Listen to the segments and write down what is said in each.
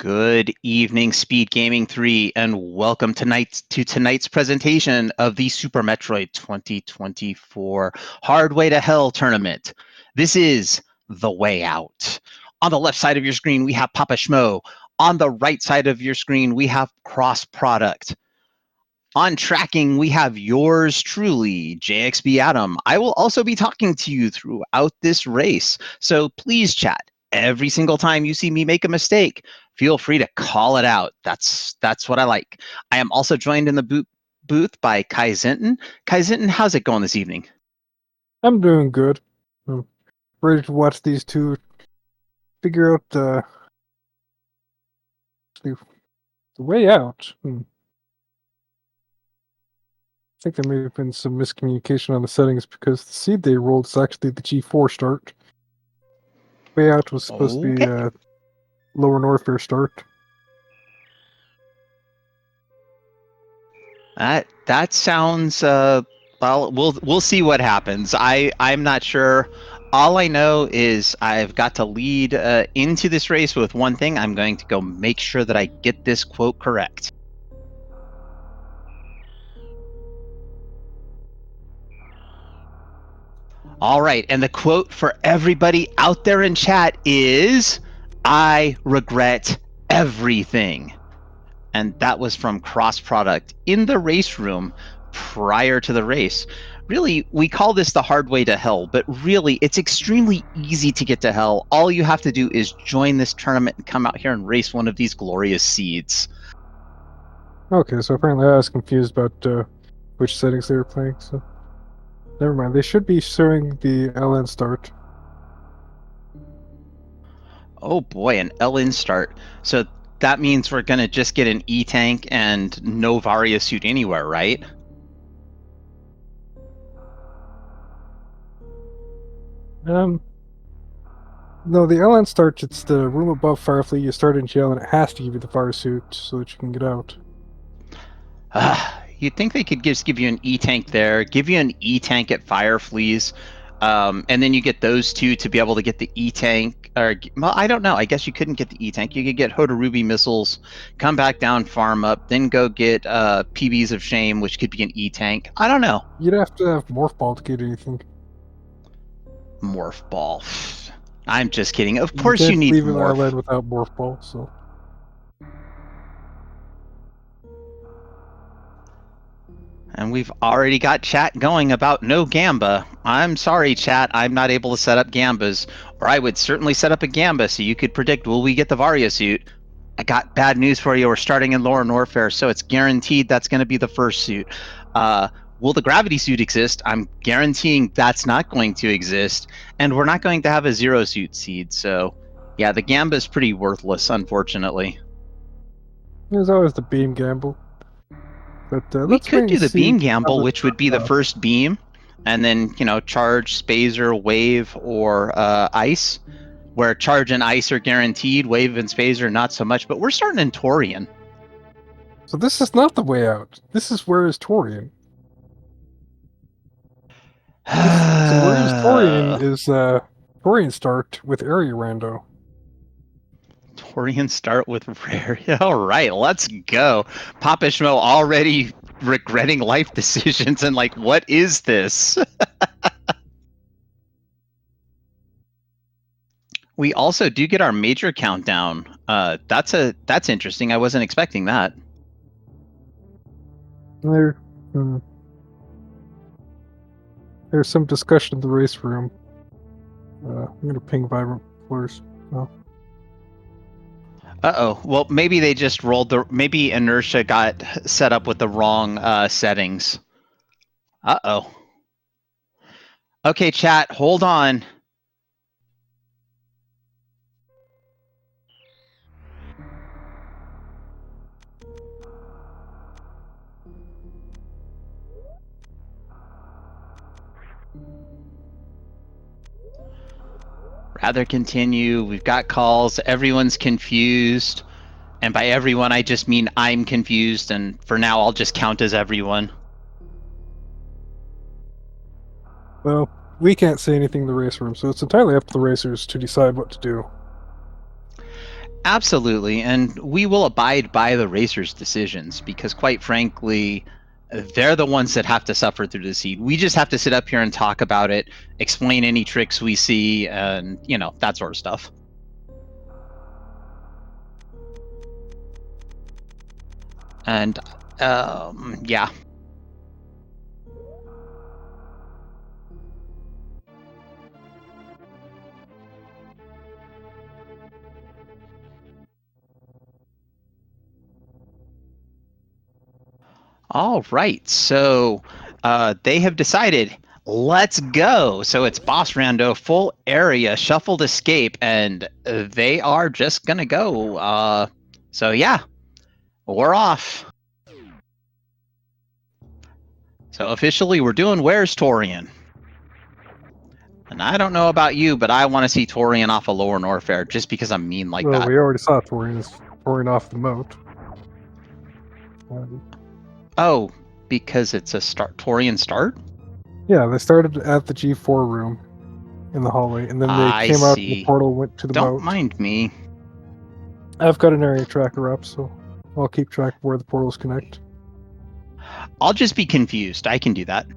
Good evening, Speed Gaming 3, and welcome to tonight's presentation of the Super Metroid 2024 Hardway to Hell tournament. This is The Way Out. On the left side of your screen, we have PapaSchmo. On the right side of your screen, we have crossproduct. On tracking, we have yours truly, JXB Adam. I will also be talking to you throughout this race, so please chat. Every single time you see me make a mistake, feel free to call it out. That's what I like. I am also joined in the booth by Kai Zinton. Kai Zinton, how's it going this evening? I'm doing good. I'm ready to watch these two figure out the way out. I think there may have been some miscommunication on the settings because the seed they rolled is actually the G4 start. Way out was supposed to be lower Norfair start. That sounds well, we'll see what happens. I'm not sure. All I know is I've got to lead into this race with one thing. I'm going to go make sure that I get this quote correct. All right, and the quote for everybody out there in chat is, "I regret everything." And that was from crossproduct in the race room prior to the race. Really, we call this the hard way to hell, but really, it's extremely easy to get to hell. All you have to do is join this tournament and come out here and race one of these glorious seeds. Okay, so apparently I was confused about which settings they were playing, so never mind. They should be showing the LN start. Oh boy, an LN start. So that means we're going to just get an E-Tank and no Varia suit anywhere, right? No, the LN starts, it's the room above Firefly. You start in jail and it has to give you the fire suit so that you can get out. You'd think they could just give you an E-Tank there, give you an E-Tank at Fireflies, and then you get those two to be able to get the E-Tank. Or, well, I don't know. I guess you couldn't get the E-Tank. You could get Hotarubi missiles, come back down, farm up, then go get PBs of Shame, which could be an E-Tank. I don't know. You'd have to have Morph Ball to get anything. Morph Ball. I'm just kidding. Of You course you can't need leave an Morph. island without Morph Ball, so... And we've already got chat going about no Gamba. I'm sorry, chat. I'm not able to set up Gambas. Or I would certainly set up a Gamba so you could predict, will we get the Varia suit? I got bad news for you. We're starting in Lower Norfair, so it's guaranteed that's going to be the first suit. Will the gravity suit exist? I'm guaranteeing that's not going to exist. And we're not going to have a zero suit seed. So, yeah, the Gamba is pretty worthless, unfortunately. There's always the beam gamble. But We let's could do the beam see gamble, which would be the first beam, and then, charge, Spazer, wave, or ice, where charge and ice are guaranteed, wave and Spazer not so much, but we're starting in Torian. So this is not the way out. This is where is Torian. So where is Torian is Torian start with area rando. Torian start with rare. All right, let's go. PapaSchmo already regretting life decisions and like, what is this? We also do get our major countdown. That's interesting. I wasn't expecting that. There's some discussion in the race room. I'm gonna ping Vibrant first. Oh. Uh-oh. Well, maybe they just rolled maybe inertia got set up with the wrong settings. Uh-oh. Okay, chat, hold on. Rather continue. We've got calls. Everyone's confused. And by everyone, I just mean I'm confused. And for now, I'll just count as everyone. Well, we can't say anything in the race room, so it's entirely up to the racers to decide what to do. Absolutely, and we will abide by the racers' decisions because, quite frankly, they're the ones that have to suffer through the seed. We just have to sit up here and talk about it, explain any tricks we see, and that sort of stuff. And yeah. All right, so they have decided, let's go. So it's boss rando, full area, shuffled escape, and they are just gonna go. So yeah, we're off. So officially, we're doing Where's Torian? And I don't know about you, but I want to see Torian off of Lower Norfair just because I'm mean like that. We already saw Torian off the moat. Oh, because it's a Torian start? Yeah, they started at the G4 room in the hallway, and then they came out the portal, went to the moat. Don't mind me. I've got an area tracker up, so I'll keep track of where the portals connect. I'll just be confused. I can do that.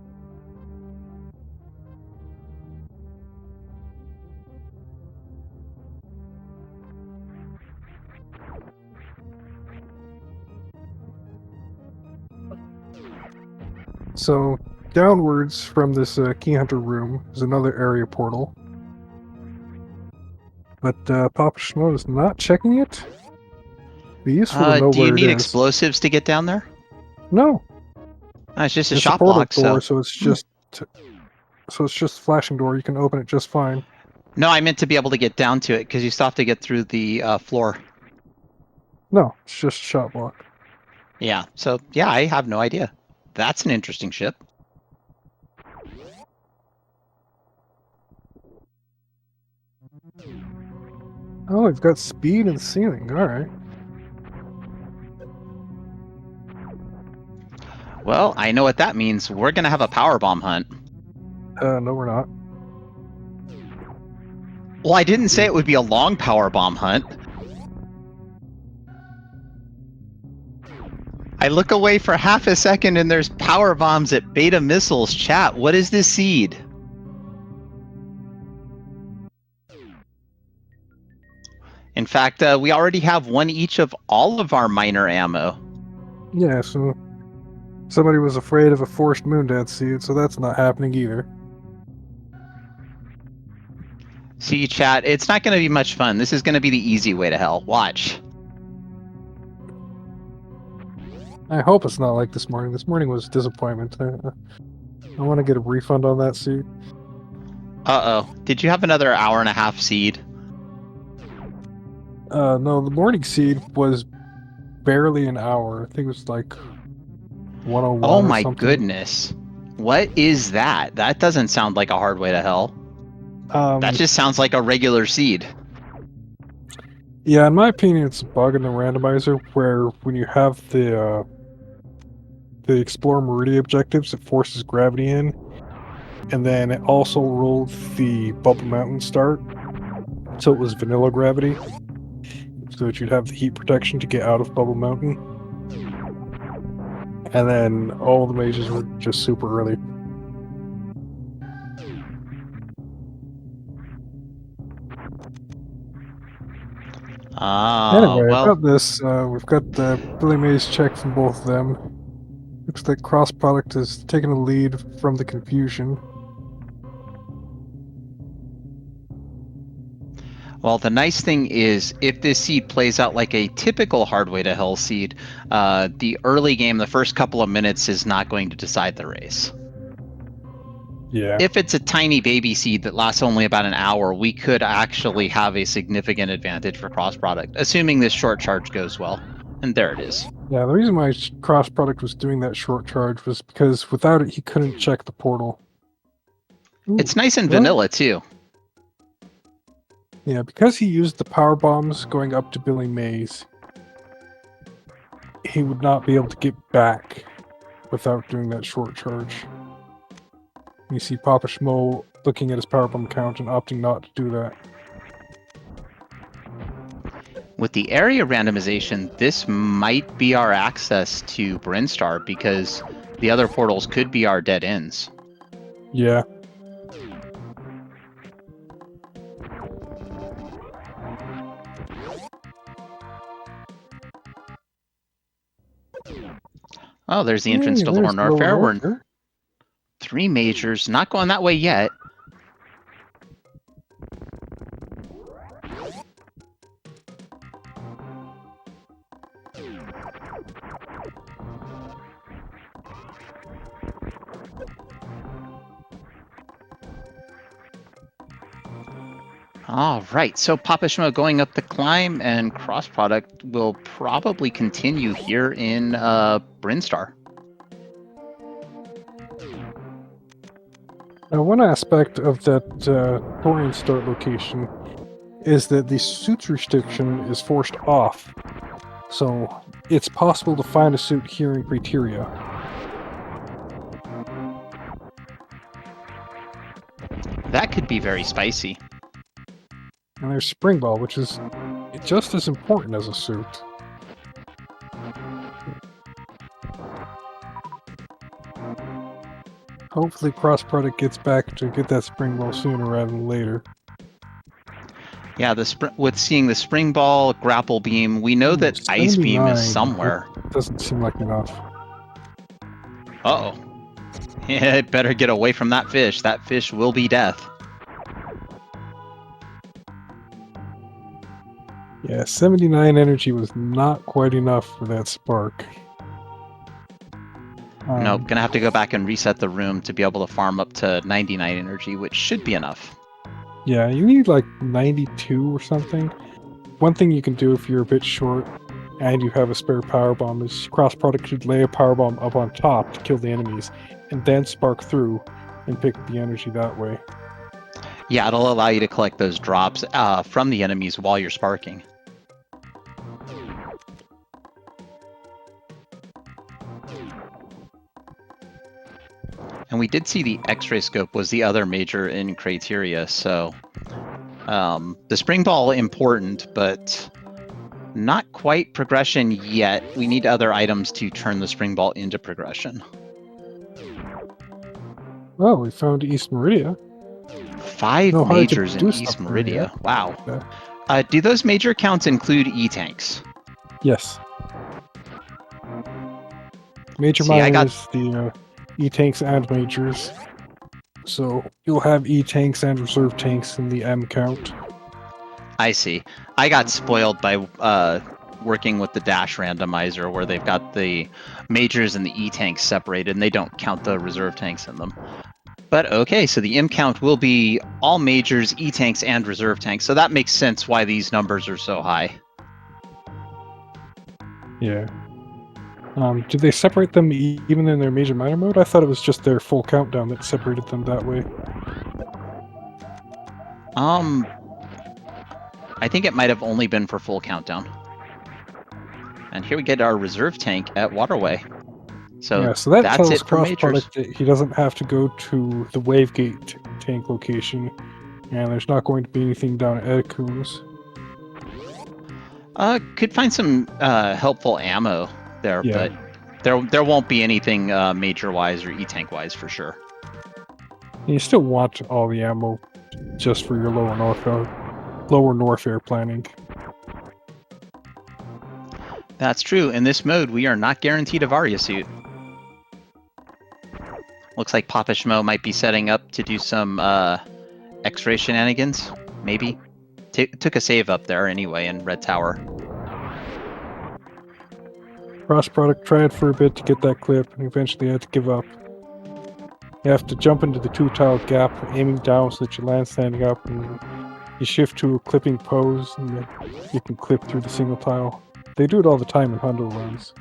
So, downwards from this Key Hunter room is another area portal. But PapaSchmo is not checking it. Be useful to know do you where need it is. explosives to get down there? No. It's just a It's shop a portal block, door, so it's just a flashing door. You can open it just fine. No, I meant to be able to get down to it because you still have to get through the floor. No, it's just a shop block. Yeah, so yeah, I have no idea. That's an interesting ship. Oh, we've got speed and ceiling. All right. Well, I know what that means. We're gonna have a power bomb hunt. No, we're not. Well, I didn't say it would be a long power bomb hunt. I look away for half a second and there's power bombs at Beta Missiles. Chat, what is this seed? In fact, we already have one each of all of our minor ammo. Yeah, so somebody was afraid of a forced moon dance seed, so that's not happening either. See, chat, it's not going to be much fun. This is going to be the easy way to hell. Watch. I hope it's not like this morning. This morning was a disappointment. I want to get a refund on that seed. Uh-oh. Did you have another hour and a half seed? No, the morning seed was barely an hour. I think it was like 101 Oh or my something. goodness. What is that? That doesn't sound like a hard way to hell. That just sounds like a regular seed. Yeah, in my opinion, it's a bug in the randomizer where when you have the Explore Meridian objectives, it forces gravity in, and then it also rolled the Bubble Mountain start, so it was vanilla gravity, so that you'd have the heat protection to get out of Bubble Mountain. And then all the mages were just super early. Anyway, well, about this, we've got the Billy Mays check from both of them. Looks like cross product is taking the lead from the confusion. Well, the nice thing is, if this seed plays out like a typical hard way to hell seed, the early game, the first couple of minutes, is not going to decide the race. Yeah. If it's a tiny baby seed that lasts only about an hour, we could actually have a significant advantage for cross product, assuming this short charge goes well. And there it is. Yeah, the reason why cross product was doing that short charge was because without it, he couldn't check the portal. Ooh, it's nice and vanilla, too. Yeah, because he used the power bombs going up to Billy Mays, he would not be able to get back without doing that short charge. You see PapaSchmo looking at his power bomb count and opting not to do that. With the area randomization, this might be our access to Brinstar because the other portals could be our dead ends. Yeah. Oh, there's the entrance Hey, to there's Lower Lower Norfair. We're Norfair. 3 majors, not going that way yet. All right, so PapaSchmo going up the climb, and crossproduct will probably continue here in Brinstar. Now, one aspect of that Torian start location is that the suits restriction is forced off. So it's possible to find a suit here in Criteria. That could be very spicy. And there's Spring Ball, which is just as important as a suit. Hopefully cross-product gets back to get that Spring Ball sooner rather than later. Yeah, with seeing the spring ball, grapple beam, we know that ice beam is 79. somewhere. That doesn't seem like enough. Uh-oh. Yeah, better get away from that fish. That fish will be death. Yeah, 79 energy was not quite enough for that spark. Nope, gonna have to go back and reset the room to be able to farm up to 99 energy, which should be enough. Yeah, you need like 92 or something. One thing you can do if you're a bit short and you have a spare power bomb is cross-product should lay a power bomb up on top to kill the enemies, and then spark through and pick the energy that way. Yeah, it'll allow you to collect those drops from the enemies while you're sparking. And we did see the X-ray scope was the other major in Criteria, so the spring ball important, but not quite progression yet. We need other items to turn the spring ball into progression. Oh, we found East Meridia. 5 Know how to majors in do East stuff there, Meridia. yeah. Wow. Yeah. Do those major counts include E-tanks? Yes. Major See, I got- minors, the E-tanks and majors. So you'll have E-tanks and reserve tanks in the M count. I see. I got spoiled by working with the dash randomizer where they've got the majors and the E-tanks separated and they don't count the reserve tanks in them. But okay, so the M count will be all majors, E-tanks, and reserve tanks. So that makes sense why these numbers are so high. Yeah. Did they separate them even in their major minor mode? I thought it was just their full countdown that separated them that way. I think it might have only been for full countdown. And here we get our reserve tank at Waterway. So, yeah, so that that's tells it for majors. cross-product that he doesn't have to go to the Wavegate tank location, and there's not going to be anything down at Ediku's. Could find some helpful ammo there, Yeah. but there won't be anything major-wise or E-tank-wise for sure. And you still want all the ammo just for your lower north air planning. That's true. In this mode, we are not guaranteed a Varia suit. Looks like PapaSchmo might be setting up to do some X-ray shenanigans, maybe. Took a save up there anyway in Red Tower. Cross-product tried for a bit to get that clip, and eventually had to give up. You have to jump into the 2-tile gap, aiming down so that you land standing up, and you shift to a clipping pose, and then you can clip through the single tile. They do it all the time in Hundo runs.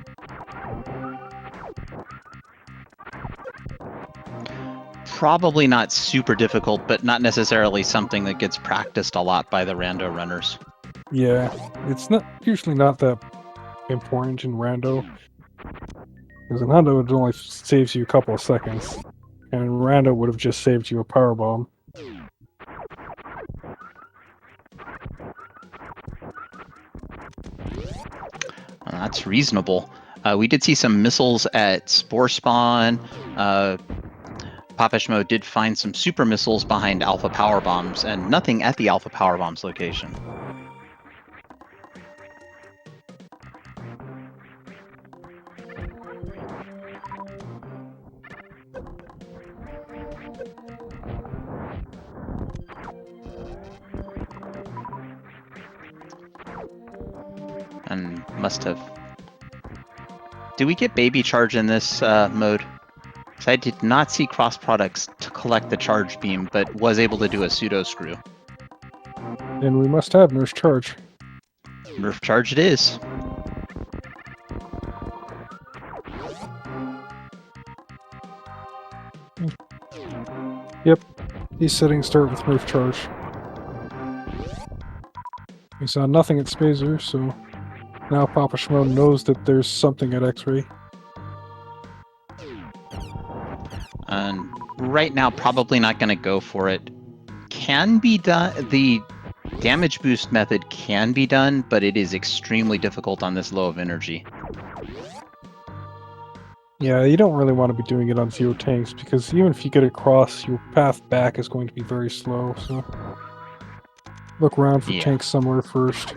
Probably not super difficult, but not necessarily something that gets practiced a lot by the rando runners. Yeah, it's usually not that important in rando. Because in Hundo it only saves you a couple of seconds. And in rando would have just saved you a power bomb. That's reasonable. We did see some missiles at Spore Spawn. PapaSchmo did find some super missiles behind Alpha Power Bombs, and nothing at the Alpha Power Bombs location. And must have... Do we get baby charge in this mode? So I did not see cross products to collect the charge beam, but was able to do a pseudo screw. And we must have Nerf charge. Nerf charge it is. Yep, these settings start with Nerf charge. We saw nothing at Spazer, so now PapaSchmo knows that there's something at X-Ray. And right now, probably not going to go for it. Can be done. The damage boost method can be done, but it is extremely difficult on this low of energy. Yeah, you don't really want to be doing it on zero tanks, because even if you get across, your path back is going to be very slow, so look around for tanks somewhere first.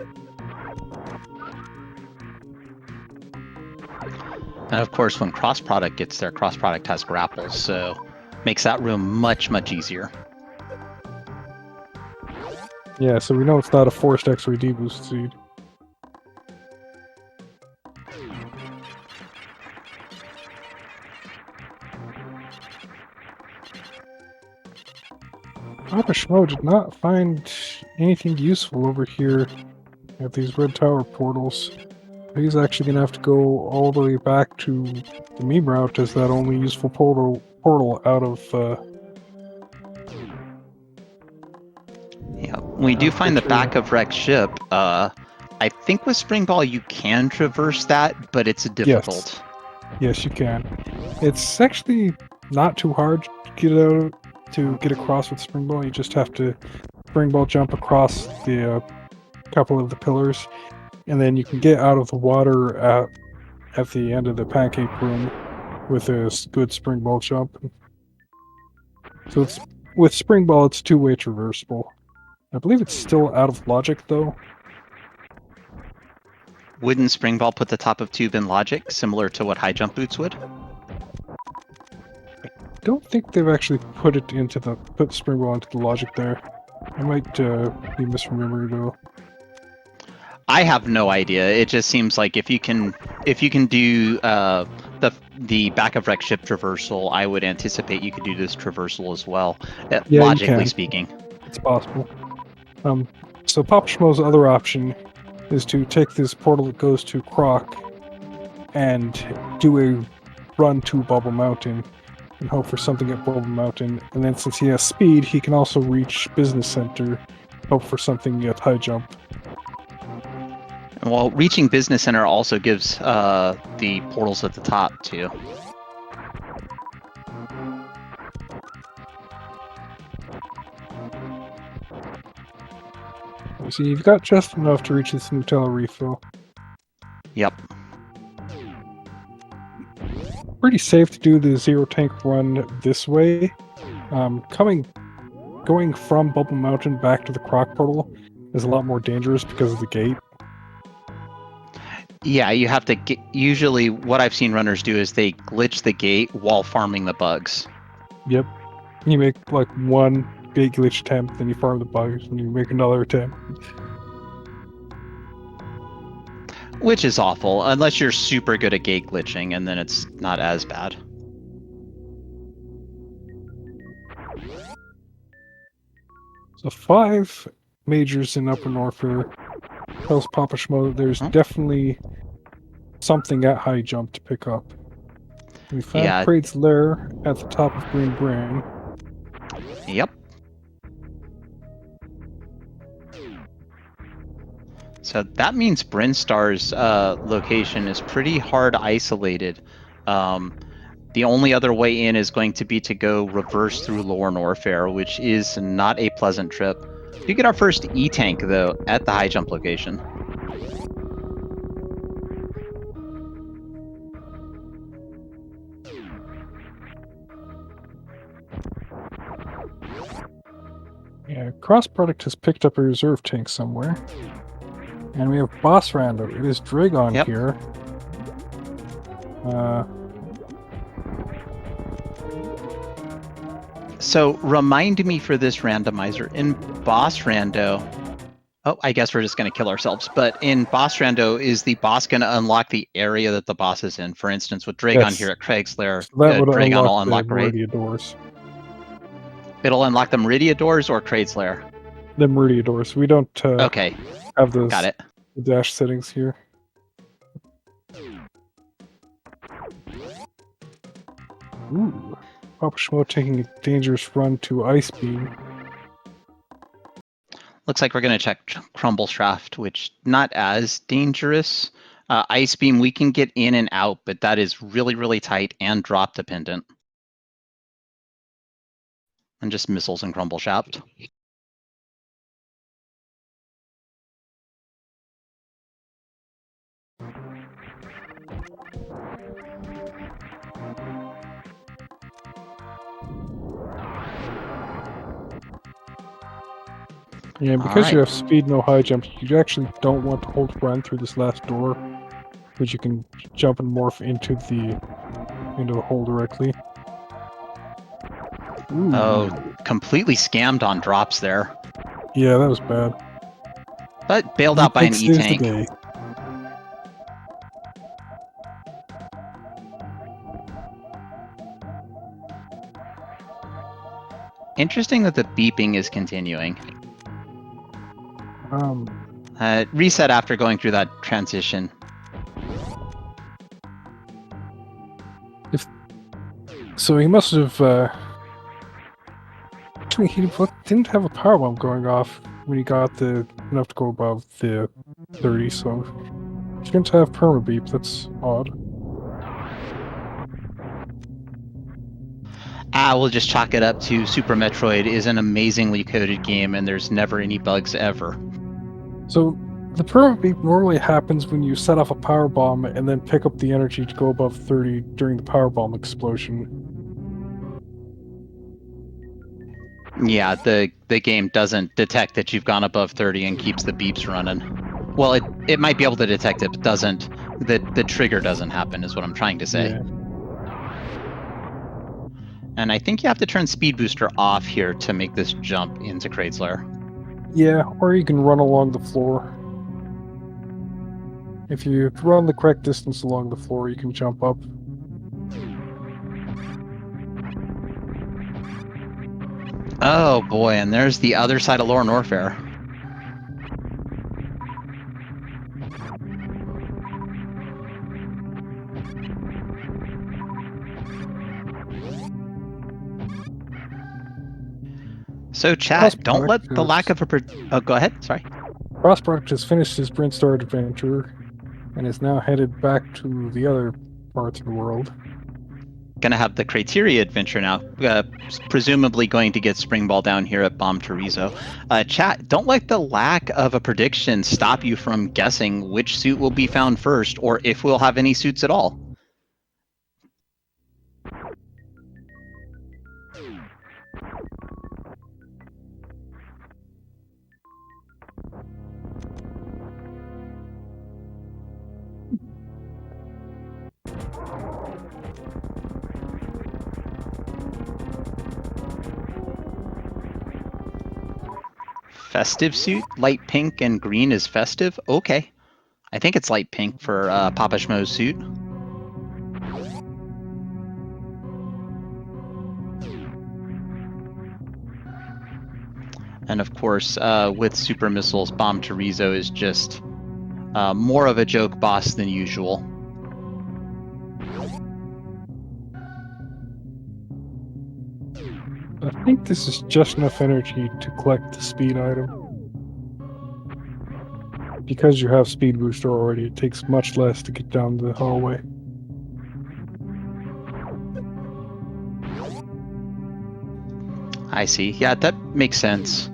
And of course, when cross product gets there, cross product has grapples, so makes that room much, much easier. Yeah, so we know it's not a forced X-ray deboost seed. PapaSchmo did not find anything useful over here at these red tower portals. He's actually going to have to go all the way back to the meme route as that only useful portal out of... Yeah, we do find the back of Rex ship. I think with Spring Ball you can traverse that, but it's difficult. Yes, you can. It's actually not too hard to get across with Spring Ball. You just have to Spring Ball jump across the couple of the pillars, and then you can get out of the water at the end of the pancake room with a good Spring Ball jump. So with Spring Ball, it's two-way traversable. I believe it's still out of logic, though. Wouldn't Spring Ball put the top of tube in logic, similar to what high jump boots would? I don't think they've actually put Spring Ball into the logic there. I might be misremembering, though. I have no idea. It just seems like if you can do the back of Rex ship traversal, I would anticipate you could do this traversal as well. Yeah, logically speaking, it's possible. So PapaSchmo's other option is to take this portal that goes to Croc and do a run to Bubble Mountain and hope for something at Bubble Mountain. And then since he has speed, he can also reach Business Center, hope for something at High Jump. Well, reaching Business Center also gives the portals at the top, too. So you've got just enough to reach this Nutella refill. Yep. Pretty safe to do the zero tank run this way. Going from Bubble Mountain back to the Croc portal is a lot more dangerous because of the gate. Yeah, you have to usually what I've seen runners do is they glitch the gate while farming the bugs. Yep. You make like one gate glitch attempt, then you farm the bugs, and you make another attempt. Which is awful, unless you're super good at gate glitching, and then it's not as bad. So 5 majors in Upper Norfair tells PapaSchmo that there's definitely something at High Jump to pick up. We found Kraid's lair at the top of Green Brain. Yep. So that means Brinstar's location is pretty hard isolated. The only other way in is going to be to go reverse through Lower Norfair, which is not a pleasant trip. We get our first E-Tank, though, at the high jump location. Yeah, crossproduct has picked up a reserve tank somewhere. And we have boss rando. It is Dragon Yep. here. So remind me for this randomizer in boss rando. Oh, I guess we're just going to kill ourselves. But in boss rando, is the boss going to unlock the area that the boss is in? For instance, with Dragon Yes. here at Craig's Lair, So that would Dragon unlock will the unlock right. Meridia doors. It'll unlock the Meridia doors or Craig's Lair. The Meridia doors. We don't Okay, have those got it. dash settings here. Ooh. PapaSchmo taking a dangerous run to Ice Beam. Looks like we're going to check Crumble Shaft, which not as dangerous. Ice Beam, we can get in and out, but that is really, really tight and drop dependent. And just missiles and Crumble Shaft. Yeah, because you have speed, no high jumps, you actually don't want to hold run through this last door, which you can jump and morph into the hole directly. Ooh. Oh, completely scammed on drops there. Yeah, that was bad. But bailed out by an E-Tank. Interesting that the beeping is continuing. Reset after going through that transition. So he must have. Actually, he didn't have a power bomb going off when he got enough to go above the 30. So he didn't have perma beep. That's odd. We'll just chalk it up to Super Metroid is an amazingly coded game, and there's never any bugs ever. So the perma beep normally happens when you set off a power bomb and then pick up the energy to go above 30 during the power bomb explosion. Yeah, the game doesn't detect that you've gone above 30 and keeps the beeps running. Well, it might be able to detect it, but doesn't. The trigger doesn't happen, is what I'm trying to say. Yeah. And I think you have to turn Speed Booster off here to make this jump into Kraid's Lair. Yeah, or you can run along the floor. If you run the correct distance along the floor, you can jump up. Oh boy, and there's the other side of Lore Norfair. So chat, don't let the lack of a... Oh, go ahead, sorry. Crossproduct has finished his Brinstar adventure and is now headed back to the other parts of the world. Gonna have the Criteria adventure now, presumably going to get Springball down here at Bomb Torizo. Chat, don't let the lack of a prediction stop you from guessing which suit will be found first, or if we'll have any suits at all. Festive suit? Light pink and green is festive? Okay. I think it's light pink for PapaSchmo's suit. And of course, with Super Missiles, Bomb Torizo is just more of a joke boss than usual. I think this is just enough energy to collect the speed item. Because you have Speed Booster already, it takes much less to get down the hallway. I see. Yeah, that makes sense.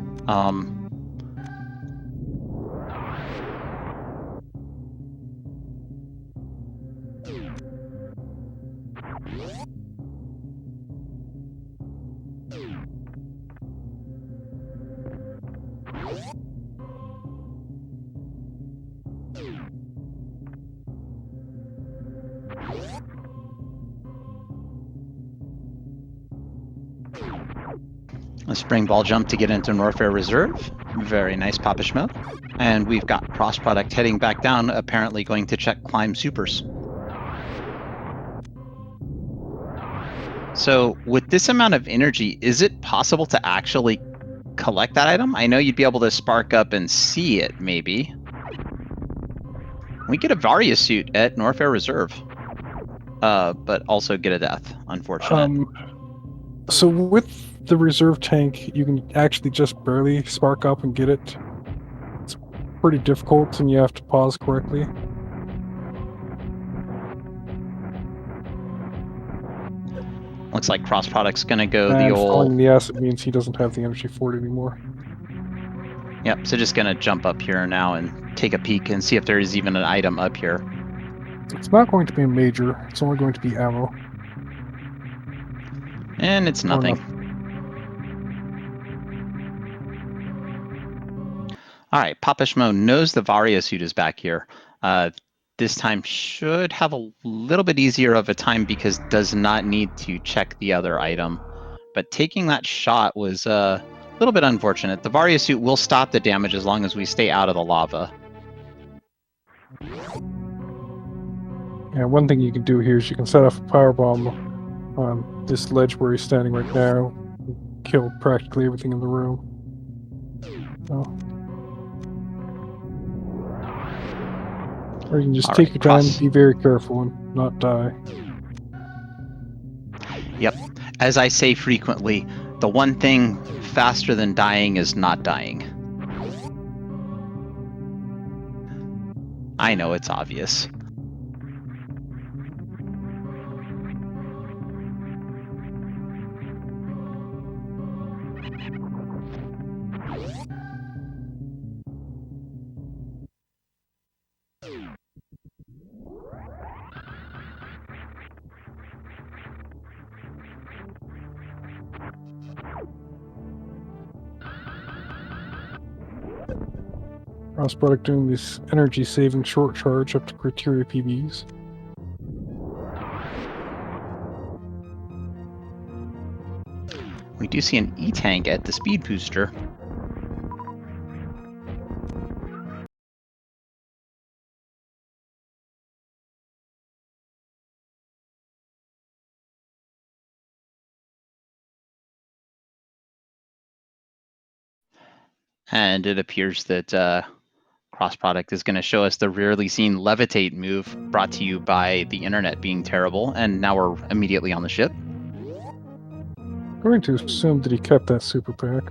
A spring ball jump to get into Norfair Reserve. Very nice, PapaSchmo. And we've got cross product heading back down, apparently going to check climb supers. So with this amount of energy, is it possible to actually collect that item? I know you'd be able to spark up and see it, maybe. We get a Varia suit at Norfair Reserve. But also get a death, unfortunate. So with the reserve tank, you can actually just barely spark up and get it. It's pretty difficult, and you have to pause correctly. Looks like cross product's gonna go the And old. falling in the acid means he doesn't have the energy for it anymore. Yep. So just gonna jump up here now and take a peek and see if there is even an item up here. It's not going to be a major. It's only going to be ammo. And it's nothing. All right, PapaSchmo knows the Varia suit is back here. This time should have a little bit easier of a time because does not need to check the other item. But taking that shot was a little bit unfortunate. The Varia suit will stop the damage as long as we stay out of the lava. And one thing you can do here is you can set off a power bomb on this ledge where he's standing right now. Kill practically everything in the room. Oh. Or you can just take your time, be very careful, and not die. Yep. As I say frequently, the one thing faster than dying is not dying. I know it's obvious. Cross product doing this energy saving short charge up to criteria PBs. We do see an E-tank at the speed booster. And it appears that cross product is going to show us the rarely seen levitate move brought to you by the internet being terrible. And now we're immediately on the ship. I'm going to assume that he kept that super pack.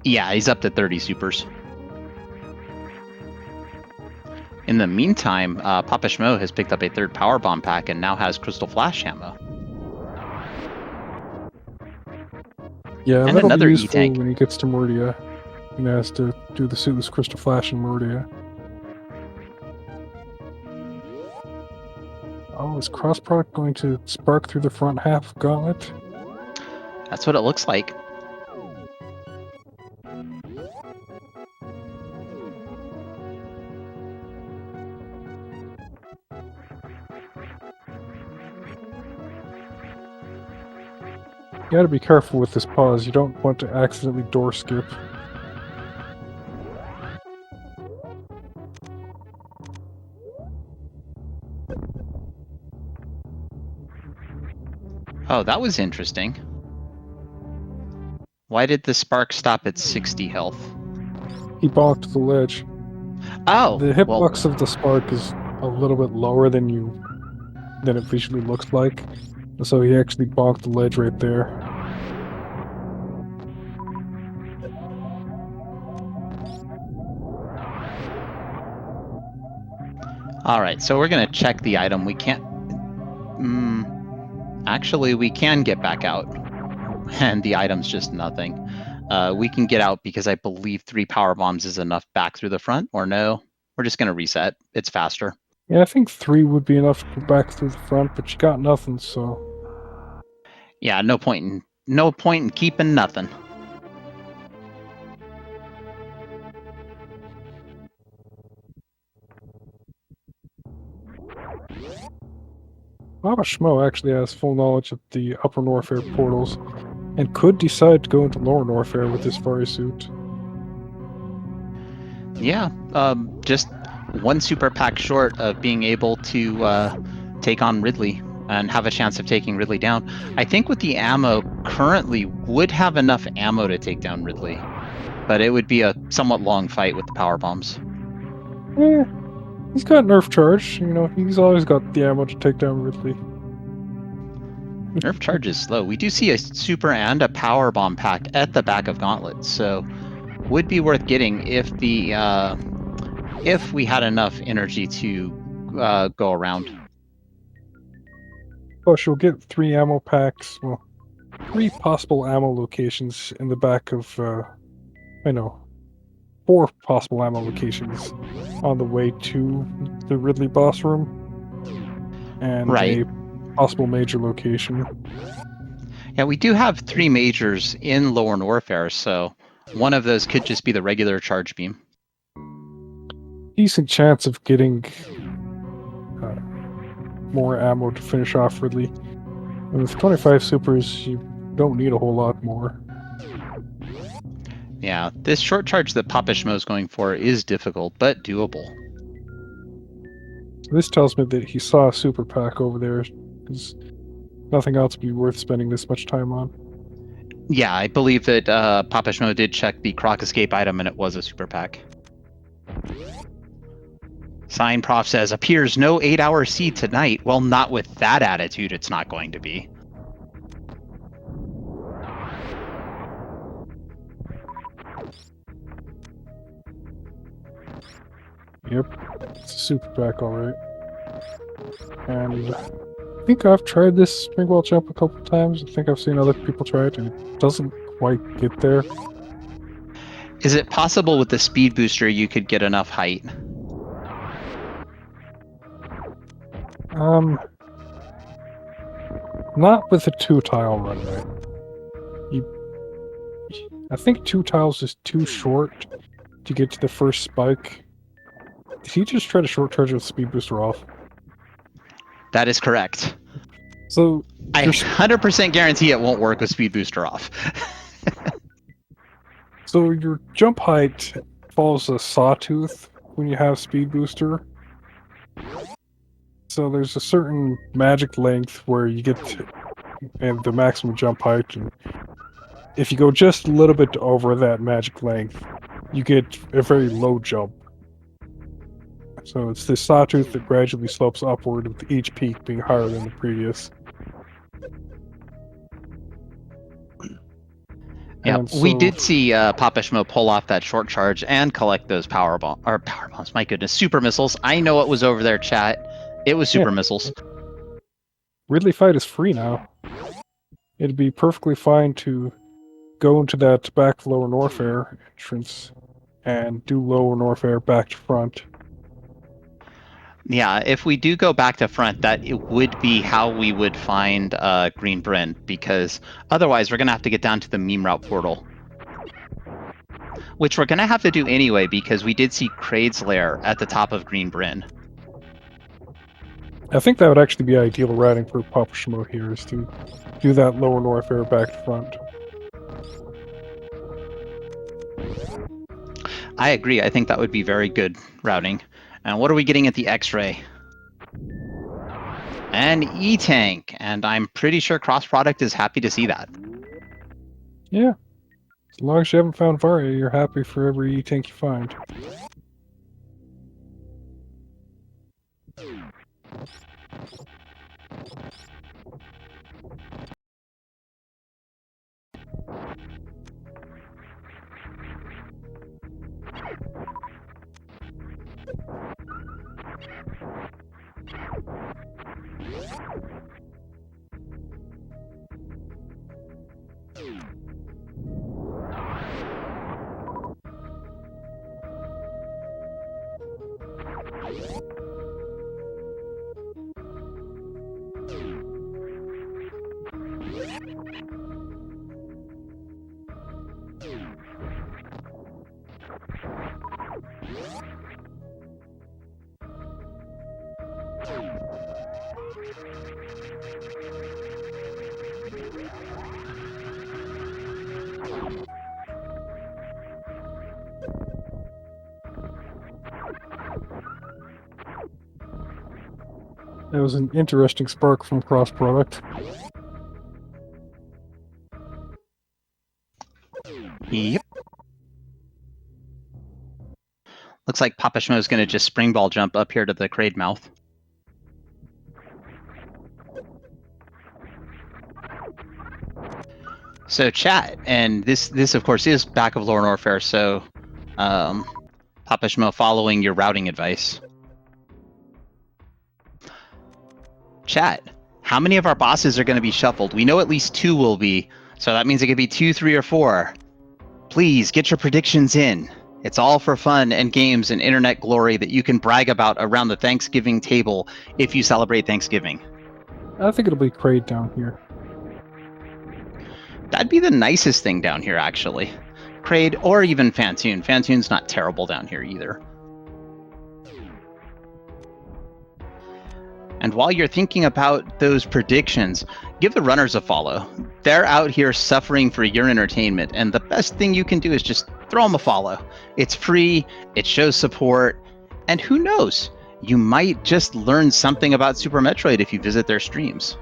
Yeah, he's up to 30 supers. In the meantime, PapaSchmo has picked up a third power bomb pack and now has crystal flash ammo. Yeah, and that'll another be useful E-tank when he gets to Meridia. He has to do the suitless crystal flash in Meridia. Oh, is cross product going to spark through the front half of Gauntlet? That's what it looks like. You gotta be careful with this pause. You don't want to accidentally door skip. Oh, that was interesting. Why did the spark stop at 60 health? He bonked the ledge. Oh, the hitbox of the spark is a little bit lower than it visually looks like, so he actually bonked the ledge right there. All right, so we're gonna check the item. We can't. Actually, we can get back out, and the item's just nothing. We can get out because I believe 3 power bombs is enough back through the front, or no? We're just gonna reset. It's faster. Yeah, I think 3 would be enough to go back through the front, but you got nothing, so. Yeah, no point in keeping nothing. PapaSchmo actually has full knowledge of the Upper Norfair portals. and could decide to go into lower warfare with this fire suit. Yeah, just one super pack short of being able to take on Ridley and have a chance of taking Ridley down. I think with the ammo currently would have enough ammo to take down Ridley, but it would be a somewhat long fight with the power bombs. Eh, he's got nerf charge. You know, he's always got the ammo to take down Ridley. Nerf charge is slow. We do see a super and a power bomb pack at the back of Gauntlet, so would be worth getting if we had enough energy to go around. Plus, you'll get 3 ammo packs. Well, 3 possible ammo locations in the back of. 4 possible ammo locations on the way to the Ridley boss room, and Right. a possible major location. Yeah, we do have 3 majors in Lower Warfare, so one of those could just be the regular charge beam. Decent chance of getting more ammo to finish off Ridley. And with 25 supers, you don't need a whole lot more. Yeah, this short charge that PapaSchmo is going for is difficult, but doable. So this tells me that he saw a super pack over there, because nothing else would be worth spending this much time on. Yeah, I believe that PapaSchmo did check the Croc Escape item, and it was a super pack. Sign Prof says, appears no 8-hour seed tonight. Well, not with that attitude, it's not going to be. Yep, it's a super pack, alright. And I think I've tried this springwall jump a couple times. I think I've seen other people try it, and it doesn't quite get there. Is it possible with the speed booster you could get enough height? Not with a 2-tile runway. I think 2 tiles is too short to get to the first spike. Did he just try to short charge with speed booster off? That is correct. So I 100% guarantee it won't work with speed booster off. So your jump height follows a sawtooth when you have speed booster. So there's a certain magic length where you get and the maximum jump height, and if you go just a little bit over that magic length, you get a very low jump. So it's this sawtooth that gradually slopes upward, with each peak being higher than the previous. Yeah, we did see PapaSchmo pull off that short charge and collect those power bombs. My goodness, super missiles. I know it was over there, chat. It was super missiles. Ridley fight is free now. It'd be perfectly fine to go into that back lower warfare entrance and do lower warfare back to front. Yeah, if we do go back to front, that it would be how we would find Green Bryn, because otherwise we're going to have to get down to the meme route portal. Which we're going to have to do anyway, because we did see Kraid's lair at the top of Green Bryn. I think that would actually be ideal routing for PapaSchmo here, is to do that lower warfare back to front. I agree. I think that would be very good routing. And what are we getting at the X-ray? An E-Tank, and I'm pretty sure cross-product is happy to see that. Yeah. As long as you haven't found Varia, you're happy for every E-Tank you find. That was an interesting spark from cross-product. Yep. Looks like PapaSchmo is going to just springball jump up here to the crate mouth. So chat, and this of course is back of Lore Warfare, so PapaSchmo following your routing advice. Chat, how many of our bosses are going to be shuffled? We know at least 2 will be, so that means it could be 2, 3, or 4. Please get your predictions in. It's all for fun and games and internet glory that you can brag about around the Thanksgiving table if you celebrate Thanksgiving. I think it'll be Kraid down here. That'd be the nicest thing down here, actually. Kraid or even Fantoon. Fantoon's not terrible down here either. And while you're thinking about those predictions, give the runners a follow. They're out here suffering for your entertainment, and the best thing you can do is just throw them a follow. It's free, it shows support, and who knows? You might just learn something about Super Metroid if you visit their streams.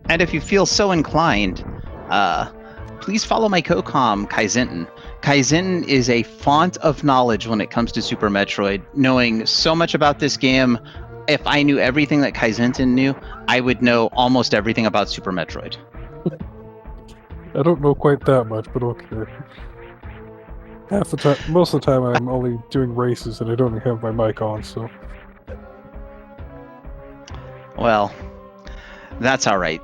And if you feel so inclined, please follow my co-com, Kaizenton. Kaizenton is a font of knowledge when it comes to Super Metroid. Knowing so much about this game, if I knew everything that Kaizenton knew, I would know almost everything about Super Metroid. I don't know quite that much, but okay. Half the time, most of the time, I'm only doing races and I don't have my mic on, so. Well, that's all right.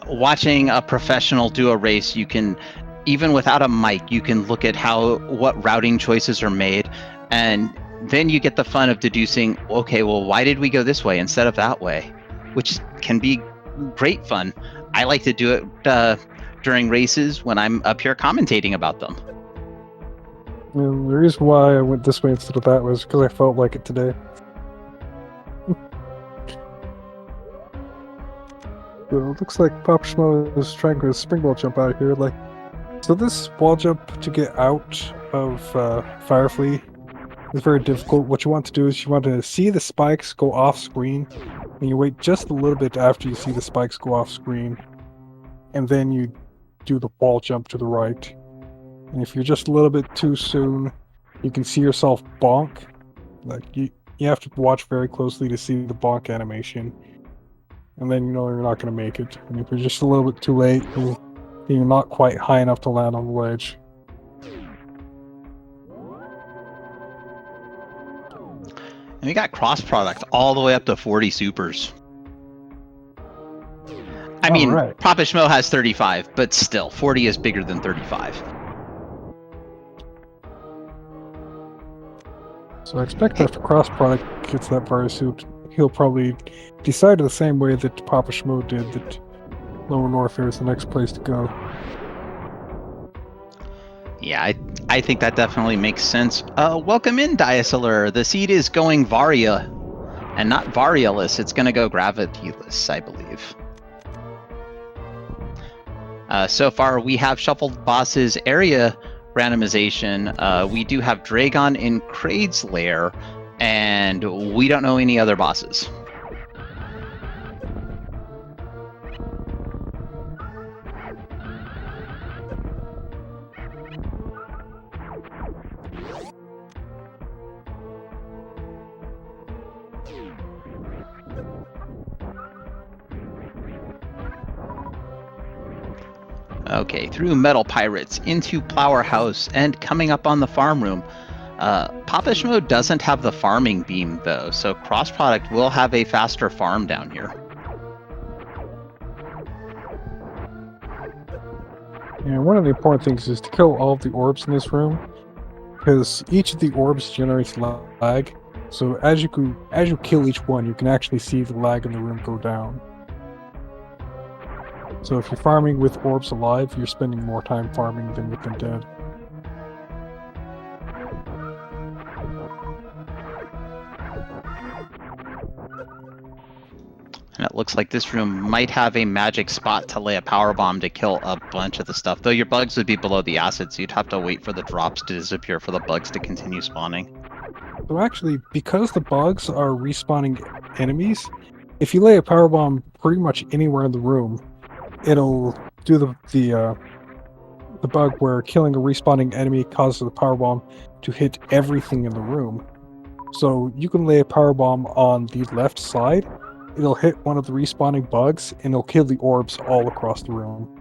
Watching a professional do a race, you can, even without a mic, you can look at what routing choices are made, and then you get the fun of deducing, okay, well, why did we go this way instead of that way? Which can be great fun. I like to do it during races when I'm up here commentating about them. And the reason why I went this way instead of that was because I felt like it today. So it looks like PapaSchmo is trying to springboard jump out of here. So this wall jump to get out of Firefly is very difficult. What you want to do is you want to see the spikes go off screen, and you wait just a little bit after you see the spikes go off screen, and then you do the wall jump to the right. And if you're just a little bit too soon, you can see yourself bonk. You have to watch very closely to see the bonk animation. And then you know you're not going to make it. And if you're just a little bit too late, you're not quite high enough to land on the ledge. And we got cross product all the way up to 40 supers. I mean, right. PapaSchmo has 35, but still, 40 is bigger than 35. So I expect after cross product gets that virus suit, he'll probably decide the same way that PapaSchmo did, that Lower Warfare is the next place to go. Yeah, I think that definitely makes sense. Welcome in, Diasolur. The seed is going Varia, and not Varialus. It's going to go Gravityless, I believe. So far, we have shuffled bosses area randomization. We do have Dragon in Kraid's lair, and we don't know any other bosses. Okay, through Metal Pirates, into Plower House, and coming up on the farm room. PapaSchmo doesn't have the farming beam, though, so Cross Product will have a faster farm down here. And one of the important things is to kill all of the orbs in this room, because each of the orbs generates lag. So as you kill each one, you can actually see the lag in the room go down. So if you're farming with orbs alive, you're spending more time farming than with them dead. And it looks like this room might have a magic spot to lay a power bomb to kill a bunch of the stuff. Though your bugs would be below the acid, so you'd have to wait for the drops to disappear for the bugs to continue spawning. So actually, because the bugs are respawning enemies, if you lay a power bomb pretty much anywhere in the room, it'll do the bug where killing a respawning enemy causes the power bomb to hit everything in the room. So you can lay a power bomb on the left side, it'll hit one of the respawning bugs, and it'll kill the orbs all across the room.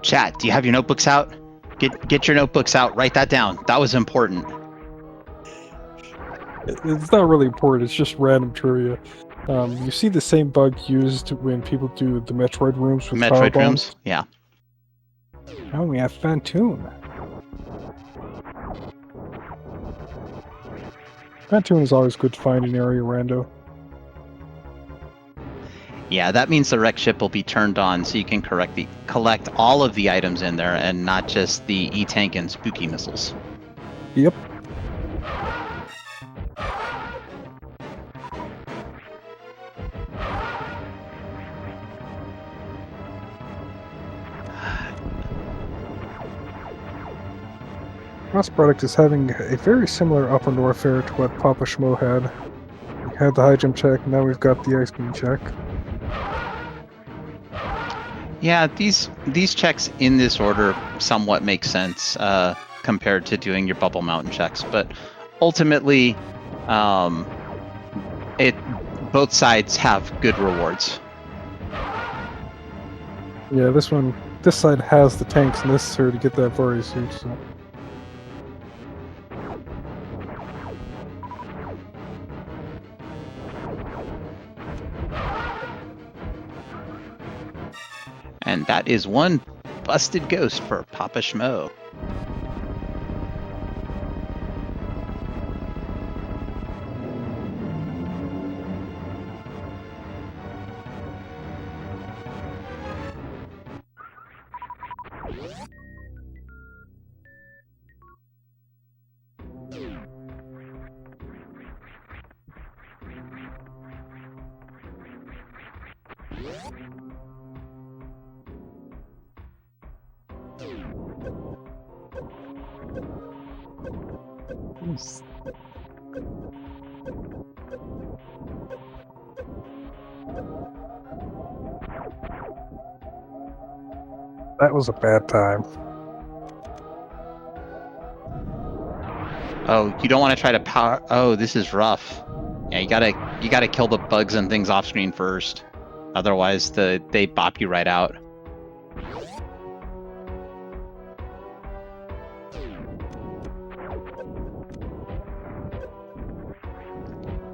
Chat, do you have your notebooks out? Get your notebooks out. Write that down. That was important. It's not really important, it's just random trivia. You see the same bug used when people do the Metroid rooms with power Metroid bombs. rooms. Yeah. Oh, we have Fantoon. Fantoon is always good to find in area rando. Yeah, that means the wreck ship will be turned on so you can collect all of the items in there and not just the E-Tank and spooky missiles. Yep. Crossproduct is having a very similar upper north fare to what PapaSchmo had. We had the high jump check, now we've got the ice beam check. Yeah, these checks in this order somewhat make sense compared to doing your bubble mountain checks, but ultimately, both sides have good rewards. Yeah, this side has the tanks necessary to get that Vari suit, so. And that is one busted ghost for PapaSchmo. That was a bad time. Oh, you don't want to try to power. Oh, this is rough. Yeah, you gotta kill the bugs and things off screen first. Otherwise, they bop you right out.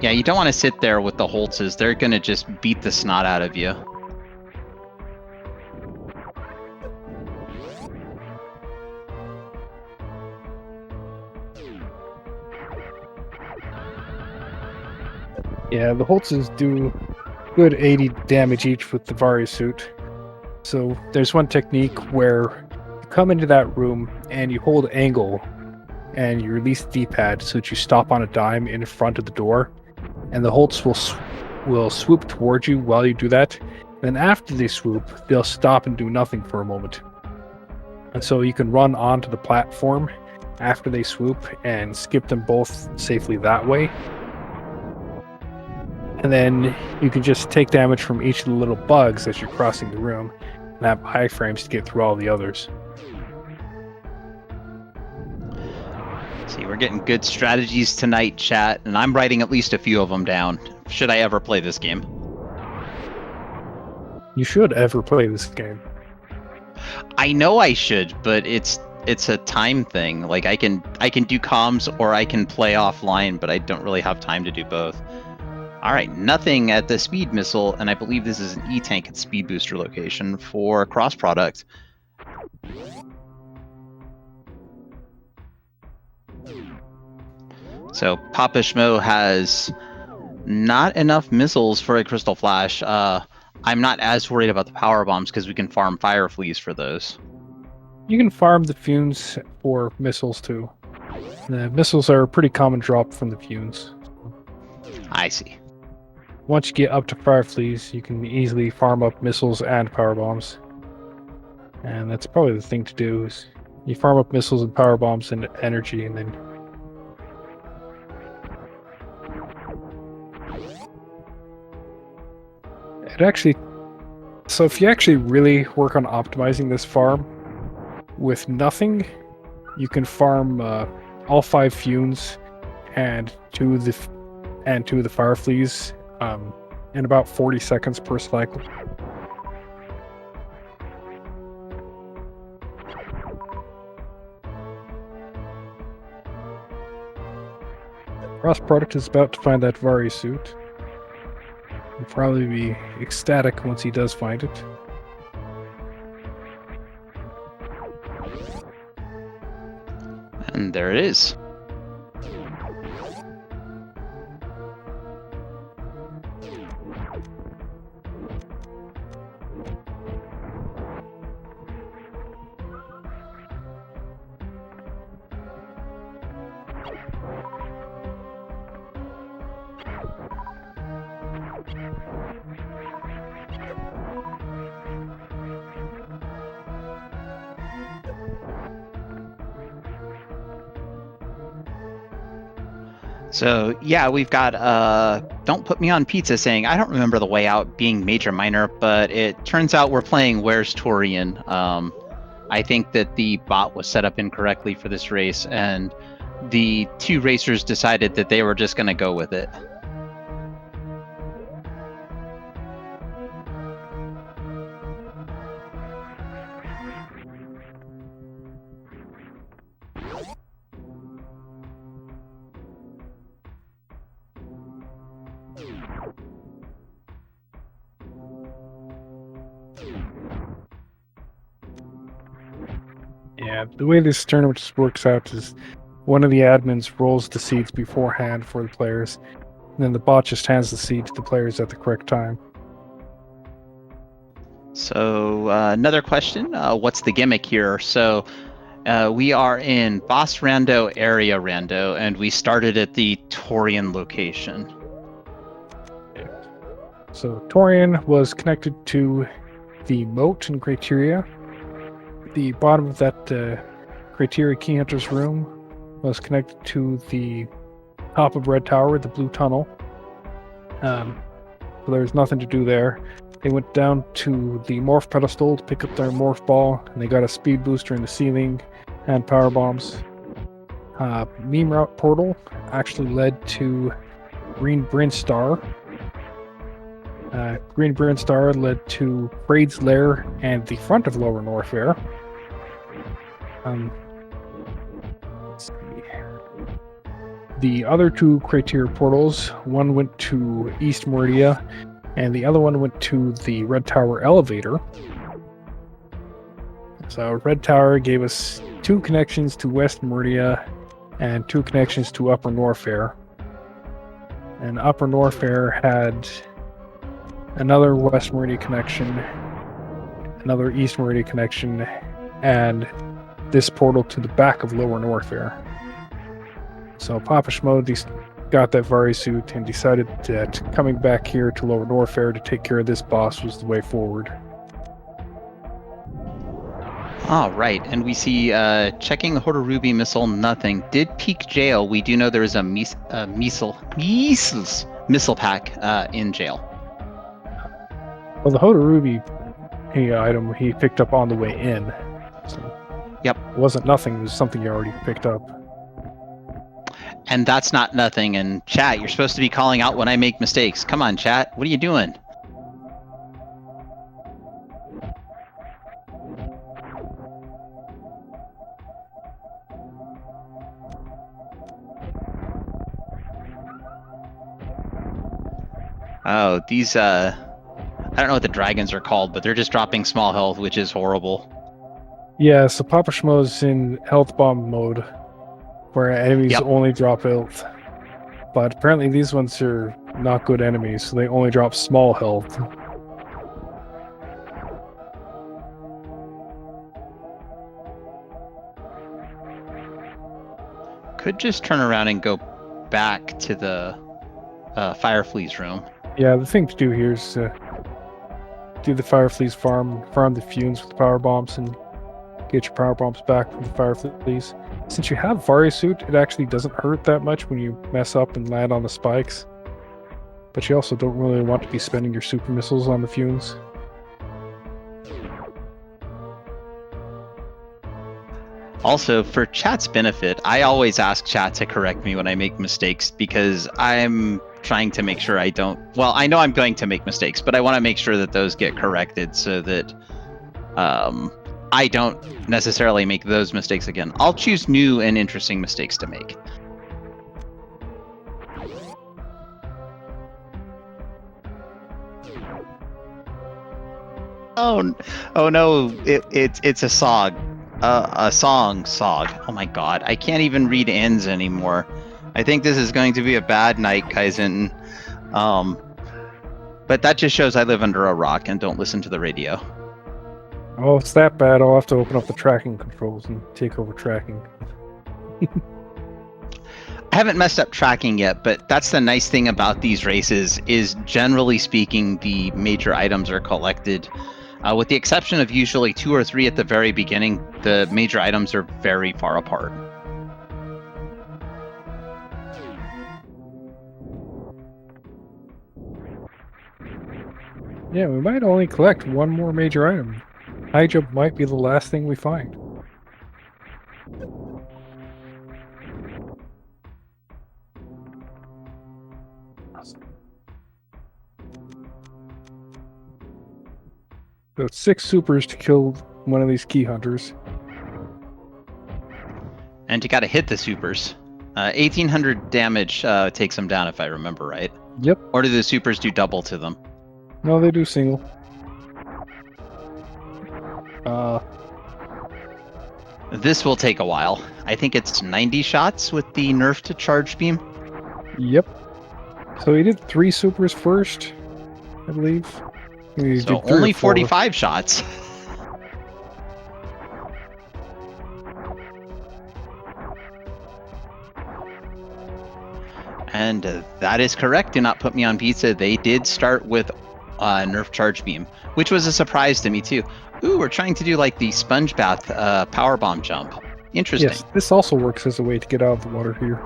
Yeah, you don't want to sit there with the Holtzes. They're gonna just beat the snot out of you. Yeah, the Holtzes do good 80 damage each with the Vari suit. So there's one technique where you come into that room and you hold angle and you release the D-pad so that you stop on a dime in front of the door, and the Holtz will swoop towards you while you do that. Then after they swoop, they'll stop and do nothing for a moment. And so you can run onto the platform after they swoop and skip them both safely that way. And then you can just take damage from each of the little bugs as you're crossing the room and have iframes to get through all the others. See, we're getting good strategies tonight, chat, and I'm writing at least a few of them down. Should I ever play this game? You should ever play this game. I know I should, but it's a time thing. Like I can do comms or I can play offline, but I don't really have time to do both. All right, nothing at the speed missile, and I believe this is an E-Tank at speed booster location for cross product. So PapaSchmo has not enough missiles for a crystal flash. I'm not as worried about the power bombs because we can farm fire fleas for those. You can farm the fumes for missiles too. The missiles are a pretty common drop from the fumes. I see. Once you get up to fire fleas, you can easily farm up missiles and power bombs. And that's probably the thing to do, is you farm up missiles and power bombs and energy, and then So if you actually really work on optimizing this farm, with nothing, you can farm all 5 fumes and two of the fire fleas in about 40 seconds per cycle. Crossproduct is about to find that Vari suit. He'll probably be ecstatic once he does find it. And there it is. So yeah, we've got Don't Put Me on Pizza saying, I don't remember the way out being major minor, but it turns out we're playing Where's Torian. I think that the bot was set up incorrectly for this race, and the 2 racers decided that they were just going to go with it. Yeah, the way this tournament just works out is one of the admins rolls the seeds beforehand for the players, and then the bot just hands the seed to the players at the correct time. So another question, what's the gimmick here? So we are in Boss Rando area Rando, and we started at the Torian location. So Torian was connected to the moat and criteria. The bottom of that criteria key hunter's room was connected to the top of Red Tower, the blue tunnel. So there's nothing to do there. They went down to the morph pedestal to pick up their morph ball, and they got a speed booster in the ceiling and power bombs. Meme route portal actually led to Green Brinstar. Green Brinstar led to Braid's Lair and the front of Lower Norfair. Let's see. The other 2 criteria portals, one went to East Meridia, and the other one went to the Red Tower elevator. So Red Tower gave us 2 connections to West Meridia and 2 connections to Upper Norfair. And Upper Norfair had another West Meridia connection, another East Meridia connection, and this portal to the back of Lower Norfair. So PapaSchmo got that Vari suit and decided that coming back here to Lower Norfair to take care of this boss was the way forward. All right, and we see checking the Hodorubi missile, nothing. Did peak jail. We do know there is a missile pack in jail. Well, the Hodorubi item he picked up on the way in. So yep. It wasn't nothing, it was something you already picked up. And that's not nothing. And chat, you're supposed to be calling out when I make mistakes. Come on, chat. What are you doing? Oh, these, I don't know what the dragons are called, but they're just dropping small health, which is horrible. Yeah, so PapaSchmo's in health bomb mode, where enemies only drop health. But apparently these ones are not good enemies, so they only drop small health. Could just turn around and go back to the Fireflea's room. Yeah, the thing to do here is do the Fireflea's farm the fumes with the power bombs, and get your power bombs back from the Firefleas. Since you have Vari suit, it actually doesn't hurt that much when you mess up and land on the spikes. but you also don't really want to be spending your super missiles on the fumes. Also, for chat's benefit, I always ask chat to correct me when I make mistakes because I'm trying to make sure I don't. Well, I know I'm going to make mistakes, but I want to make sure that those get corrected so that I don't necessarily make those mistakes again. I'll choose new and interesting mistakes to make. Oh no! It's a song. A song. Oh my god! I can't even read ends anymore. I think this is going to be a bad night, Kaizen. But that just shows I live under a rock and don't listen to the radio. Oh, it's that bad. I'll have to open up the tracking controls and take over tracking. I haven't messed up tracking yet, but that's the nice thing about these races is generally speaking, the major items are collected. With the exception of usually 2 or 3 at the very beginning, the major items are very far apart. Yeah, we might only collect one more major item. High jump might be the last thing we find. So it's 6 supers to kill one of these key hunters. And you got to hit the supers. 1800 damage takes them down, if I remember right. Yep. Or do the supers do double to them? No, they do single. This will take a while. I think it's 90 shots with the nerf to charge beam. Yep. So he did 3 supers first, I believe. So only 45 shots. And that is correct. Do not put me on pizza. They did start with nerf charge beam, which was a surprise to me too. Ooh, we're trying to do like the sponge bath power bomb jump. Interesting. Yes, this also works as a way to get out of the water here.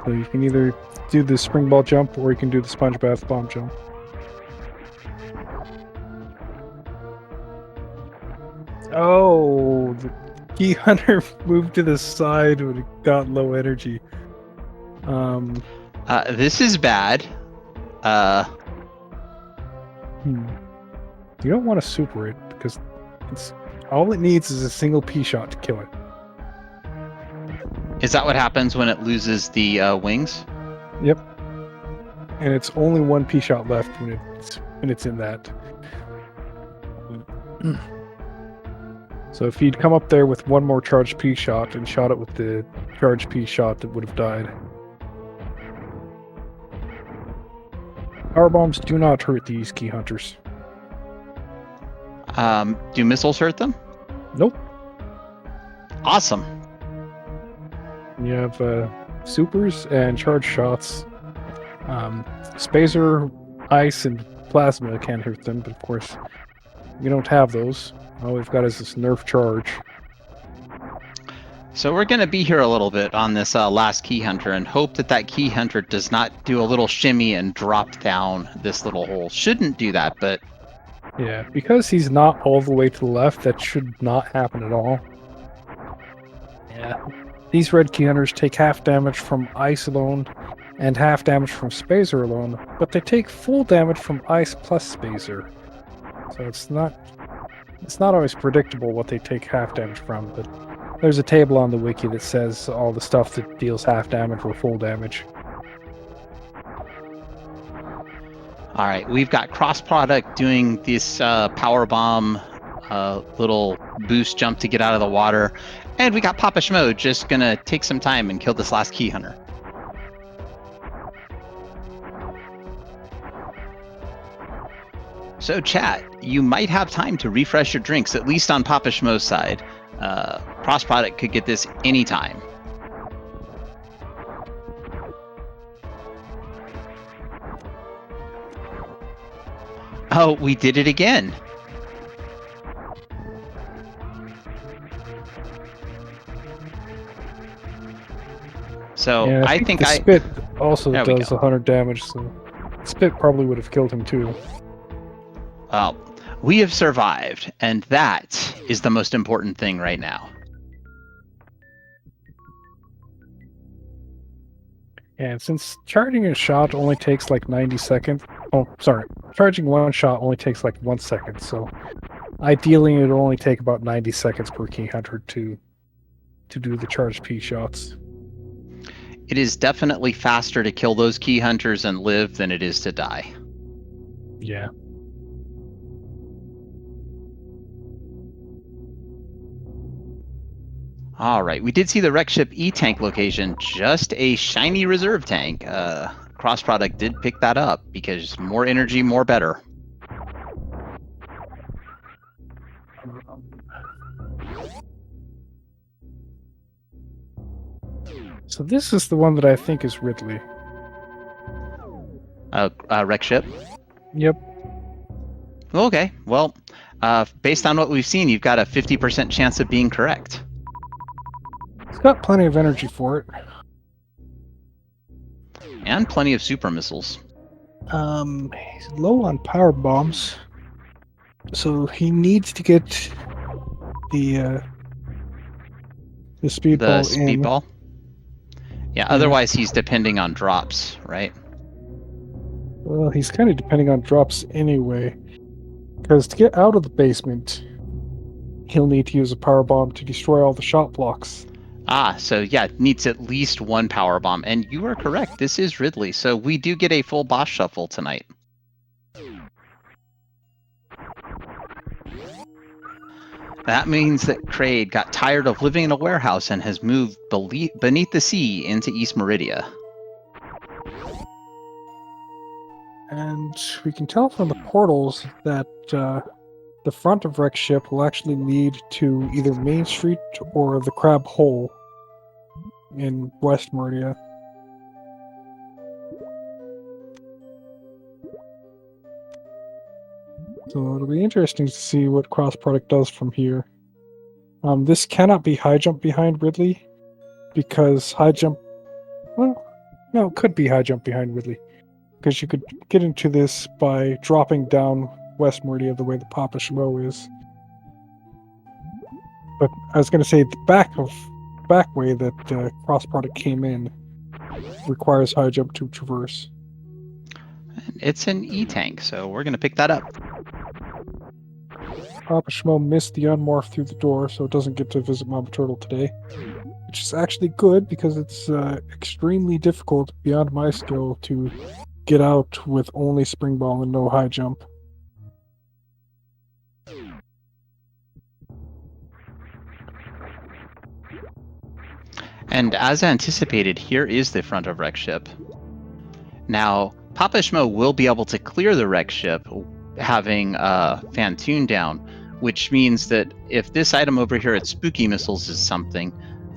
So you can either do the spring ball jump or you can do the sponge bath bomb jump. Oh, the key hunter moved to the side when it got low energy. This is bad. You don't want to super it because it's all it needs is a single P shot to kill it. Is that what happens when it loses the wings? Yep. And it's only 1 P shot left when it's in that. So if he'd come up there with 1 more charged P shot and shot it with the charged P shot, it would have died. Power bombs do not hurt these key hunters. Do missiles hurt them? Nope. Awesome. You have supers and charge shots. Spacer, ice, and plasma can hurt them, but of course, we don't have those. All we've got is this nerf charge. So we're going to be here a little bit on this last key hunter and hope that that key hunter does not do a little shimmy and drop down this little hole. Shouldn't do that, but... Yeah, because he's not all the way to the left, that should not happen at all. Yeah. These red key hunters take half damage from ice alone and half damage from spacer alone, but they take full damage from ice plus spacer. So it's not always predictable what they take half damage from, but there's a table on the wiki that says all the stuff that deals half damage or full damage. All right, we've got crossproduct doing this power bomb little boost jump to get out of the water, and we got PapaSchmo just gonna take some time and kill this last key hunter. So chat, you might have time to refresh your drinks, at least on PapaSchmo's side. Crossproduct could get this anytime. Oh, we did it again. So yeah, I think the spit Also There we does go. 100 damage, so Spit probably would have killed him too. Well, we have survived, and that is the most important thing right now. And since charging a shot only takes like 90 seconds, oh, sorry, charging one shot only takes like 1 second, so ideally it would only take about 90 seconds per key hunter to do the charged P shots. It is definitely faster to kill those key hunters and live than it is to die. Yeah. All right, we did see the wreck ship E-tank location, just a shiny reserve tank. Cross product did pick that up because more energy, more better. So this is the one that I think is Ridley. Wreck ship. Yep. Okay, well, based on what we've seen, you've got a 50% chance of being correct. It's got plenty of energy for it. And plenty of super missiles. He's low on power bombs, so he needs to get the speedball in. Speedball? Yeah, otherwise he's depending on drops, right? Well, he's kind of depending on drops anyway, because to get out of the basement, he'll need to use a power bomb to destroy all the shot blocks. Ah, so yeah, needs at least one power bomb. And you are correct, this is Ridley. So we do get a full boss shuffle tonight. That means that Kraid got tired of living in a warehouse and has moved beneath the sea into East Meridia. And we can tell from the portals that the front of Wreck Ship will actually lead to either Main Street or the Crab Hole in West Meridia. So it'll be interesting to see what cross product does from here. This cannot be high jump behind Ridley, because high jump... Well, no, it could be high jump behind Ridley, because you could get into this by dropping down West Meridia the way the PapaSchmo is. But I was going to say the back way that cross product came in requires high jump to traverse. It's an E-tank, so we're going to pick that up. PapaSchmo missed the unmorph through the door, so it doesn't get to visit Mama Turtle today. Which is actually good, because it's extremely difficult, beyond my skill, to get out with only spring ball and no high jump. And as anticipated, here is the front of wreck ship. Now, PapaSchmo will be able to clear the wreck ship having Fantoon down, which means that if this item over here at Spooky Missiles is something,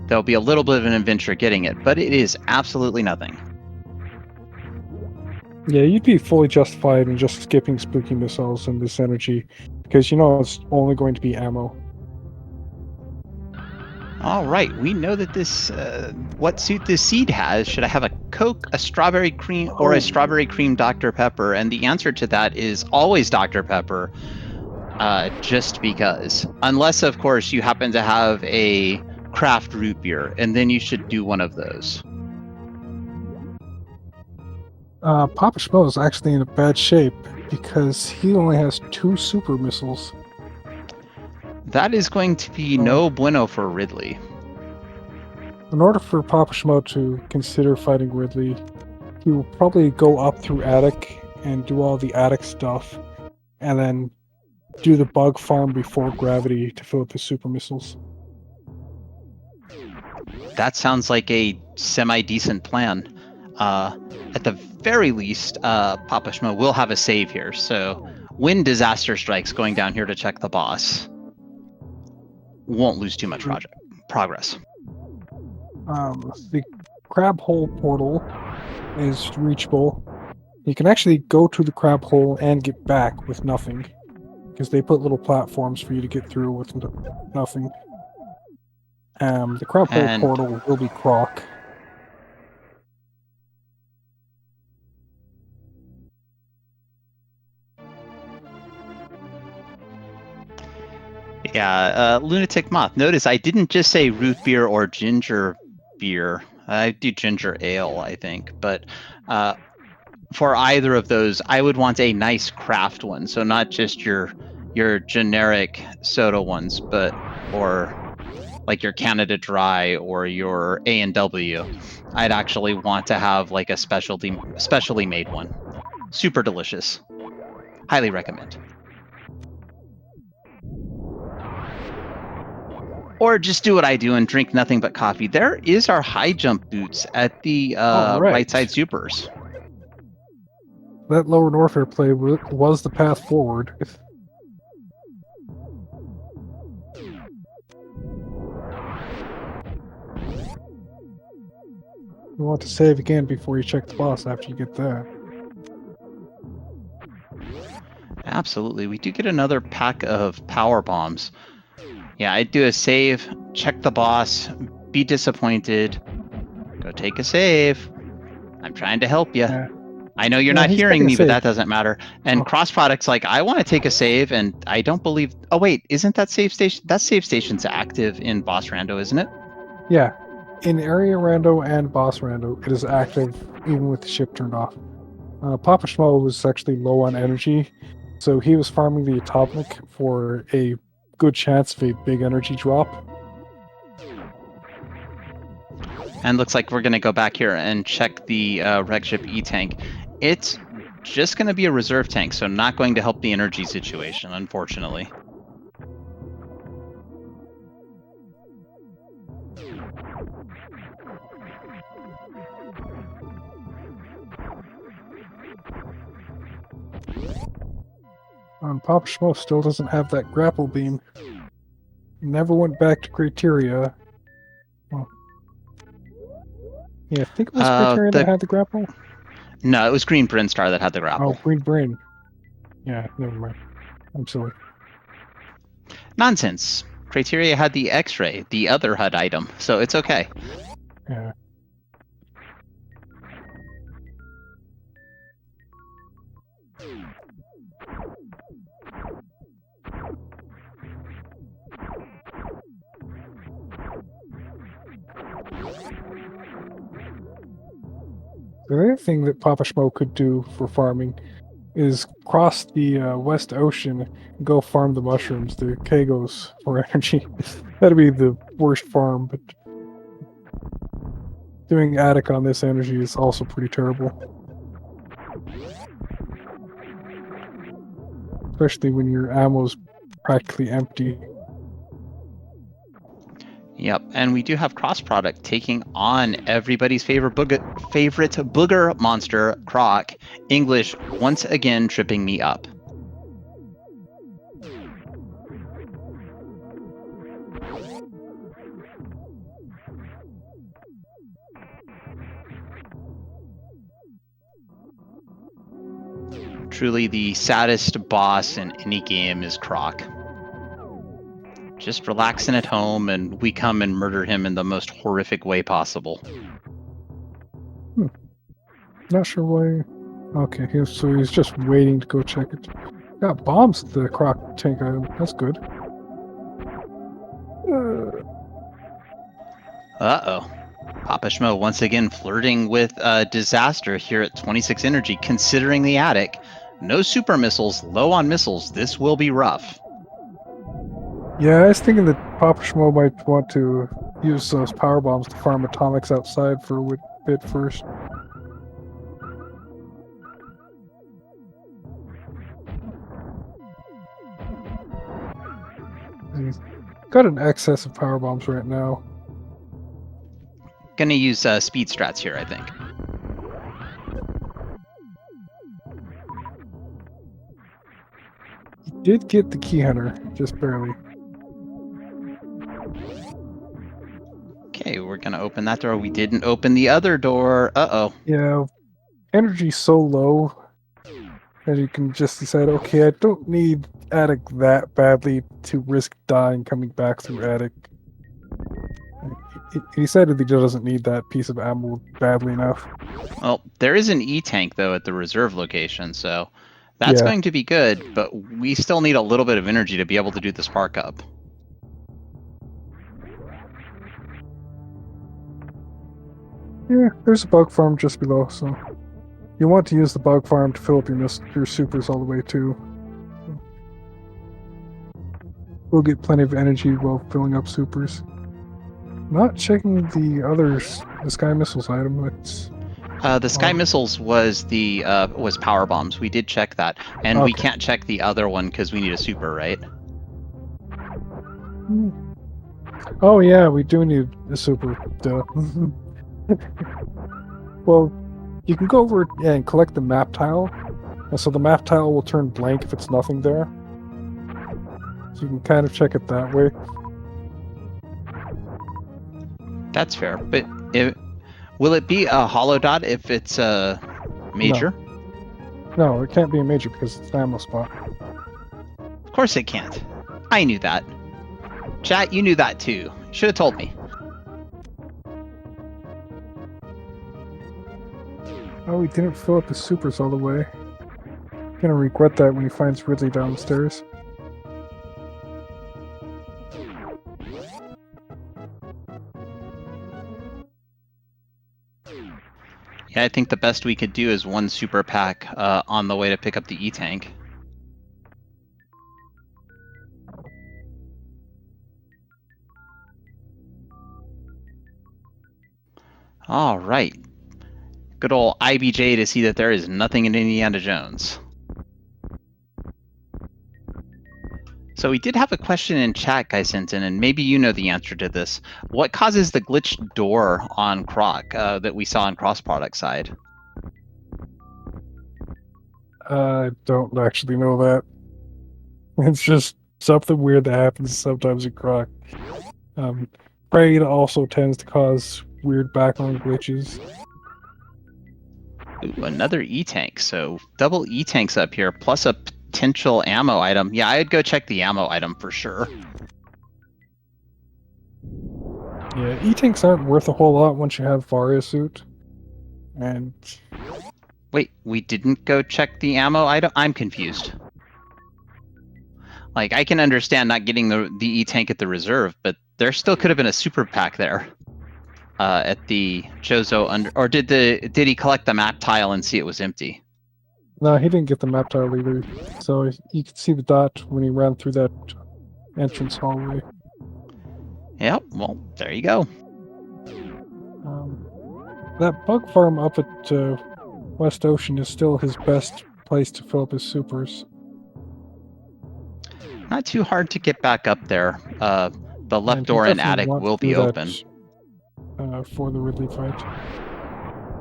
there'll be a little bit of an adventure getting it, but it is absolutely nothing. Yeah, you'd be fully justified in just skipping Spooky Missiles and this energy, because you know it's only going to be ammo. All right, we know that this, what suit this seed has. Should I have a Coke, a strawberry cream, or a strawberry cream Dr. Pepper? And the answer to that is always Dr. Pepper, just because. Unless, of course, you happen to have a craft root beer, and then you should do one of those. PapaSchmo is actually in a bad shape, because he only has 2 super missiles. That is going to be no bueno for Ridley. In order for PapaSchmo to consider fighting Ridley, he will probably go up through attic and do all the attic stuff, and then do the bug farm before gravity to fill up his super missiles. That sounds like a semi-decent plan. At the very least, PapaSchmo will have a save here, so when disaster strikes going down here to check the boss, won't lose too much progress. The crab hole portal is reachable. You can actually go to the crab hole and get back with nothing, because they put little platforms for you to get through with nothing. The crab hole portal will be Croc. Yeah, Lunatic Moth. Notice I didn't just say root beer or ginger beer. I do ginger ale, I think. But for either of those, I would want a nice craft one. So not just your generic soda ones, but or like your Canada Dry or your A&W. I'd actually want to have like a specially made one. Super delicious. Highly recommend. Or just do what I do and drink nothing but coffee. There is our high jump boots at the right side supers. That lower north air play was the path forward. You want to save again before you check the boss after you get that. Absolutely. We do get another pack of power bombs. Yeah, I'd do a save, check the boss, be disappointed, go take a save. I'm trying to help you. I know you're not hearing me, but that doesn't matter. And cross products, like, I want to take a save, and I don't believe. Oh wait, isn't that save station? That save station's active in boss rando, isn't it? Yeah, in area rando and boss rando, it is active even with the ship turned off. PapaSchmo was actually low on energy, so he was farming the atomic for a good chance of a big energy drop. And looks like we're going to go back here and check the wreck ship E-tank. It's just going to be a reserve tank, so not going to help the energy situation, unfortunately. PapaSchmo still doesn't have that grapple beam. Never went back to Criteria. Well, yeah, I think it was Criteria that had the grapple. No, it was Green Brinstar that had the grapple. Oh, Green Brin. Yeah, never mind. I'm silly. Nonsense. Criteria had the X-ray, the other HUD item, so it's okay. Yeah. The other thing that PapaSchmo could do for farming is cross the West Ocean and go farm the mushrooms, the Kagos, for energy. That'd be the worst farm, but doing attic on this energy is also pretty terrible. Especially when your ammo's practically empty. Yep, and we do have cross product taking on everybody's favorite booger monster, Croc. English once again tripping me up. Truly the saddest boss in any game is Croc. Just relaxing at home, and we come and murder him in the most horrific way possible. Not sure why. Okay, so he's just waiting to go check it. Got bombs at the Croc tank item. That's good. Uh-oh. PapaSchmo once again flirting with disaster here at 26 energy, considering the attic. No super missiles, low on missiles. This will be rough. Yeah, I was thinking that PapaSchmo might want to use those power bombs to farm atomics outside for a bit first. He's got an excess of power bombs right now. Gonna use speed strats here, I think. He did get the key hunter, just barely. Okay, we're gonna open that door. We didn't open the other door. Uh-oh. Yeah, energy's so low that you can just decide, okay, I don't need attic that badly to risk dying coming back through attic. He decided he doesn't need that piece of ammo badly enough. Well, there is an E-tank, though, at the reserve location, so that's going to be good, but we still need a little bit of energy to be able to do the spark up. Yeah, there's a bug farm just below, so you want to use the bug farm to fill up your supers all the way too. We'll get plenty of energy while filling up supers. Not checking the others, the Sky Missiles item. It's The Sky Missiles was was power bombs. We did check that, and we Okay. can't check the other one because we need a super, right? Oh yeah, we do need a super. Duh. Well, you can go over and collect the map tile, and so the map tile will turn blank if it's nothing there. So you can kind of check it that way. That's fair, but will it be a hollow dot if it's a major? No, it can't be a major because it's an ammo spot. Of course it can't. I knew that. Chat, you knew that too. Should have told me. Oh, he didn't fill up his supers all the way. Gonna regret that when he finds Ridley downstairs. Yeah, I think the best we could do is one super pack on the way to pick up the E-Tank. All right. Good old IBJ to see that there is nothing in Indiana Jones. So we did have a question in chat, guy sent in, and maybe you know the answer to this. What causes the glitched door on Croc that we saw on cross-product side? I don't actually know that. It's just something weird that happens sometimes in Croc. Braid also tends to cause weird background glitches. Ooh, another E-Tank. So double E-Tanks up here, plus a potential ammo item. Yeah, I'd go check the ammo item for sure. Yeah, E-Tanks aren't worth a whole lot once you have Varia suit. And Wait, we didn't go check the ammo item? I'm confused. Like, I can understand not getting the E-Tank at the reserve, but there still could have been a super pack there at the Chozo under. Or did he collect the map tile and see it was empty? no, he didn't get the map tile either. So you could see the dot when he ran through that entrance hallway. Yep, well, there you go. That bug farm up at West Ocean is still his best place to fill up his supers. Not too hard to get back up there. The left And door you and attic definitely want will to be do open. that, for the Ridley fight.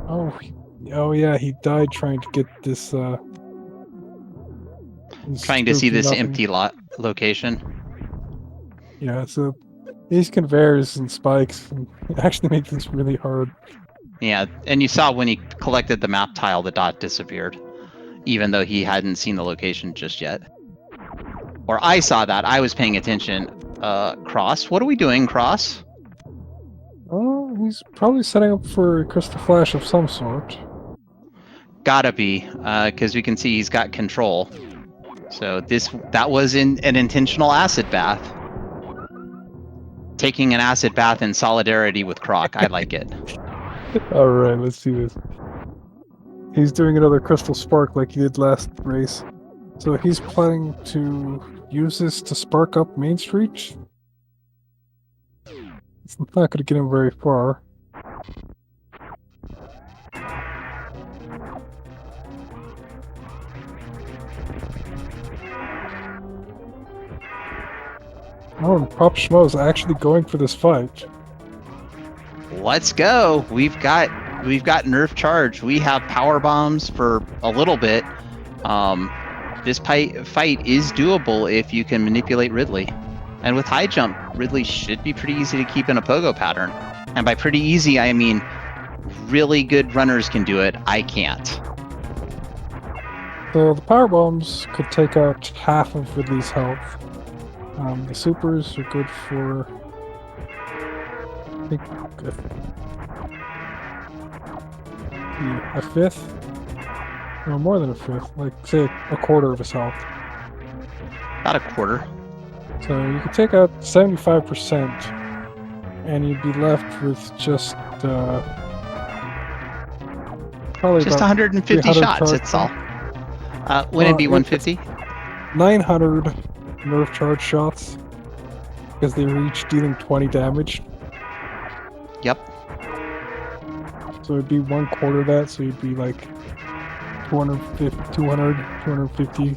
Oh yeah, he died trying to get this. Trying to see this nothing. empty location. Yeah, so these conveyors and spikes actually make this really hard. Yeah, and you saw when he collected the map tile, the dot disappeared, even though he hadn't seen the location just yet. Or I saw that. I was paying attention. Cross, what are we doing, Cross? Oh, he's probably setting up for a crystal flash of some sort. Gotta be, because we can see he's got control. So that was an intentional acid bath. Taking an acid bath in solidarity with Croc. I like it. Alright, let's see this. He's doing another crystal spark like he did last race. So he's planning to use this to spark up Main Street? It's not going to get him very far. Oh, and PapaSchmo is actually going for this fight. Let's go. We've got nerf charge. We have power bombs for a little bit. This fight is doable if you can manipulate Ridley. And with high jump, Ridley should be pretty easy to keep in a pogo pattern. And by pretty easy, I mean really good runners can do it. I can't. So the power bombs could take out half of Ridley's health. The supers are good for, I think, a fifth? No, more than a fifth. Like, say, a quarter of his health. About a quarter. So you could take out 75%, and you'd be left with just Probably Just about 150 300 shots, charge it's all. Wouldn't it be 150? 900 nerf charge shots. Because they were each dealing 20 damage. Yep. So it'd be 1/4 of that, so you'd be like 250.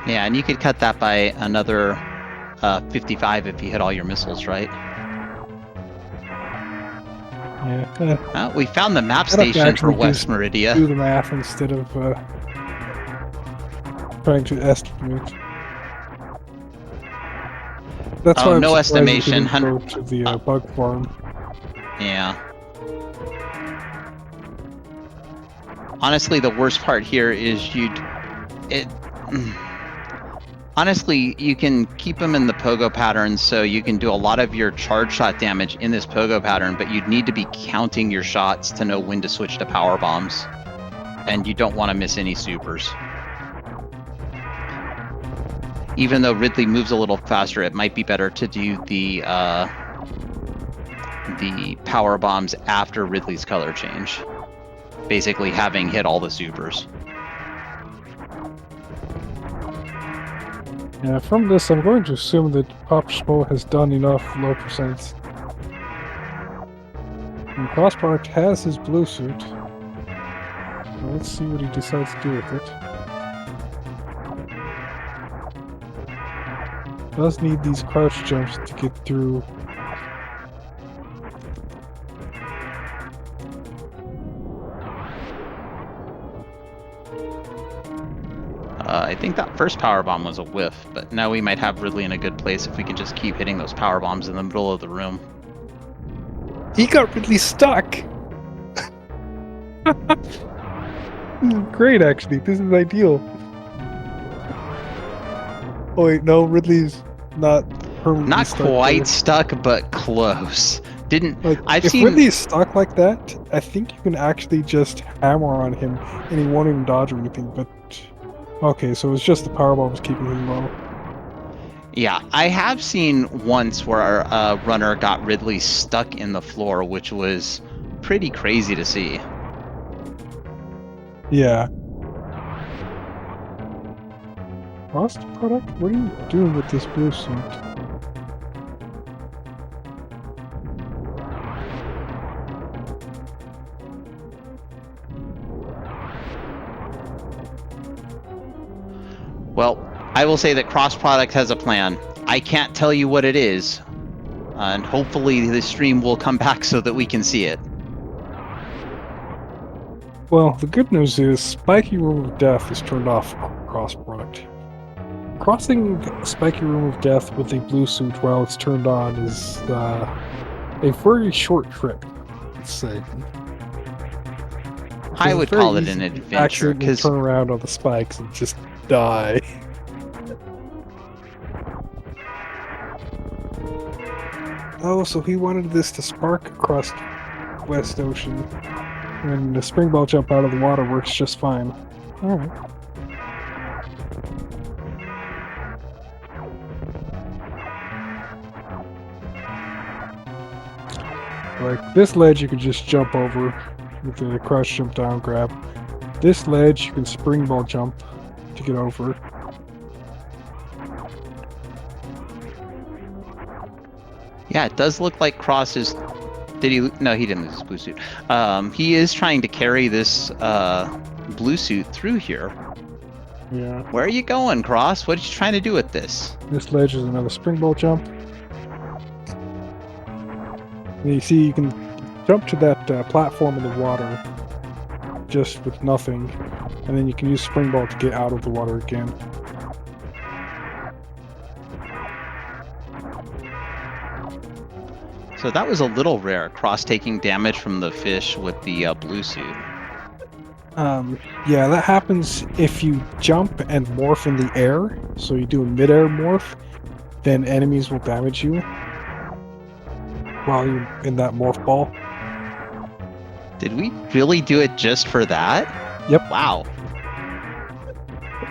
Yeah, and you could cut that by another 55 if you hit all your missiles, right? Yeah. We found the map I'd have to station for actually West just Meridia. do the math instead of trying to estimate. That's why I'm no surprised we estimation. didn't go to the bug farm. Yeah. Honestly, the worst part here is honestly, you can keep them in the pogo pattern, so you can do a lot of your charge shot damage in this pogo pattern, but you'd need to be counting your shots to know when to switch to power bombs. And you don't want to miss any supers. Even though Ridley moves a little faster, it might be better to do the power bombs after Ridley's color change. Basically having hit all the supers. Yeah, from this, I'm going to assume that PapaSchmo has done enough low percents. And crossproduct has his blue suit. So let's see what he decides to do with it. Does need these crouch jumps to get through. I think that first power bomb was a whiff, but now we might have Ridley in a good place if we can just keep hitting those power bombs in the middle of the room. He got Ridley stuck! This is great, actually. This is ideal. Oh wait, no, Ridley's not permanently Not stuck quite there. stuck, but close. Like, if Ridley's stuck like that, I think you can actually just hammer on him and he won't even dodge or anything, but... Okay, so it's just the power bombs keeping him low. Yeah, I have seen once where a runner got Ridley stuck in the floor, which was pretty crazy to see. Yeah. Crossproduct? What are you doing with this blue suit? Well, I will say that crossproduct has a plan. I can't tell you what it is, and hopefully the stream will come back so that we can see it. Well, the good news is Spiky Room of Death is turned off for crossproduct. Crossing Spiky Room of Death with a blue suit while it's turned on is a very short trip, let's say. I would call it an adventure, because turn around on the spikes and just die. Oh, so he wanted this to spark across West Ocean, and the spring ball jump out of the water works just fine. Alright. Like, this ledge you can just jump over with the crouch jump down grab. This ledge you can spring ball jump to get over. yeah, it does look like Cross is... Did he... No, he didn't lose his blue suit. He is trying to carry this blue suit through here. Yeah. Where are you going, Cross? What are you trying to do with this? This ledge is another spring ball jump. And you see, you can jump to that platform in the water just with nothing, and then you can use spring ball to get out of the water again. So that was a little rare, Cross taking damage from the fish with the blue suit. Yeah, that happens if you jump and morph in the air. So you do a mid-air morph, then enemies will damage you while you're in that morph ball. Did we really do it just for that? Yep. Wow.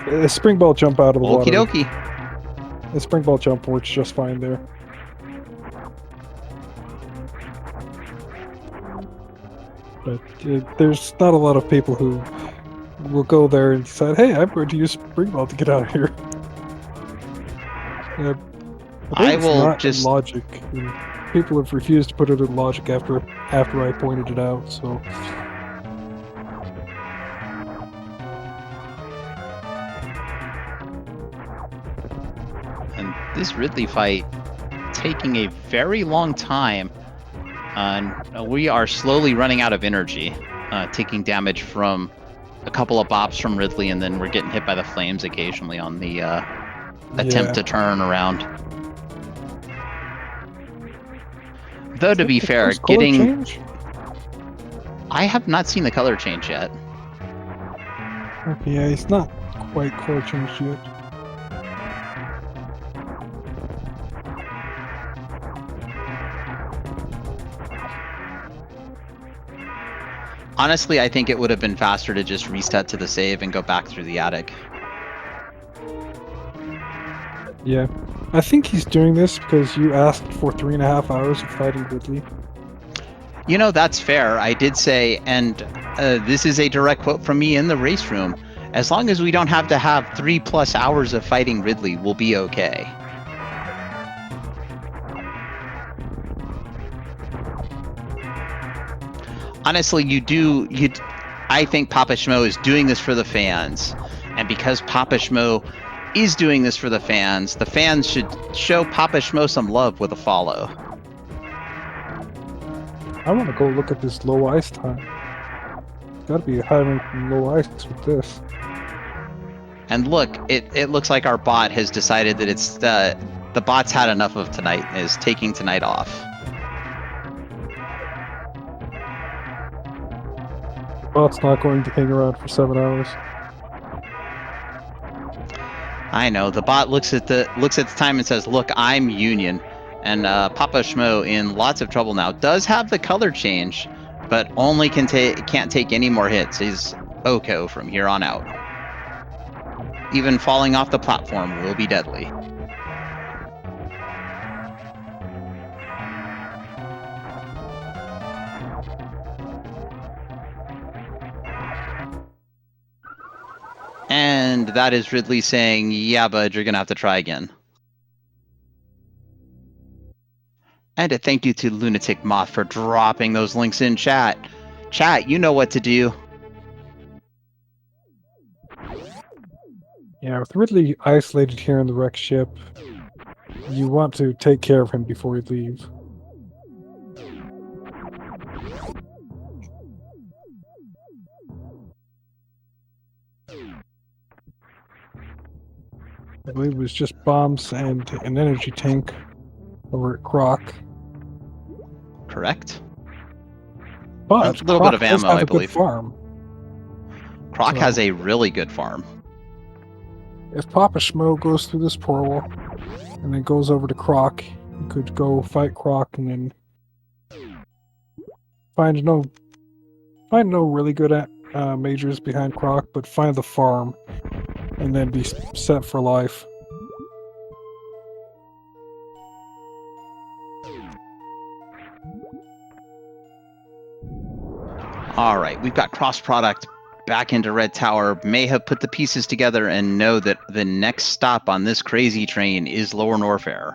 A spring ball jump out of the water. Okie dokie. The spring ball jump works just fine there. But there's not a lot of people who will go there and decide, hey, I'm going to use Springball to get out of here. I it's will not just... in logic. And people have refused to put it in logic after I pointed it out, so... And this Ridley fight taking a very long time. We are slowly running out of energy, taking damage from a couple of bops from Ridley, and then we're getting hit by the flames occasionally on the attempt to turn around. Though, to be fair, getting... change? I have not seen the color change yet. Okay, yeah, it's not quite color changed yet. Honestly, I think it would have been faster to just reset to the save and go back through the attic. Yeah. I think he's doing this because you asked for 3.5 hours of fighting Ridley. You know, that's fair. I did say, and this is a direct quote from me in the race room, as long as we don't have to have 3+ hours of fighting Ridley, we'll be okay. Honestly, I think PapaSchmo is doing this for the fans. And because PapaSchmo is doing this for the fans should show PapaSchmo some love with a follow. I want to go look at this low ice time. Gotta be high ranking low ice with this. And look, it looks like our bot has decided that it's the bot's had enough of tonight and is taking tonight off. Bot's not going to hang around for 7 hours. I know, the bot looks at the time and says, "Look, I'm Union." And PapaSchmo, in lots of trouble now, does have the color change, but only can't take any more hits. He's OHKO from here on out. Even falling off the platform will be deadly. And that is Ridley saying, "Yeah, bud, you're gonna have to try again." And a thank you to Lunatic Moth for dropping those links in chat. Chat, you know what to do. Yeah, with Ridley isolated here in the wreck ship, you want to take care of him before you leave. I believe it was just bombs and an energy tank over at Croc. Correct. But a little Croc bit of does ammo, have I a believe. good farm. Croc has a really good farm. If PapaSchmo goes through this portal and then goes over to Croc, you could go fight Croc and then find no really good majors behind Croc, but find the farm and then be set for life. All right, we've got cross-product back into Red Tower. May have put the pieces together and know that the next stop on this crazy train is Lower Norfair.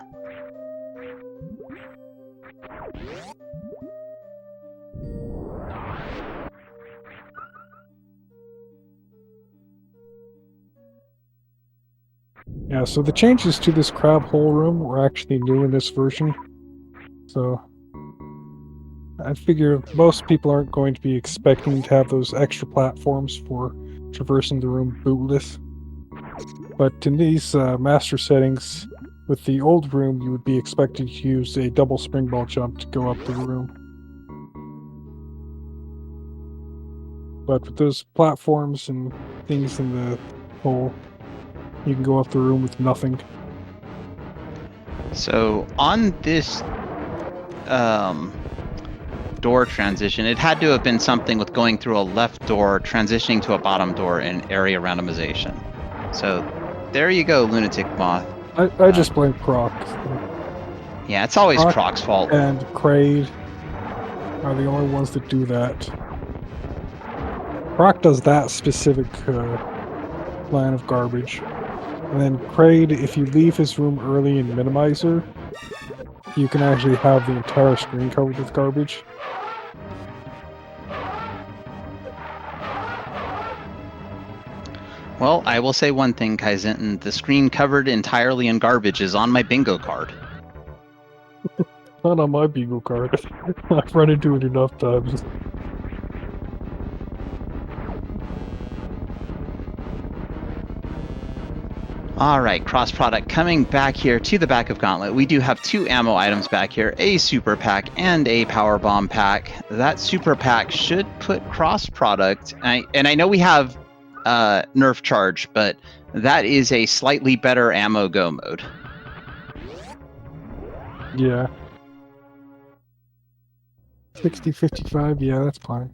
Yeah, so the changes to this crab hole room were actually new in this version. So I figure most people aren't going to be expecting to have those extra platforms for traversing the room bootless. But in these master settings, with the old room, you would be expected to use a double springball jump to go up the room. But with those platforms and things in the hole, you can go up the room with nothing. So on this door transition, it had to have been something with going through a left door, transitioning to a bottom door in area randomization. So there you go, Lunatic Moth. I just blame Croc. Yeah, it's always Croc's fault. And Kraid are the only ones that do that. Croc does that specific line of garbage. And then Kraid, if you leave his room early in Minimizer, you can actually have the entire screen covered with garbage. Well, I will say one thing, Kaizen. The screen covered entirely in garbage is on my bingo card. Not on my bingo card. I've run into it enough times. All right, cross product coming back here to the back of Gauntlet. We do have 2 ammo items back here, a super pack and a power bomb pack. That super pack should put cross product, and I know we have nerf charge, but that is a slightly better ammo go mode. Yeah. 60-55, yeah, that's fine.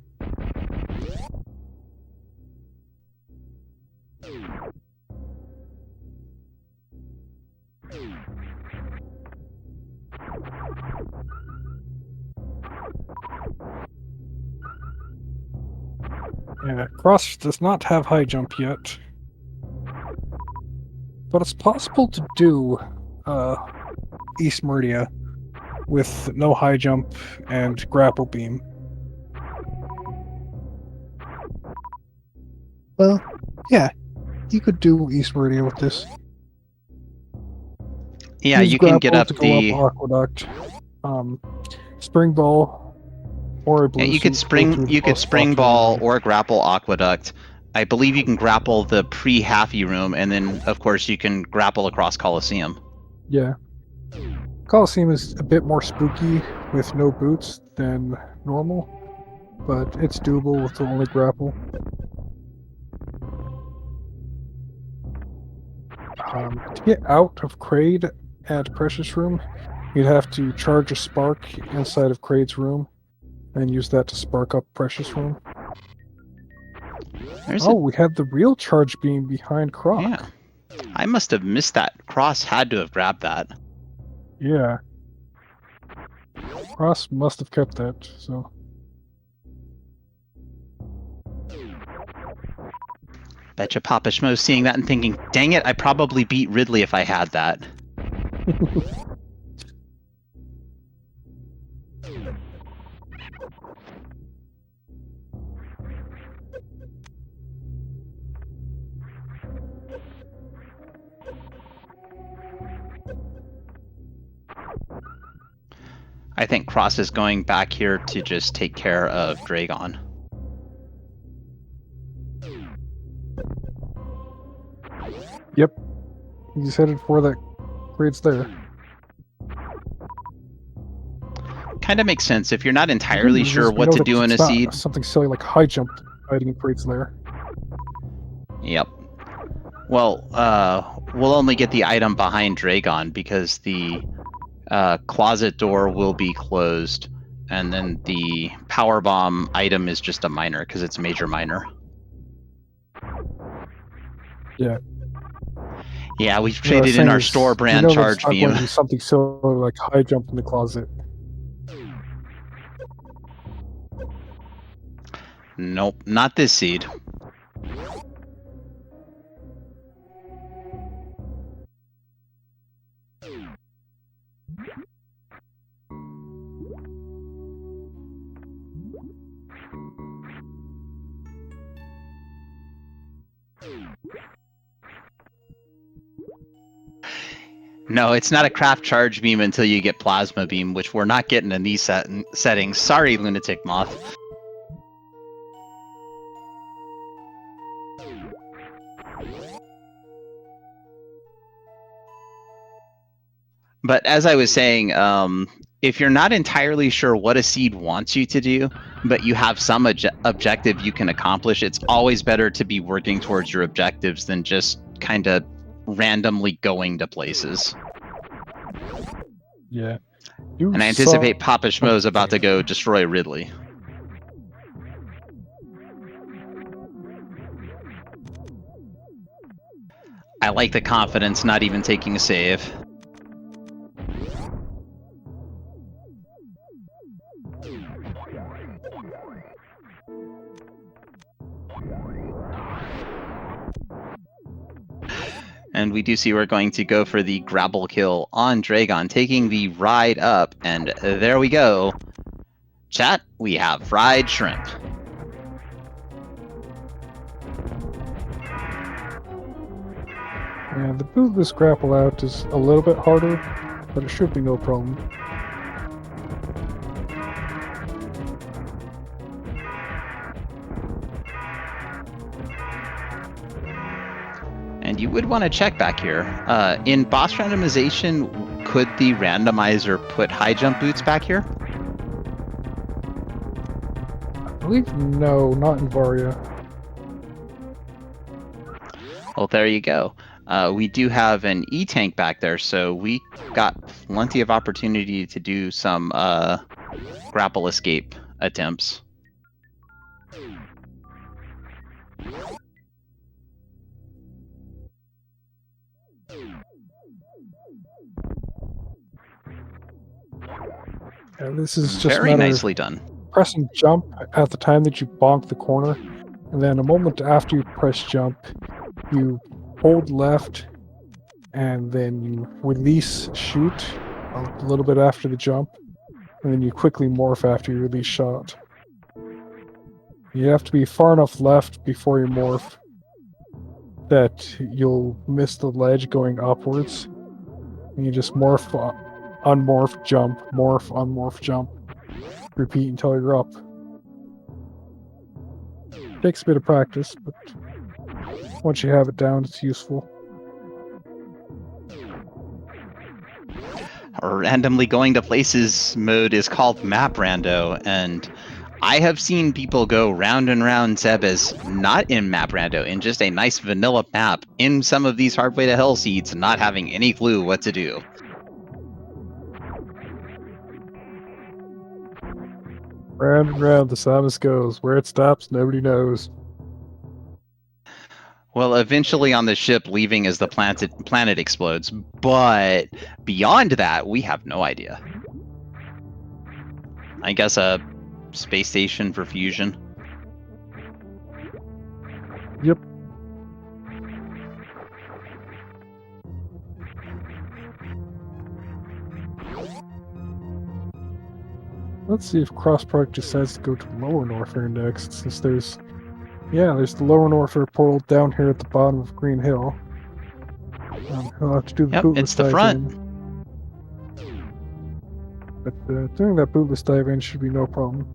Yeah, Cross does not have high jump yet. But it's possible to do East Meridia with no high jump and grapple beam. Well, yeah, you could do East Meridia with this. Yeah, Use you can get grapple up to go the. up Aqueduct, spring ball, or a blue Yeah, you could suit to go through the most spring popular ball room. or grapple aqueduct. I believe you can grapple the pre-halfy room, and then of course you can grapple across Coliseum. Yeah. Coliseum is a bit more spooky with no boots than normal, but it's doable with the only grapple. To get out of Kraid at Precious Room, you'd have to charge a spark inside of Kraid's room and use that to spark up Precious Room. We had the real charge beam behind Croc. Yeah. I must have missed that. Cross had to have grabbed that. Yeah. Cross must have kept that, so. Betcha PapaSchmo seeing that and thinking, dang it, I probably beat Ridley if I had that. I think Cross is going back here to just take care of Dragon. Yep. He's headed for that Kraid's there. Kind of makes sense if you're not entirely sure what to do in a seed. Something silly like high jump hiding in Kraid's there. Yep. Well, we'll only get the item behind Dragon because the closet door will be closed, and then the power bomb item is just a minor because it's major minor. Yeah. Yeah, we've traded in our store brand charge beam. Going to be something silly like high jump in the closet. Nope, not this seed. No, it's not a craft charge beam until you get plasma beam, which we're not getting in these settings. Sorry, Lunatic Moth. But as I was saying, if you're not entirely sure what a seed wants you to do, but you have some objective you can accomplish, it's always better to be working towards your objectives than just kind of randomly going to places. Yeah. And I anticipate PapaSchmo is about to go destroy Ridley. I like the confidence, not even taking a save. And we do see we're going to go for the grapple kill on Dragon, taking the ride up, and there we go. Chat, we have fried shrimp. And the bootless grapple out is a little bit harder, but it should be no problem. And you would want to check back here. In boss randomization, could the randomizer put high jump boots back here? I believe no, not in Varia. Well, there you go. We do have an E-tank back there, so we got plenty of opportunity to do some grapple escape attempts. And this is just very nicely done. Pressing jump at the time that you bonk the corner, and then a moment after you press jump, you hold left, and then you release shoot a little bit after the jump, and then you quickly morph after you release shot. You have to be far enough left before you morph that you'll miss the ledge going upwards, and you just morph, unmorph, jump, morph, unmorph, jump. Repeat until you're up. Takes a bit of practice, but once you have it down, it's useful. Randomly going to places mode is called map rando, and I have seen people go round and round Zebes not in map rando, in just a nice vanilla map in some of these Hardway to Hell seeds, not having any clue what to do. Round and round the Samus goes. Where it stops, nobody knows. Well, eventually on the ship, leaving as the planet explodes, but beyond that, we have no idea. I guess a space station for fusion. Yep. Let's see if crossproduct decides to go to Lower Norfair next, since there's the Lower Norfair portal down here at the bottom of Green Hill. He'll have to do the bootless it's the dive front. in. But doing that bootless dive in should be no problem.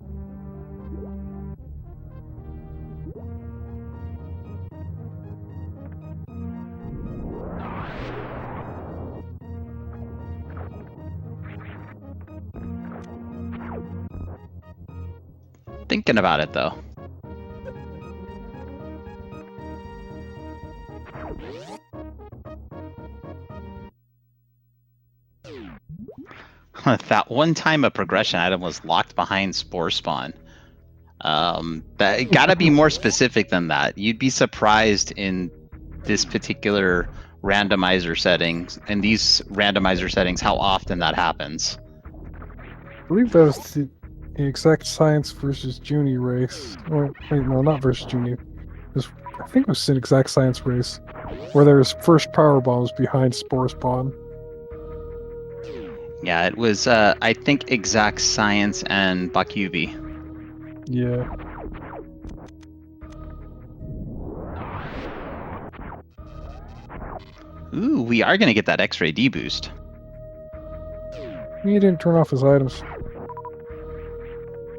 Thinking about it, though. That one time a progression item was locked behind Spore Spawn. That gotta be more specific than that. You'd be surprised in this particular randomizer settings, in these randomizer settings, how often that happens. I believe that was the Exact Science versus Junie race. Or, wait, no, not versus Junie. I think it was an Exact Science race, where there was first power bombs behind Spore Spawn. Yeah, it was, I think, Exact Science and Bakubi. Yeah. Ooh, we are going to get that X-ray D-boost. He didn't turn off his items.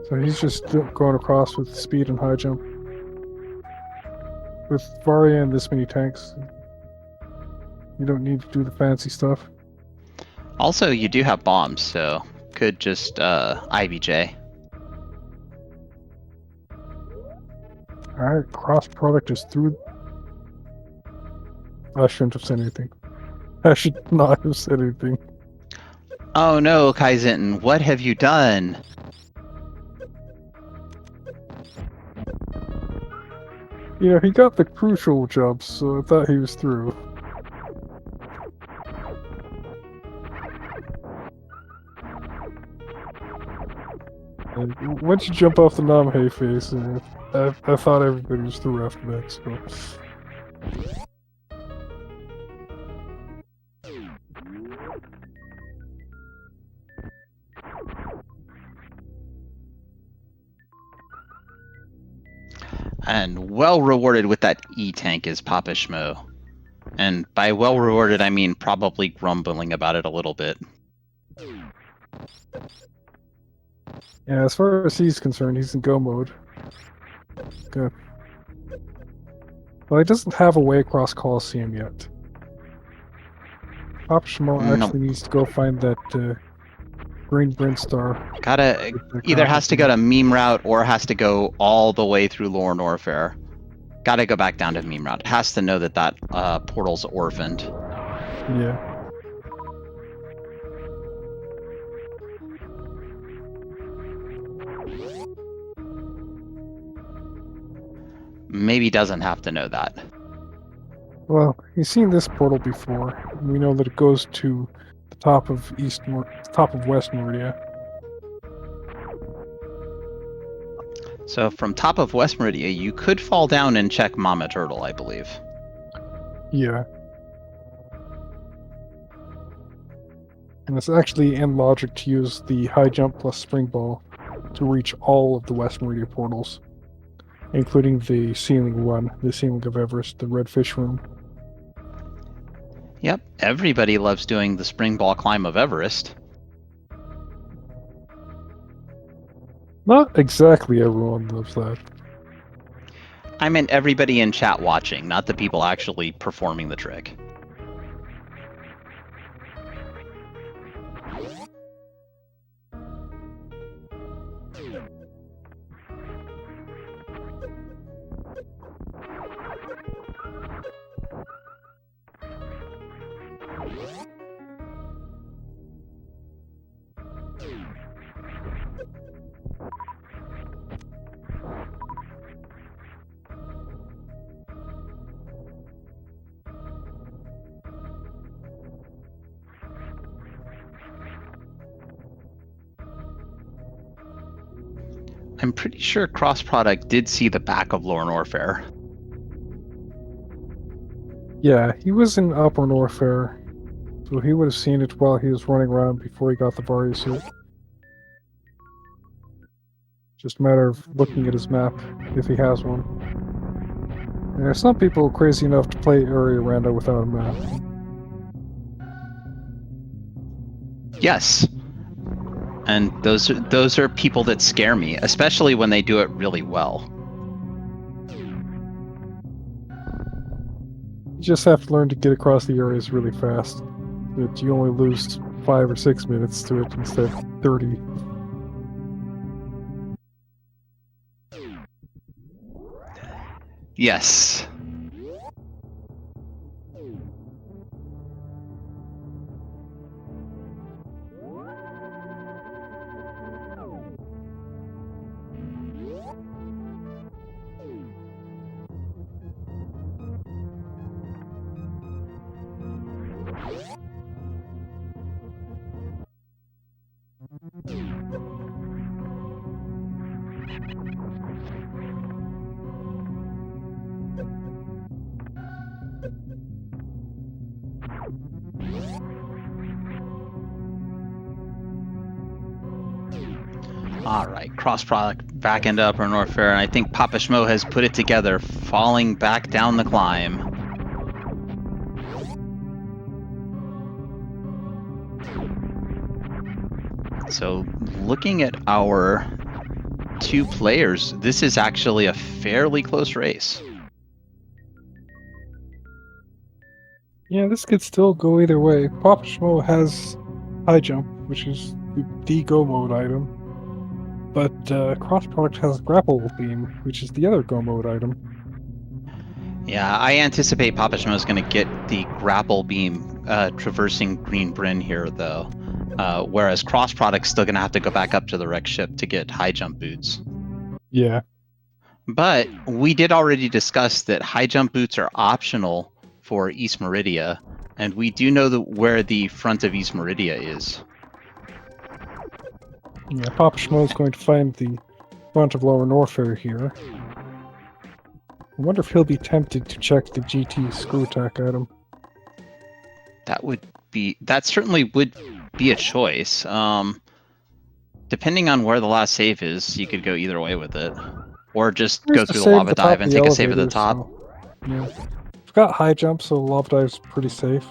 So he's just going across with speed and high jump. With Varia and this many tanks, you don't need to do the fancy stuff. Also, you do have bombs, so could just IBJ. Alright, cross product is through. I shouldn't have said anything. I should not have said anything. Oh no, Kaizen, what have you done? You know, he got the crucial jumps, so I thought he was through. Once you jump off the Namhe face, I thought everybody was through after that, so... And well rewarded with that E-tank is PapaSchmo. And by well rewarded, I mean probably grumbling about it a little bit. Yeah, as far as he's concerned, he's in go mode. Good. Well, he doesn't have a way across Coliseum yet. PapaSchmo actually needs to go find that green Bryn star. Either has to go to meme route or has to go all the way through Lorne Orfair. Gotta go back down to meme route. It has to know that portal's orphaned. Yeah. Maybe doesn't have to know that. Well, he's seen this portal before. We know that it goes to the top of West Meridia. So from top of West Meridia, you could fall down and check Mama Turtle, I believe. Yeah. And it's actually in logic to use the high jump plus spring ball to reach all of the West Meridia portals, including the ceiling one, the ceiling of Everest, the Red Fish Room. Yep, everybody loves doing the spring ball climb of Everest. Not exactly everyone loves that. I meant everybody in chat watching, not the people actually performing the trick. I'm pretty sure crossproduct did see the back of Lorne Orfair. Yeah, he was in Upper Norfair, so he would have seen it while he was running around before he got the Varia suit. Just a matter of looking at his map, if he has one. And there are some people crazy enough to play Area Rando without a map. Yes. And those are people that scare me, especially when they do it really well. You just have to learn to get across the areas really fast. That you only lose 5 or 6 minutes to it instead of 30. Yes. Alright, cross product back into Upper Norfair, and I think PapaSchmo has put it together, falling back down the climb. So, looking at our two players, this is actually a fairly close race. Yeah, this could still go either way. PapaSchmo has high jump, which is the go mode item. But cross-product has grapple beam, which is the other go mode item. Yeah, I anticipate PapaSchmo is going to get the grapple beam traversing Green Bryn here, though. Whereas cross-product's still going to have to go back up to the wreck ship to get high jump boots. Yeah. But we did already discuss that high jump boots are optional for East Meridia, and we do know where the front of East Meridia is. Yeah, PapaSchmo is going to find the front of Lower Norfair here. I wonder if he'll be tempted to check the GT screw attack item. That certainly would be a choice. Depending on where the last save is, you could go either way with it. Or just There's go the through the save at lava the top dive of and the take a save at the elevator, top. so, yeah. We've got high jump, so lava dive's pretty safe.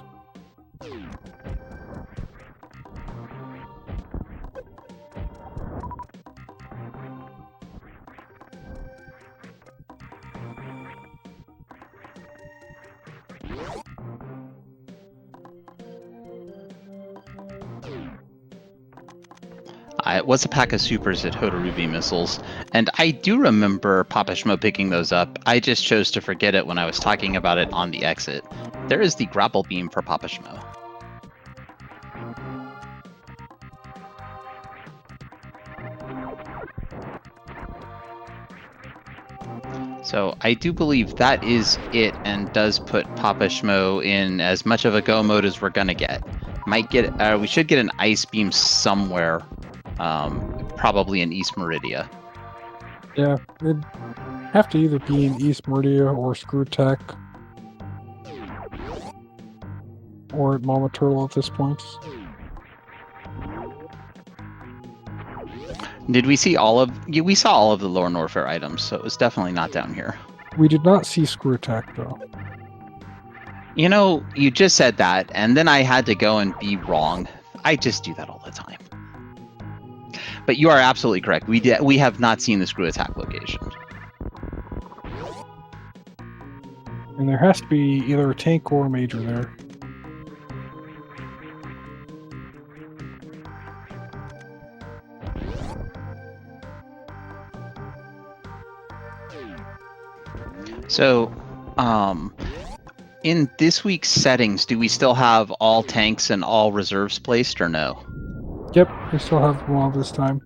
It was a pack of supers at Hotarubi missiles, and I do remember PapaSchmo picking those up. I just chose to forget it when I was talking about it on the exit. There is the grapple beam for PapaSchmo. So I do believe that is it, and does put PapaSchmo in as much of a go mode as we're gonna get. We should get an ice beam somewhere, probably in East Meridia. Yeah, it'd have to either be in East Meridia or Screw Attack. Or at Mama Turtle at this point. Did we see all of? We saw all of the Lower Norfair items, so it was definitely not down here. We did not see Screw Attack, though. You know, you just said that, and then I had to go and be wrong. I just do that all the time. But you are absolutely correct. We have not seen the Screw Attack location. And there has to be either a tank or a major there. So, in this week's settings, do we still have all tanks and all reserves placed, or no? Yep, we still have them all this time.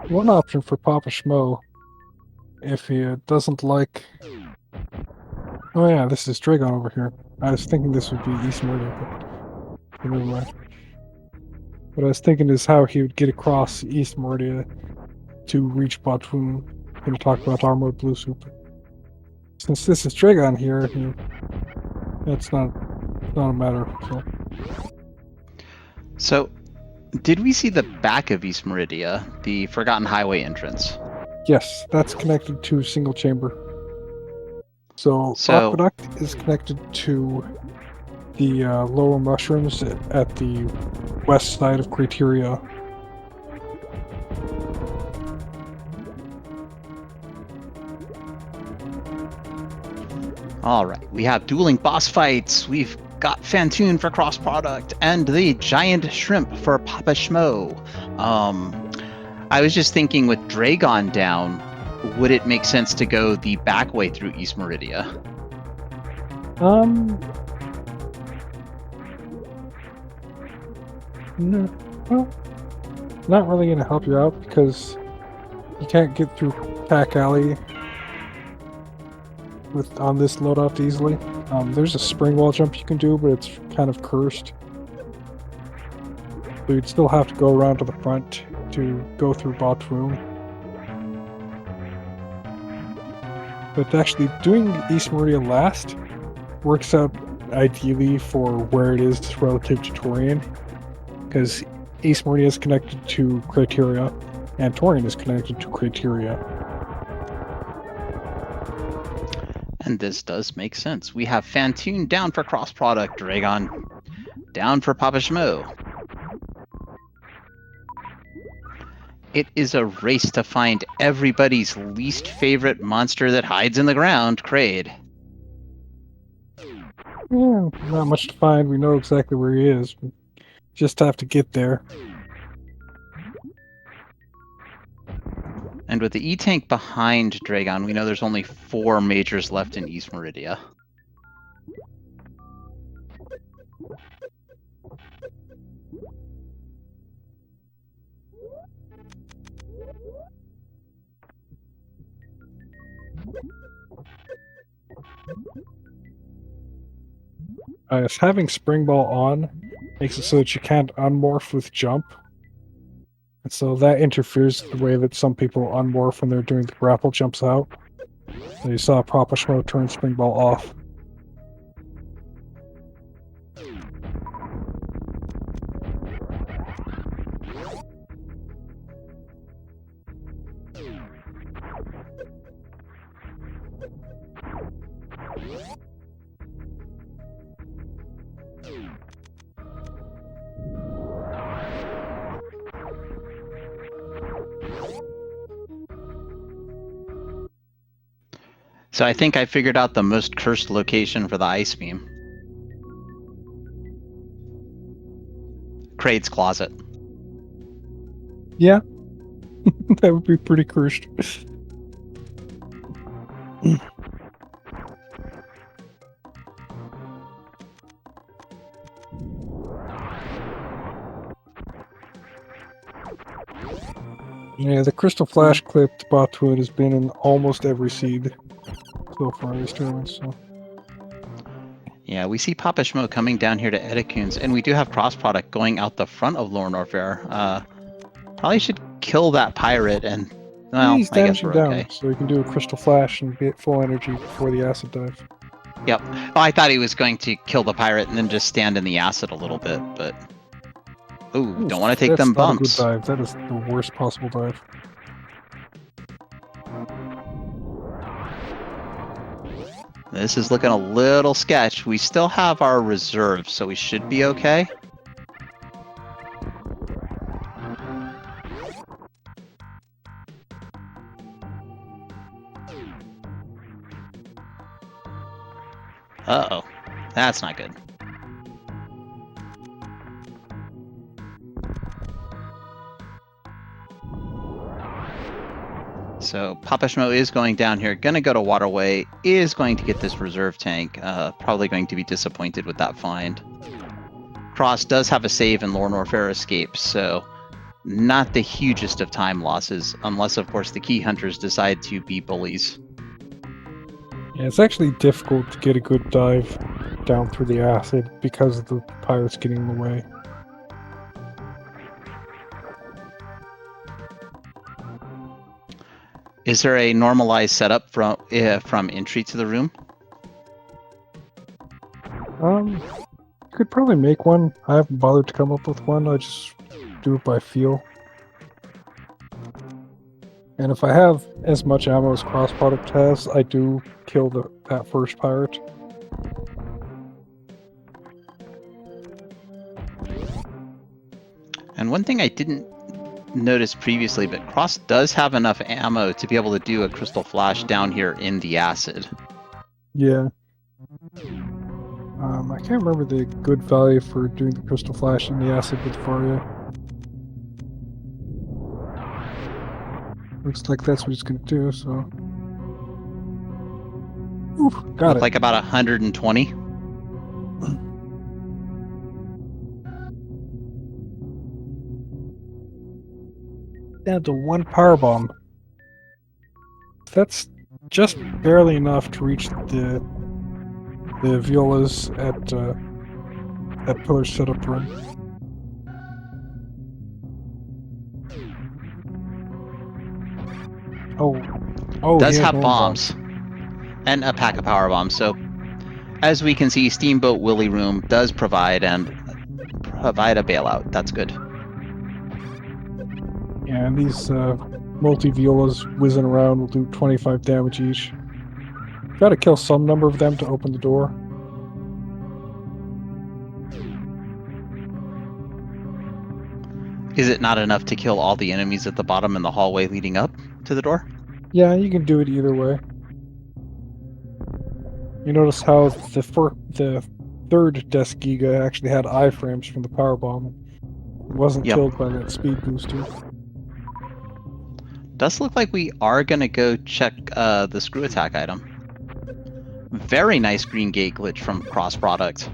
One option for PapaSchmo, if he doesn't like... Oh yeah, this is Dragon over here. I was thinking this would be East Meridia, but never mind. What I was thinking is how he would get across East Meridia to reach Botwoon. I'm going to talk about Armored Blue Super. Since this is Dragon here, that's not a matter. So, did we see the back of East Meridia, the Forgotten Highway entrance? Yes, that's connected to single chamber. So Crossproduct is connected to the lower mushrooms at the west side of Criteria. All right, we have dueling boss fights. We've got Fantoon for cross product and the giant shrimp for PapaSchmo. I was just thinking, with Dragon down, would it make sense to go the back way through East Meridia? No, well, not really going to help you out because you can't get through Pack Alley on this loadout easily. There's a spring wall jump you can do, but it's kind of cursed. So you'd still have to go around to the front to go through Bot Room. But actually, doing East Meridia last works out ideally for where it is relative to Torian, because East Meridia is connected to Criteria, and Torian is connected to Criteria. And this does make sense. We have Fantoon down for cross product, Dragon down for PapaSchmo. It is a race to find everybody's least favorite monster that hides in the ground, Kraid. Yeah, not much to find. We know exactly where he is. We just have to get there. And with the E-Tank behind Dragon, we know there's only 4 majors left in East Meridia. Having Spring Ball on makes it so that you can't unmorph with jump. And so that interferes with the way that some people unmorph when they're doing the grapple jumps out. So you saw PapaSchmo turn Spring Ball off. So I think I figured out the most cursed location for the ice beam. Kraid's closet. Yeah. That would be pretty cursed. Yeah, the Crystal Flash clipped Botwood has been in almost every seed so far this tournament, so. Yeah, we see PapaSchmo coming down here to Edicoons, and we do have crossproduct going out the front of Lorne Warfare. Probably should kill that pirate, and, well, He's I guess damaging we're down, okay. so he can do a Crystal Flash and get full energy before the acid dive. Yep. Oh, I thought he was going to kill the pirate and then just stand in the acid a little bit, but... Ooh, don't want to take them bumps. That's not a good dive. That is the worst possible dive. This is looking a little sketch. We still have our reserves, so we should be okay. Uh-oh. That's not good. So PapaSchmo is going down here, going to go to Waterway, is going to get this reserve tank. Probably going to be disappointed with that find. Cross does have a save and Lorne Warfare escapes, so not the hugest of time losses, unless, of course, the key hunters decide to be bullies. Yeah, it's actually difficult to get a good dive down through the acid because of the pirates getting in the way. Is there a normalized setup from entry to the room? Could probably make one. I haven't bothered to come up with one. I just do it by feel. And if I have as much ammo as crossproduct has, I do kill that first pirate. And one thing I didn't notice previously, but Cross does have enough ammo to be able to do a Crystal Flash down here in the acid. Yeah. I can't remember the good value for doing the Crystal Flash in the acid with Varia. Looks like that's what he's gonna do, so... Ooh, got it. Like about 120. Down to one power bomb. That's just barely enough to reach the violas at Pillar Setup Run. Oh, Does he has have bombs and a pack of power bombs. So, as we can see, Steamboat Willy Room does provide a bailout. That's good. Yeah, and these multi-violas whizzing around will do 25 damage each. Gotta kill some number of them to open the door. Is it not enough to kill all the enemies at the bottom in the hallway leading up? to the door? Yeah, you can do it either way. You notice how the third Death Giga actually had iframes from the power bomb. It wasn't Yep. killed by that speed booster. Does look like we are going to go check the screw attack item. Very nice green gate glitch from crossproduct.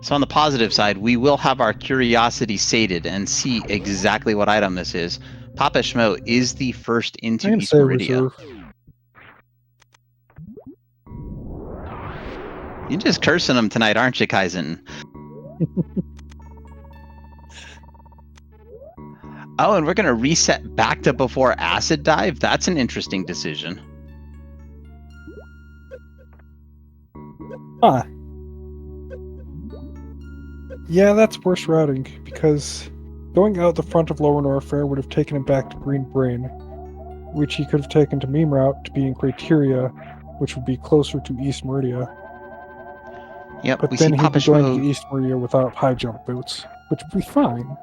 So on the positive side, we will have our curiosity sated and see exactly what item this is. PapaSchmo is the first into I'm gonna East say Meridia. reserve. You're just cursing them tonight, aren't you, Kaizen? Oh, and we're going to reset back to before Acid Dive? That's an interesting decision. Ah. Yeah, that's worse routing, because going out the front of Lower Norfair would have taken him back to Green Brain, which he could have taken to Meme Route to be in Criteria, which would be closer to East Meridia. Yep, But we see then he'd be going to PapaSchmo. East Meridia without high jump boots, which would be fine.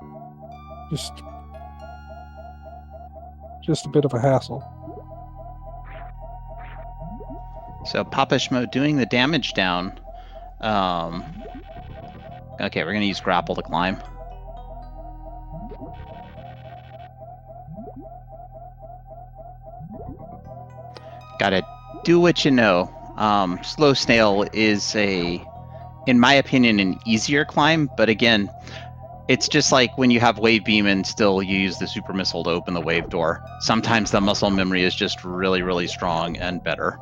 Just a bit of a hassle. So PapaSchmo doing the damage down. Okay, we're going to use grapple to climb. Gotta do what you know. Slow Snail is in my opinion, an easier climb, but again, it's just like when you have Wave Beam and still you use the Super Missile to open the wave door. Sometimes the muscle memory is just really, really strong and better.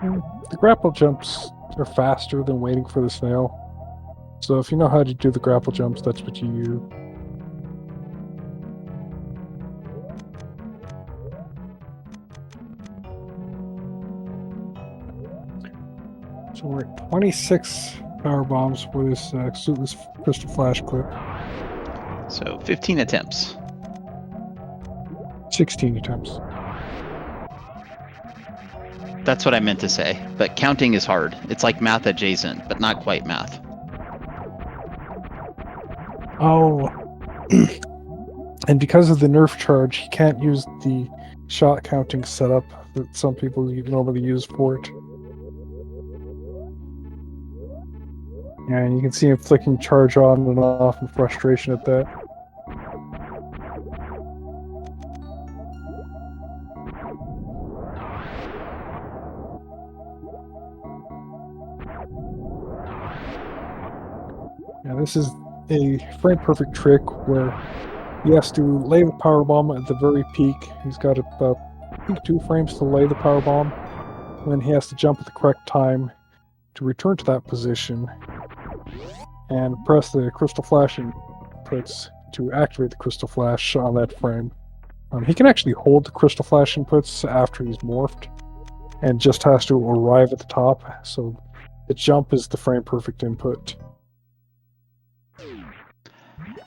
The grapple jumps are faster than waiting for the snail. So if you know how to do the grapple jumps, that's what you use. So we're at 26 power bombs for this suitless crystal flash clip. So 15 attempts. 16 attempts. That's what I meant to say, but counting is hard. It's like math adjacent, but not quite math. Oh. And because of the nerf charge, he can't use the shot counting setup that some people normally use for it. Yeah, and you can see him flicking charge on and off in frustration at that. Yeah, this is a frame-perfect trick where he has to lay the power bomb at the very peak. He's got about, I think, 2 frames to lay the power bomb. And then he has to jump at the correct time to return to that position and press the crystal flash inputs to activate the crystal flash on that frame. He can actually hold the crystal flash inputs after he's morphed and just has to arrive at the top. So the jump is the frame-perfect input.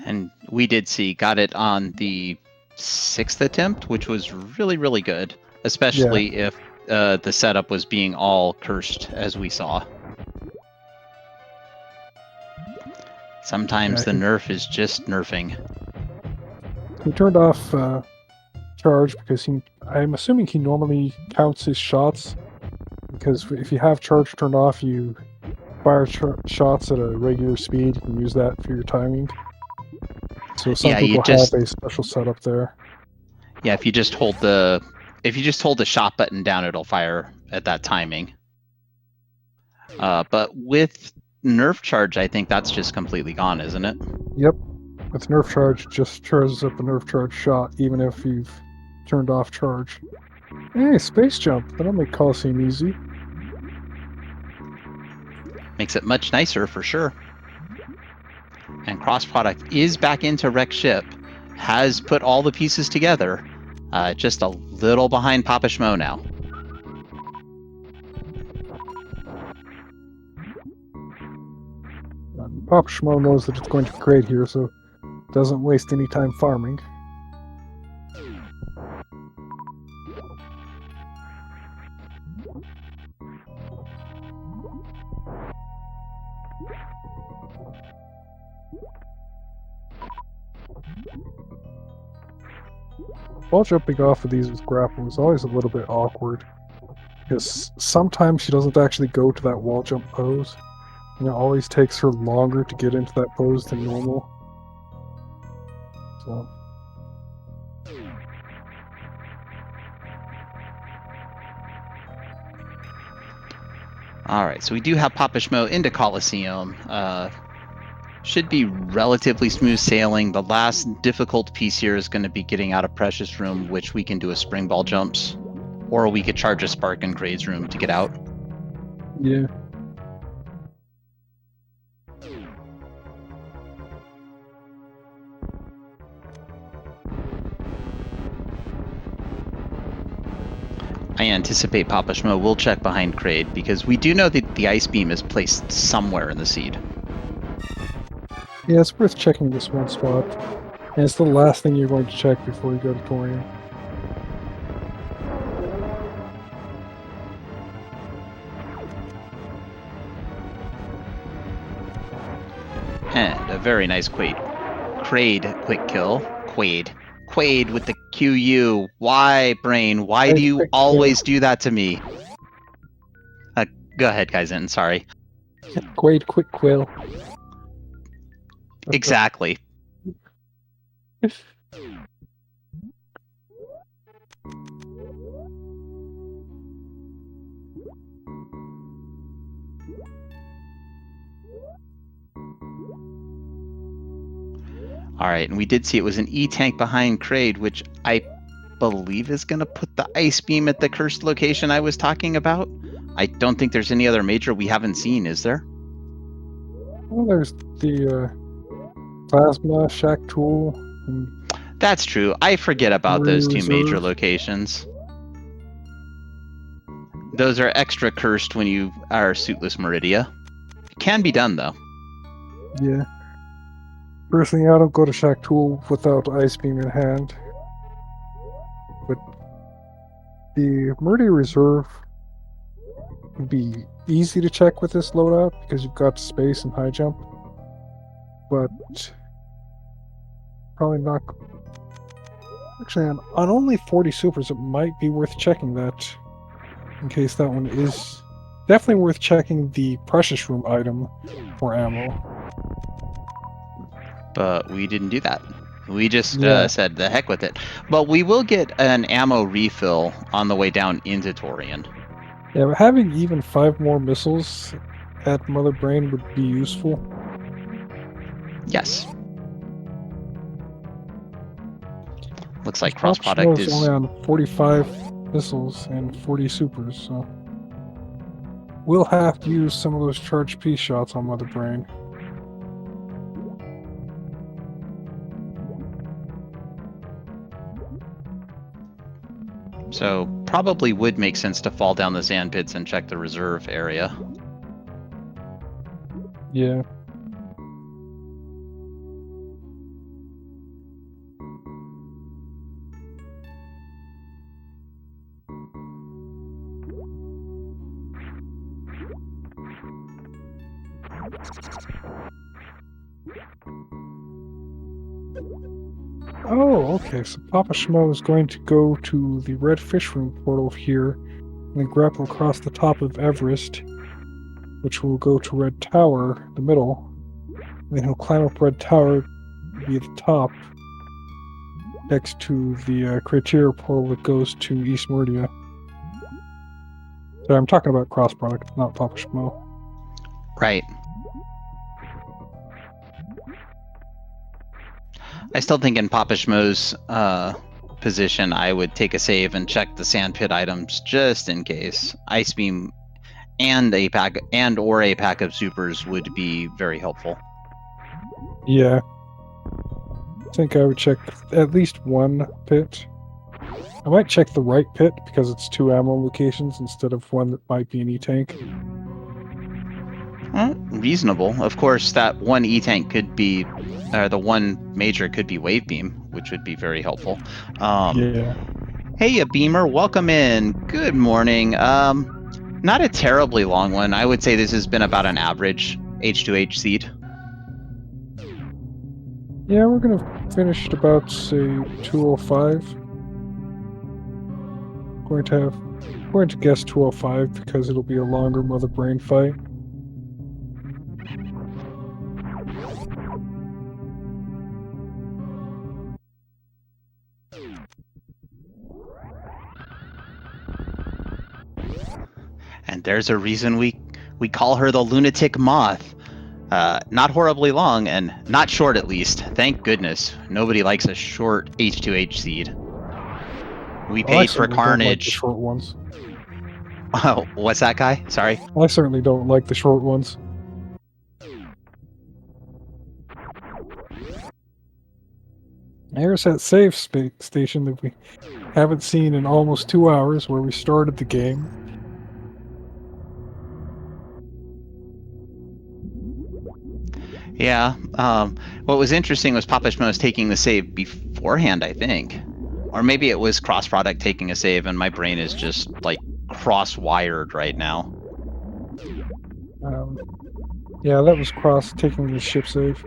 And we did see, got it on the 6th attempt, which was really, really good, especially if the setup was being all cursed, as we saw. Sometimes the nerf is just nerfing. He turned off charge because I'm assuming he normally counts his shots, because if you have charge turned off, you fire shots at a regular speed. You can use that for your timing. So some people have a special setup there. Yeah, if you just hold the shot button down, it'll fire at that timing. But with nerf charge, I think that's just completely gone, isn't it? Yep. With nerf charge, just charges up the nerf charge shot, even if you've turned off charge. Hey, space jump. That'll make Coliseum easy. Makes it much nicer for sure. And cross product is back into wreck ship. Has put all the pieces together. Just a little behind PapaSchmo now. PapaSchmo knows that it's going to be great here, so doesn't waste any time farming. Wall jumping off of these with grapple is always a little bit awkward. Because sometimes she doesn't actually go to that wall jump pose. And it always takes her longer to get into that pose than normal. So. All right, so we do have PapaSchmo into Coliseum. Should be relatively smooth sailing. The last difficult piece here is going to be getting out of Precious Room, which we can do a spring ball jumps. Or we could charge a spark in Grade's room to get out. Yeah. I anticipate PapaSchmo will check behind Grade because we do know that the ice beam is placed somewhere in the seed. Yeah, it's worth checking this one spot. And it's the last thing you're going to check before you go to Torium. And a very nice Quaid quick kill. Quaid with the QU. Why, Brain? Why do you always do that to me? Go ahead, Kaizen. Sorry. Quaid quick quill. Exactly. All right, and we did see it was an E-tank behind Kraid, which I believe is going to put the ice beam at the cursed location I was talking about. I don't think there's any other major we haven't seen, is there? Well, there's the Plasma, Shack Tool. That's true. I forget about those two major locations. Those are extra cursed when you are Suitless Meridia. It can be done, though. Yeah. Personally, I don't go to Shack Tool without Ice Beam in hand. But the Meridia Reserve would be easy to check with this loadout because you've got space and high jump. But probably not. Actually, on only 40 supers, it might be worth checking that. In case that one is definitely worth checking the Precious Room item for ammo. But we didn't do that. We just said the heck with it. But we will get an ammo refill on the way down into Torian. Yeah, but having even 5 more missiles at Mother Brain would be useful. Yes. Looks like cross-product is only on 45 missiles and 40 supers, so we'll have to use some of those charged piece shots on Mother Brain. So probably would make sense to fall down the sand pits and check the reserve area. Yeah. Oh, okay, so PapaSchmo is going to go to the Red Fish Room portal here, and then grapple across the top of Everest, which will go to Red Tower, the middle, and then he'll climb up Red Tower, be at the top, next to the Criteria portal that goes to East Meridia. So I'm talking about cross-product, not PapaSchmo. Right. I still think in PapaSchmo's position, I would take a save and check the sandpit items just in case. Ice Beam and a pack of supers would be very helpful. Yeah. I think I would check at least one pit. I might check the right pit because it's 2 ammo locations instead of one that might be an E-tank. Well, reasonable. Of course, that one E-tank could be, the one major could be Wave Beam, which would be very helpful. Yeah. Hey, a Beamer, welcome in. Good morning. Not a terribly long one. I would say this has been about an average H2H seed. Yeah, we're gonna finish at about, say, 2:05. Going to guess 2:05 because it'll be a longer Mother Brain fight. And there's a reason we call her the lunatic moth. Not horribly long and not short, at least. Thank goodness. Nobody likes a short H2H seed. We Well, I paid for certainly don't like the carnage. short ones. Oh, what's that, guy? Sorry. I certainly don't like the short ones. There's that save station that we haven't seen in almost 2 hours, where we started the game. Yeah. What was interesting was PapaSchmo was taking the save beforehand, I think. Or maybe it was cross-product taking a save, and my brain is just, like, cross-wired right now. Yeah, that was Cross taking the ship save.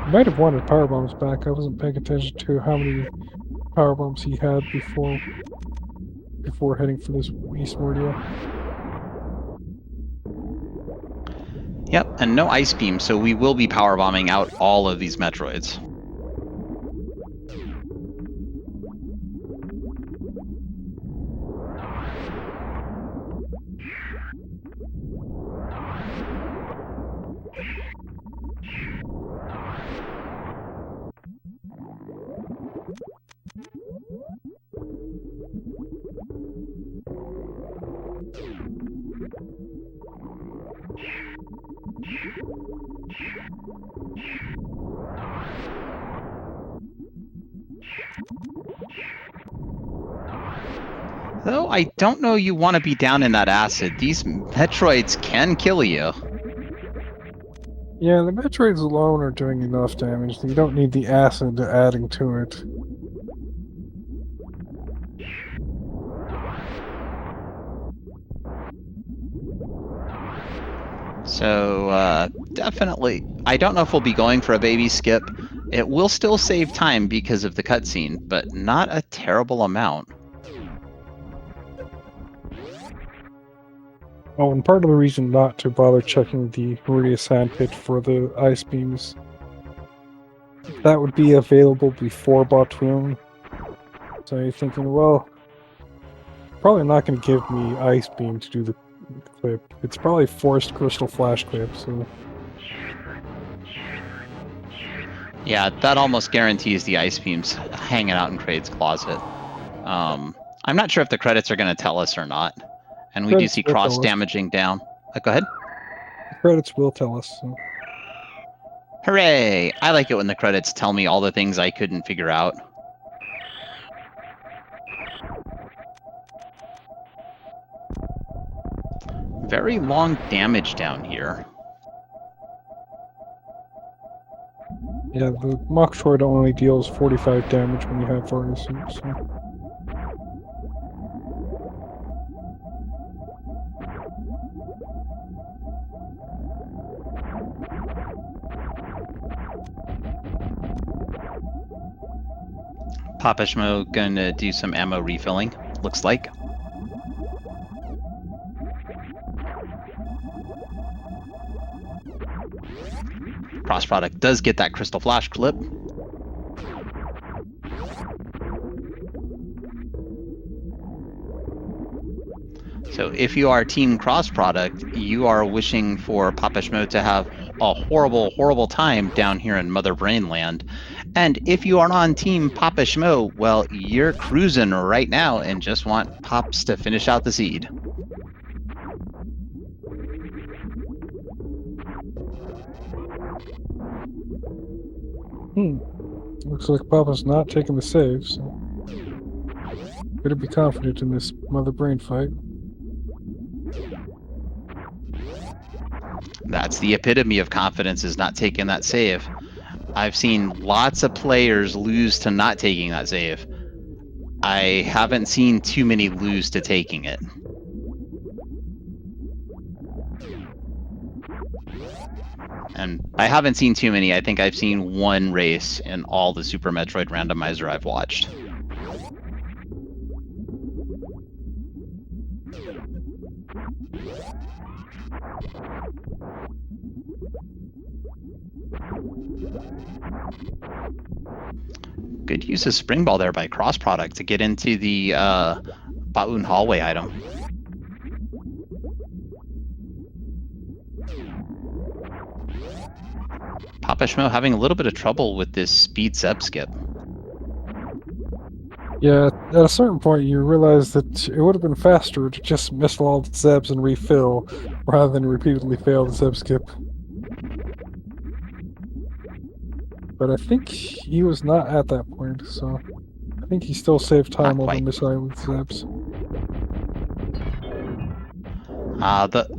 Might have wanted power bombs back. I wasn't paying attention to how many power bombs he had before heading for this eastward. Yep, and no ice beam, so we will be power bombing out all of these Metroids. Though I don't know you want to be down in that acid. These Metroids can kill you. Yeah, the Metroids alone are doing enough damage. You don't need the acid adding to it. So, definitely. I don't know if we'll be going for a baby skip. It will still save time because of the cutscene, but not a terrible amount. Oh, and part of the reason not to bother checking the Meridia Sandpit for the ice beams, that would be available before Botwoon. So you're thinking, well, probably not going to give me ice beam to do the clip. It's probably forced crystal flash clip, so... Yeah, that almost guarantees the ice beams hanging out in Kraid's closet. I'm not sure if the credits are going to tell us or not. And we do see cross damaging down. Go ahead. The credits will tell us. So. Hooray! I like it when the credits tell me all the things I couldn't figure out. Very long damage down here. Yeah, the Metroid only deals 45 damage when you have Vargas suit, so... PapaSchmo gonna do some ammo refilling, looks like. Cross product does get that crystal flash clip. So if you are team cross product, you are wishing for PapaSchmo to have a horrible, horrible time down here in Mother Brain Land. And if you are on team PapaSchmo, well, you're cruising right now and just want Pops to finish out the seed. Looks like Papa's not taking the save, so... Better be confident in this Mother Brain fight. That's the epitome of confidence, is not taking that save. I've seen lots of players lose to not taking that save. I haven't seen too many lose to taking it. And I haven't seen too many. I think I've seen one race in all the Super Metroid randomizer I've watched. Good use of spring ball there by cross product to get into the Baun hallway item. PapaSchmo having a little bit of trouble with this speed sub skip. Yeah, at a certain point you realize that it would have been faster to just miss all the Zebs and refill, rather than repeatedly fail the Zeb skip. But I think he was not at that point, so I think he still saved time over missing with Zebs.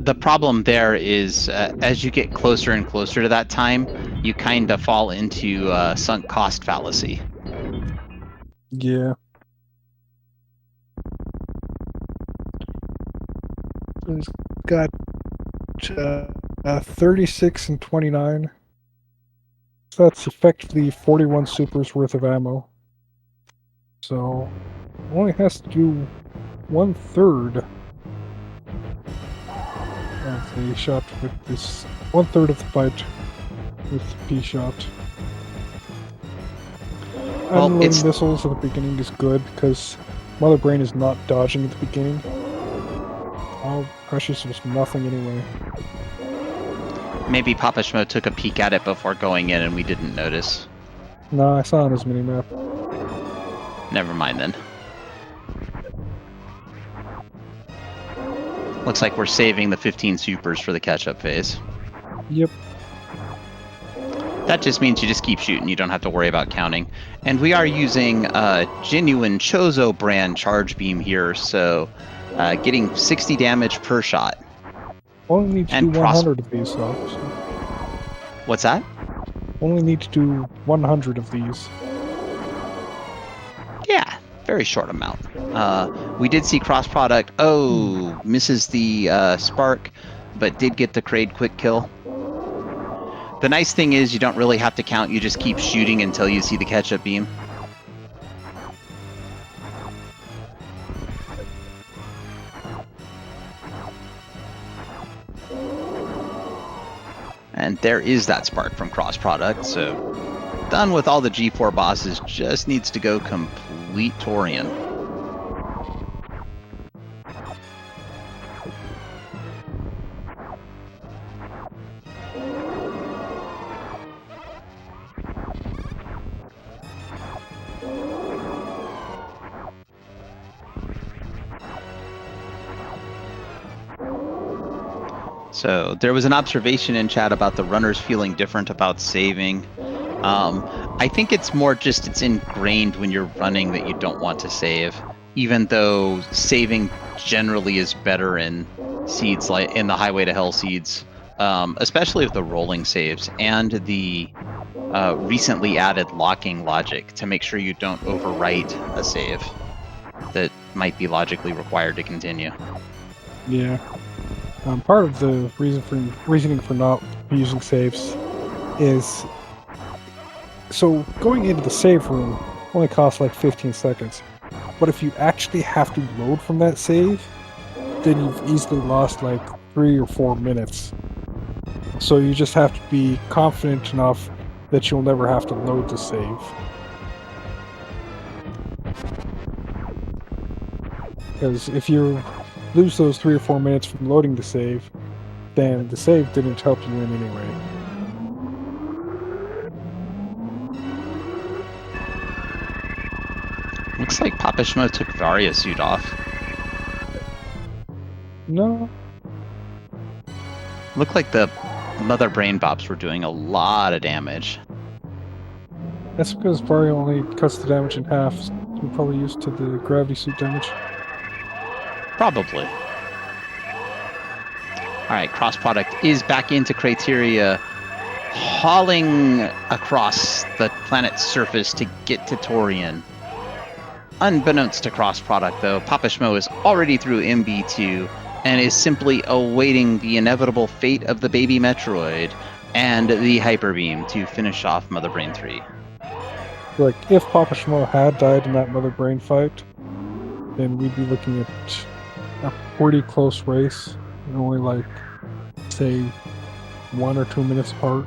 The problem there is as you get closer and closer to that time, you kind of fall into sunk cost fallacy. Yeah. So he's got 36 and 29. So that's effectively 41 supers worth of ammo. So only has to do 1/3 of the shot with this, 1/3 of the fight with P-shot. Unloading missiles at the beginning is good because Mother Brain is not dodging at the beginning. All Precious was nothing anyway. Maybe PapaSchmo took a peek at it before going in and we didn't notice. No, I saw on his minimap. Never mind then. Looks like we're saving the 15 supers for the catch-up phase. Yep. That just means you just keep shooting. You don't have to worry about counting. And we are using a genuine Chozo brand charge beam here, so getting 60 damage per shot. Only need to do 100 of these, though. So. What's that? Only need to do 100 of these. Yeah, very short amount. We did see cross product. Oh, misses the spark, but did get the Kraid quick kill. The nice thing is you don't really have to count. You just keep shooting until you see the catch-up beam. And there is that spark from cross product, so done with all the G4 bosses, just needs to go complete Torian. So there was an observation in chat about the runners feeling different about saving. I think it's more just it's ingrained when you're running that you don't want to save, even though saving generally is better in seeds like in the Highway to Hell seeds, especially with the rolling saves and the recently added locking logic to make sure you don't overwrite a save that might be logically required to continue. Yeah. Part of the reasoning for not using saves is, so going into the save room only costs like 15 seconds. But if you actually have to load from that save, then you've easily lost like 3 or 4 minutes. So you just have to be confident enough that you'll never have to load the save. Because if you lose those 3 or 4 minutes from loading the save, then the save didn't help you in any way. Looks like PapaSchmo took Varia suit off. No. Looked like the Mother Brain Bops were doing a lot of damage. That's because Varia only cuts the damage in half. So you're probably used to the gravity suit damage. Probably. Alright, cross product is back into criteria, hauling across the planet's surface to get to Torian. Unbeknownst to cross product, though, PapaSchmo is already through MB2 and is simply awaiting the inevitable fate of the baby Metroid and the Hyper Beam to finish off Mother Brain 3. Like, if PapaSchmo had died in that Mother Brain fight, then we'd be looking at a pretty close race, and only like, say, 1 or 2 minutes apart.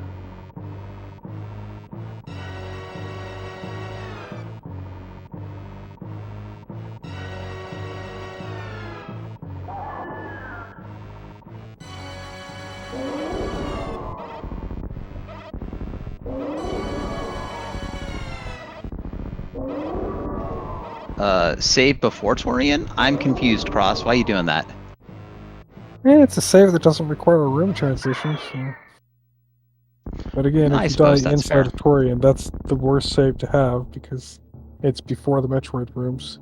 Save before Torian? I'm confused, Cross. Why are you doing that? It's a save that doesn't require a room transition, so... But again, I if you die suppose that's inside fair. of Torian, that's the worst save to have, because it's before the Metroid rooms.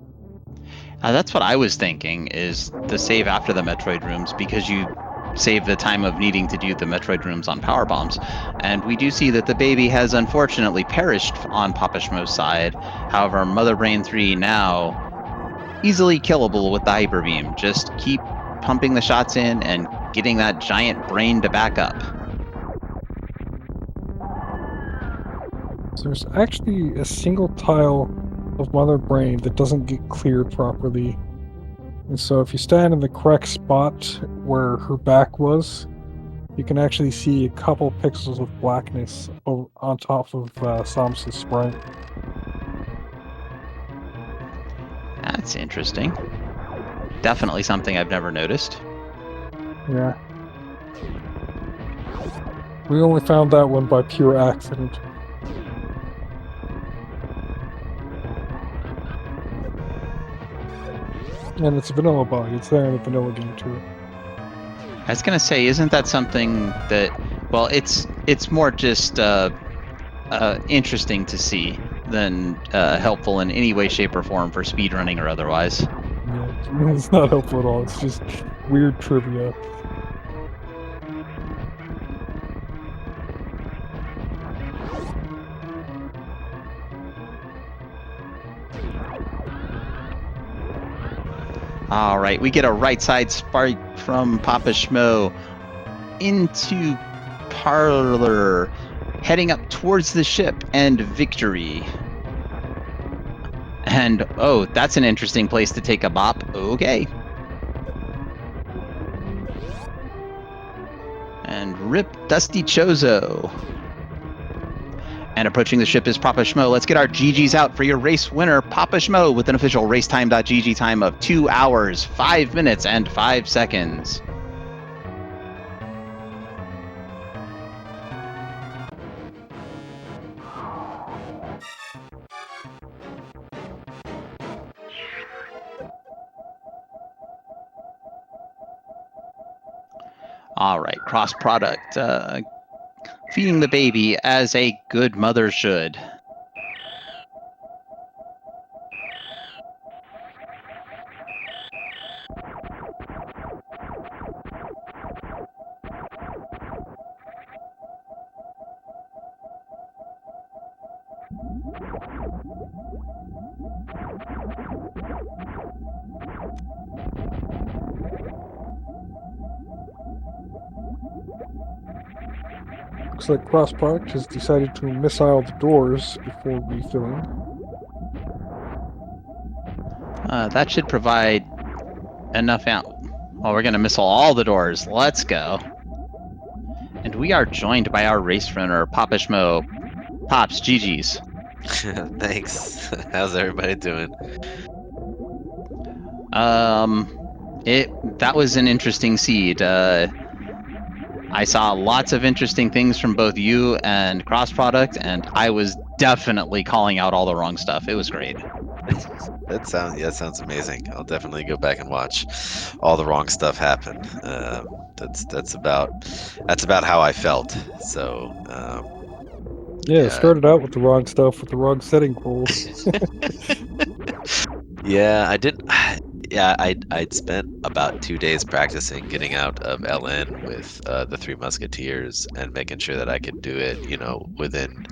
That's what I was thinking, is the save after the Metroid rooms, because you save the time of needing to do the Metroid rooms on power bombs. And we do see that the baby has unfortunately perished on PapaSchmo's side. However, Mother Brain 3 now easily killable with the Hyper Beam. Just keep pumping the shots in and getting that giant brain to back up. So there's actually a single tile of Mother Brain that doesn't get cleared properly. And so if you stand in the correct spot where her back was, you can actually see a couple pixels of blackness on top of Samus's sprite. That's interesting. Definitely something I've never noticed. Yeah. We only found that one by pure accident. And it's a vanilla bug. It's there in the vanilla game too. I was gonna say, isn't that something that? Well, it's more just interesting to see than helpful in any way, shape, or form for speedrunning or otherwise. Yeah, it's not helpful at all. It's just weird trivia. All right, we get a right side spark from PapaSchmo into Parlor, heading up towards the ship and victory. And oh, that's an interesting place to take a bop. Okay. And rip Dusty Chozo. And approaching the ship is PapaSchmo. Let's get our GGs out for your race winner, PapaSchmo, with an official racetime.gg time of 2 hours, 5 minutes, and 5 seconds. All right, cross product. Feeding the baby as a good mother should. Looks like Cross Product has decided to missile the doors before refilling. That should provide enough out. Well, we're going to missile all the doors. Let's go. And we are joined by our race runner, PapaSchmo. Pops, GG's. Thanks. How's everybody doing? That was an interesting seed. I saw lots of interesting things from both you and Cross Product, and I was definitely calling out all the wrong stuff. It was great. That sounds amazing. I'll definitely go back and watch all the wrong stuff happen. That's about how I felt. So Yeah, it started out with the wrong stuff with the wrong setting goals. yeah, I didn't. Yeah, I'd spent about 2 days practicing getting out of LN with the Three Musketeers and making sure that I could do it, within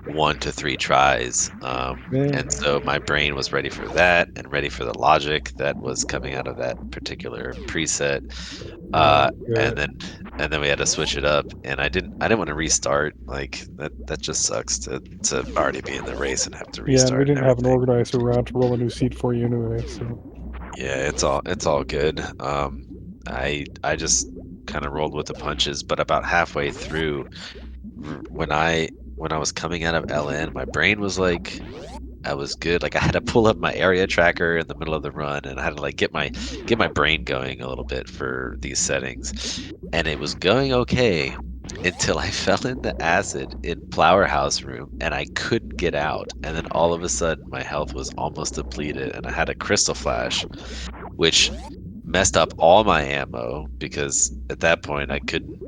1 to 3 tries. And Man, so my brain was ready for that and ready for the logic that was coming out of that particular preset. oh And god. then we had to switch it up, and I didn't want to restart. Like that just sucks to already be in the race and have to Yeah, and we restart and didn't have an everything. organizer around to roll a new seat for you anyway, so Yeah, it's all good. I just kind of rolled with the punches, but about halfway through, when I was coming out of LN, my brain was like, I was good. Like I had to pull up my area tracker in the middle of the run, and I had to like get my brain going a little bit for these settings, and it was going okay until I fell in the acid in Flower House room, and I couldn't get out. And then all of a sudden, my health was almost depleted, and I had a crystal flash, which messed up all my ammo because at that point I couldn't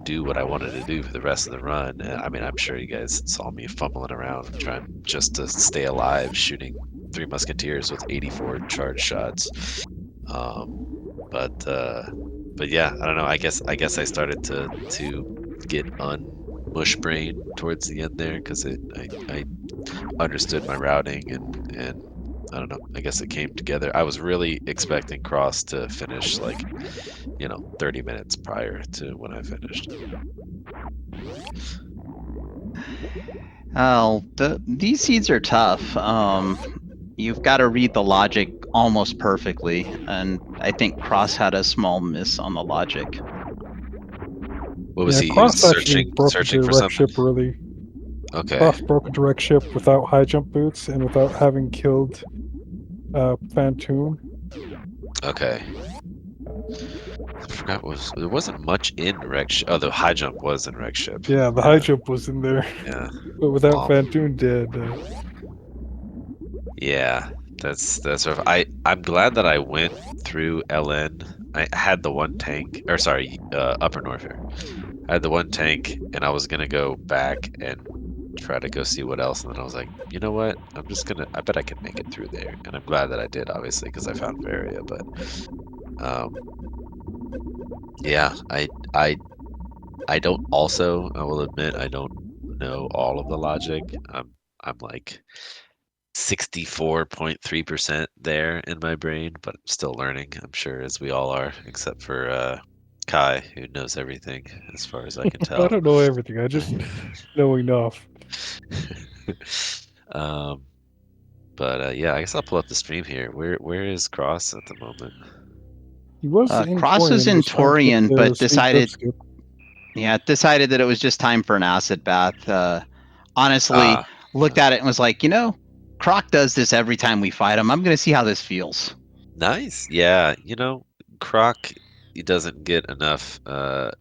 do what I wanted to do for the rest of the run. I mean, I'm sure you guys saw me fumbling around trying just to stay alive, shooting Three Musketeers with 84 charge shots. Um, but yeah, I don't know. I guess I started to get unmush brain towards the end there because I understood my routing and I don't know. I guess it came together. I was really expecting Cross to finish like 30 minutes prior to when I finished. Oh, these seeds are tough. You've got to read the logic almost perfectly, and I think Cross had a small miss on the logic. What was yeah, he? He was Cross actually searching broke a searching for direct something. ship early. Okay. Cross broke a direct ship without high jump boots and without having killed Phantoon. Okay. I forgot there wasn't much in Wreck Ship. Oh, the high jump was in Wreck Ship. Yeah, the high Yeah. jump was in there, Yeah. but without Well, Phantoon dead. yeah. That's rough. I'm glad that I went through LN. I had the one tank, or sorry, Upper Norfair. I had the one tank, and I was gonna go back and try to go see what else, and then I was like, you know what? I bet I can make it through there, and I'm glad that I did, obviously, because I found Varia. But um, yeah, I don't. Also, I will admit, I don't know all of the logic. I'm like 64.3% there in my brain, but I'm still learning. I'm sure, as we all are, except for Kai, who knows everything, as far as I can I tell. don't know everything. I just know enough. um, but yeah, I guess I'll pull up the stream here. Where is Cross at the moment? He was in Cross was Torian, in was trying to get Torian, the but speed trip skip. decided that it was just time for an acid bath. Honestly, Ah, looked at it and was like, Croc does this every time we fight him. I'm going to see how this feels. nice. Yeah, Croc, he doesn't get enough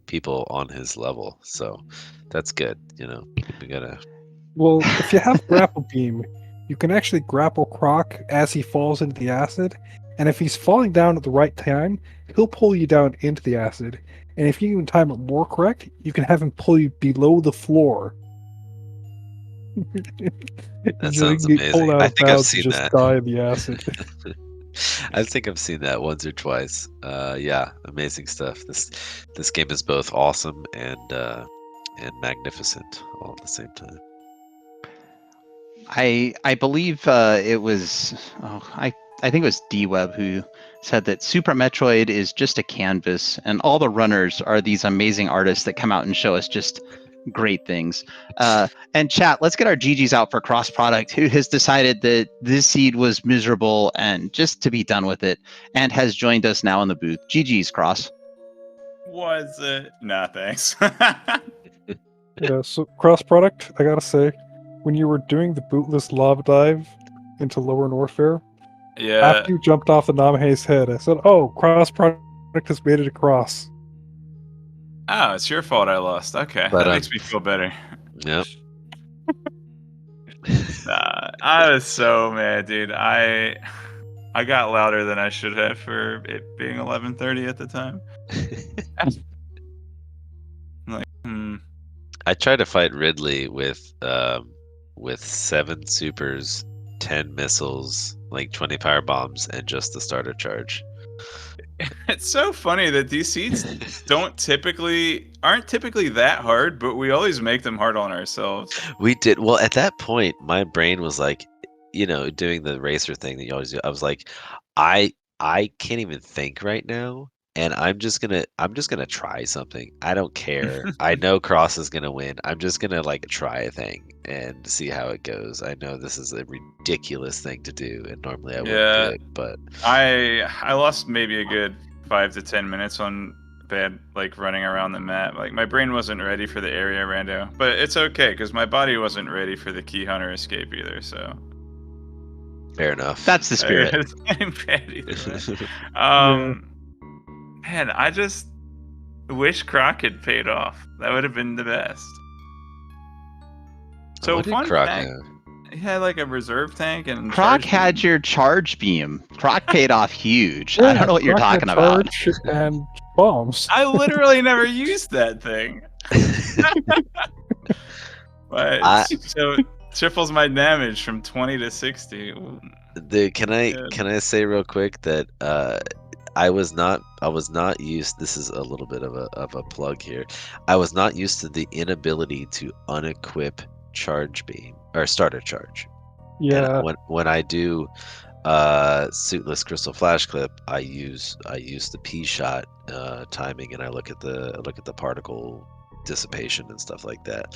people on his level, so that's good. We gotta. Well, if you have grapple beam, you can actually grapple Croc as he falls into the acid, and if he's falling down at the right time, he'll pull you down into the acid. And if you can time it more correct, you can have him pull you below the floor. That So he sounds can get pulled amazing. out I of think I've bounds and seen just that. die in the acid. I think I've seen that once or twice. Yeah, amazing stuff. This game is both awesome and magnificent all at the same time. I believe it was I think it was D-Web who said that Super Metroid is just a canvas, and all the runners are these amazing artists that come out and show us just great things. And chat, let's get our GGs out for Cross Product, who has decided that this seed was miserable and just to be done with it, and has joined us now in the booth. GGs, Cross. Was it? Nah, thanks. Yeah, so cross product, I gotta say, when you were doing the bootless lava dive into Lower Norfair, Yeah. after you jumped off the Namahe's head, I said, "Oh, cross product has made it across." Oh, it's your fault I lost. Okay, But that makes me feel better. yep. Nah, I was so mad, dude. I got louder than I should have for it being 11:30 at the time. Like, I tried to fight Ridley with 7 supers, 10 missiles, like 20 power bombs and just the starter charge. It's so funny that these seeds aren't typically that hard, but we always make them hard on ourselves. We did well at that point. My brain was like, doing the racer thing that you always do. I was like, I can't even think right now, and I'm just gonna try something. I don't care. I know Cross is gonna win. I'm just gonna like try a thing and see how it goes. I know this is a ridiculous thing to do, and normally I wouldn't do it, but I lost maybe a good 5 to 10 minutes on bad like running around the map. Like my brain wasn't ready for the area rando, but it's okay because my body wasn't ready for the key hunter escape either. So fair enough. That's the spirit. It's getting bad either, man. Man, I just wish Croc had paid off. That would have been the best. So What did fun Croc fact, have? he had like a reserve tank and Croc charge had beam. your charge beam. Croc paid off huge. I don't know what you're Croc had talking about. charge and bombs. I literally never used that thing. But so triples my damage from 20 to 60. Ooh. Can I say real quick that I was not used. This is a little bit of a plug here. I was not used to the inability to unequip charge beam or starter charge. Yeah. And when I do suitless crystal flash clip, I use the P shot timing, and I look at the particle dissipation and stuff like that.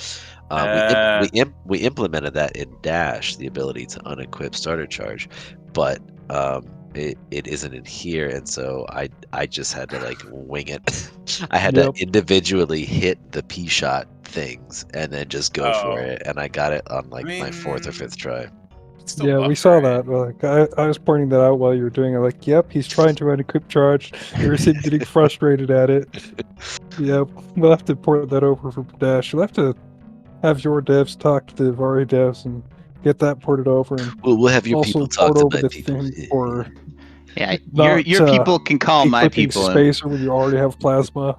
We implemented that in Dash, the ability to unequip starter charge, but it isn't in here, and so I just had to like wing it. I had to individually hit the P shot things and then just go for it, and I got it on like my 4th or 5th try. Yeah, we saw that. Like I was pointing that out while you were doing it. Like, yep, he's trying to unequip charge. You were sitting getting frustrated at it. Yep, we'll have to port that over for Dash. You'll have to have your devs talk to the Vari devs and get that ported over, and we'll have your also people talk port to over my the people. thing for Yeah, not, your people can call my equipping people. spacer when you already have plasma.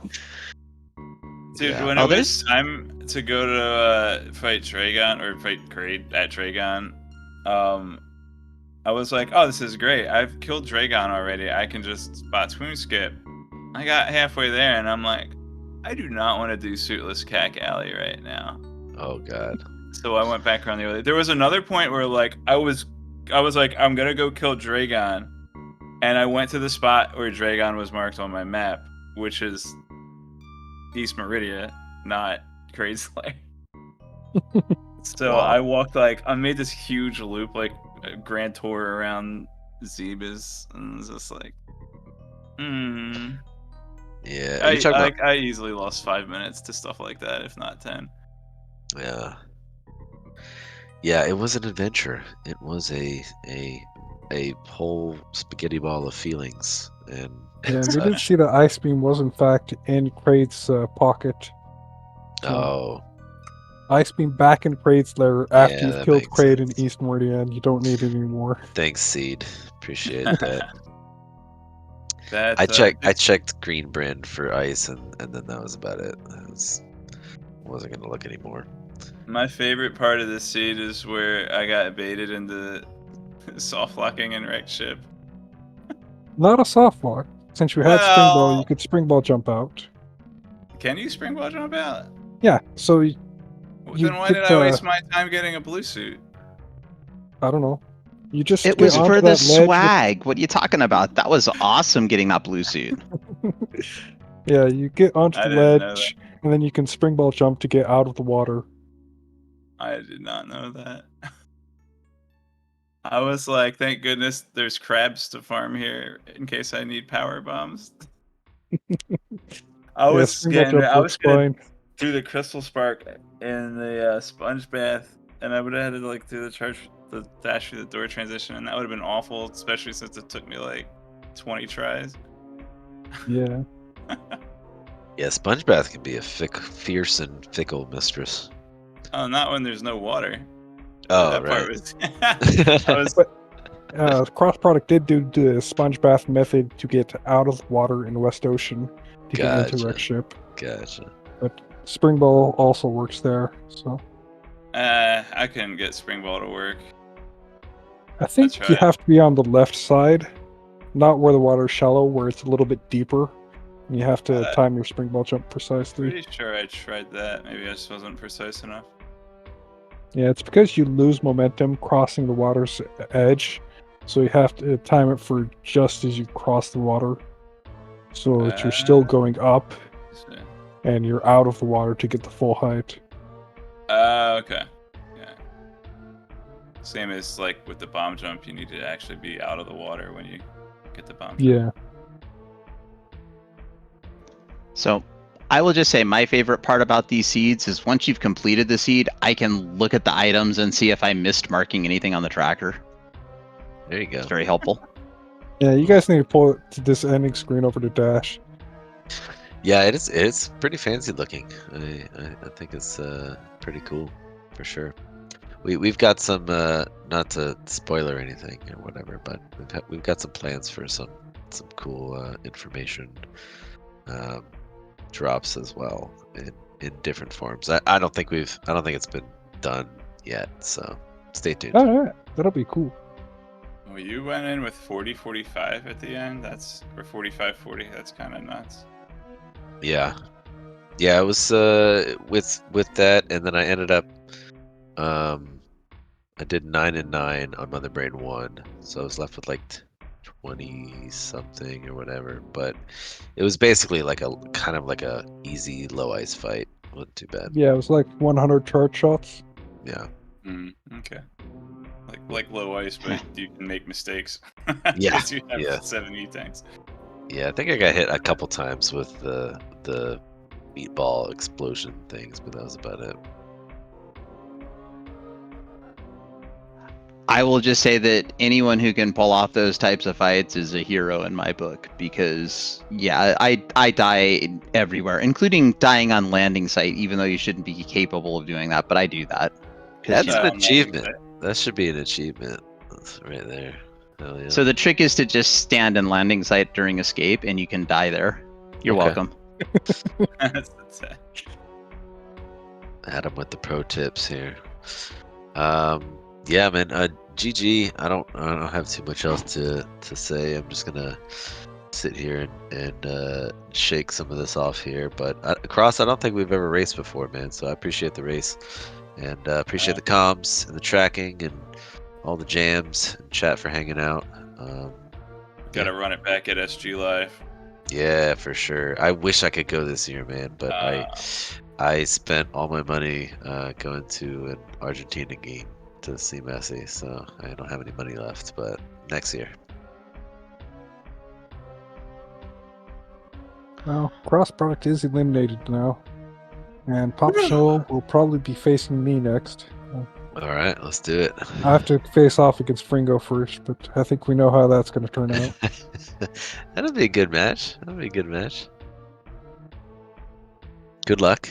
Dude, Yeah. when Oh, it there's- was time to go to fight Dragon or fight Kraid at Dragon, I was like, oh, this is great. I've killed Dragon already. I can just spot swoon skip. I got halfway there and I'm like, I do not want to do suitless Cack Alley right now. Oh god. So I went back around the other. There was another point where like I was like, I'm gonna go kill Dragon, and I went to the spot where Dragon was marked on my map, which is East Meridia, not Kraid Slayer. So Wow. I walked like I made this huge loop, like a grand tour around Zebas, and it was just like, Yeah. I easily lost 5 minutes to stuff like that, if not 10. Yeah. Yeah, it was an adventure. It was a whole spaghetti ball of feelings, and Yeah, we did see that Ice Beam was in fact in Kraid's pocket. oh, Ice Beam back in Kraid's lair after Yeah, you've that killed makes Kraid sense. in East Meridian. You don't need it anymore. thanks, Seed. Appreciate that. That I checked Green Brand for ice, and then that was about it. Wasn't gonna look anymore. My favorite part of this seed is where I got baited into soft locking and wrecked ship. Not a soft lock. Since you had spring ball, Well- you could spring ball jump out. Can you springboard jump out? Yeah, so You Then why get, did I waste my time getting a blue suit? I don't know. You just It get was onto for the that ledge with- swag. What are you talking about? That was awesome getting that blue suit. Yeah, you get onto I the didn't know ledge, and then you can spring ball jump to get out of the water. I did not know that. I was like, thank goodness there's crabs to farm here in case I need power bombs. I was spring ball scared. jump I works was gonna fine. do the crystal spark in the sponge bath, and I would have had to like do the dash through the door transition, and that would have been awful, especially since it took me like 20 tries. Yeah. Yeah, Sponge Bath can be a fierce and fickle mistress. Oh, not when there's no water. Oh, That part right. was. I was Cross Product did do the sponge bath method to get out of the water in the West Ocean to get into Gotcha. wreck ship. Gotcha. Spring ball also works there. So I couldn't get spring ball to work. I think try you it. have to be on the left side, not where the water's shallow, where it's a little bit deeper. And you have to time your spring ball jump precisely. Pretty sure I tried that. Maybe I just wasn't precise enough. Yeah, it's because you lose momentum crossing the water's edge, so you have to time it for just as you cross the water, so that you're still going up and you're out of the water to get the full height. Okay. Yeah. Same as like with the bomb jump, you need to actually be out of the water when you get the bomb jump. Yeah. So I will just say my favorite part about these seeds is once you've completed the seed, I can look at the items and see if I missed marking anything on the tracker. There you go. It's very helpful. Yeah, you guys need to pull this ending screen over to Dash. Yeah, it is. It's pretty fancy looking. I think it's pretty cool, for sure. We've got some not to spoil or anything or whatever, but we've got some plans for some cool information drops as well in different forms. I don't think it's been done yet, so stay tuned. Oh yeah, that'll be cool. Well, you went in with 40-45 at the end. Or 45-40. That's kind of nuts. Yeah, it was with that, and then I ended up I did 9 and 9 on Mother Brain 1, so I was left with like 20 something or whatever. But it was basically like a kind of like a easy low ice fight. Wasn't too bad. Yeah, it was like 100 charge shots. Yeah. Okay. Like low ice, but you can make mistakes. Yeah. You have 70 tanks. Yeah, I think I got hit a couple times with the meatball explosion things, but that was about it. I will just say that anyone who can pull off those types of fights is a hero in my book because, yeah, I die everywhere, including dying on landing site, even though you shouldn't be capable of doing that, but I do that. That's Yeah. an achievement. That should be an achievement. That's right there. Hell yeah. So the trick is to just stand in landing site during escape, and you can die there. You're welcome. That's the tech. Had him with the pro tips here. Yeah, man. GG. I don't have too much else to say. I'm just gonna sit here and shake some of this off here. But Cross, I don't think we've ever raced before, man. So I appreciate the race and appreciate the comms and the tracking and all the jams and chat for hanging out. Gotta run it back at SG Live. Yeah, for sure. I wish I could go this year, man, but I spent all my money going to an Argentina game to see Messi, so I don't have any money left, but next year. Well, cross-product is eliminated now. And PapaSchmo will probably be facing me next. Alright, let's do it. I have to face off against Fringo first, but I think we know how that's going to turn out. That'll be a good match. Good luck.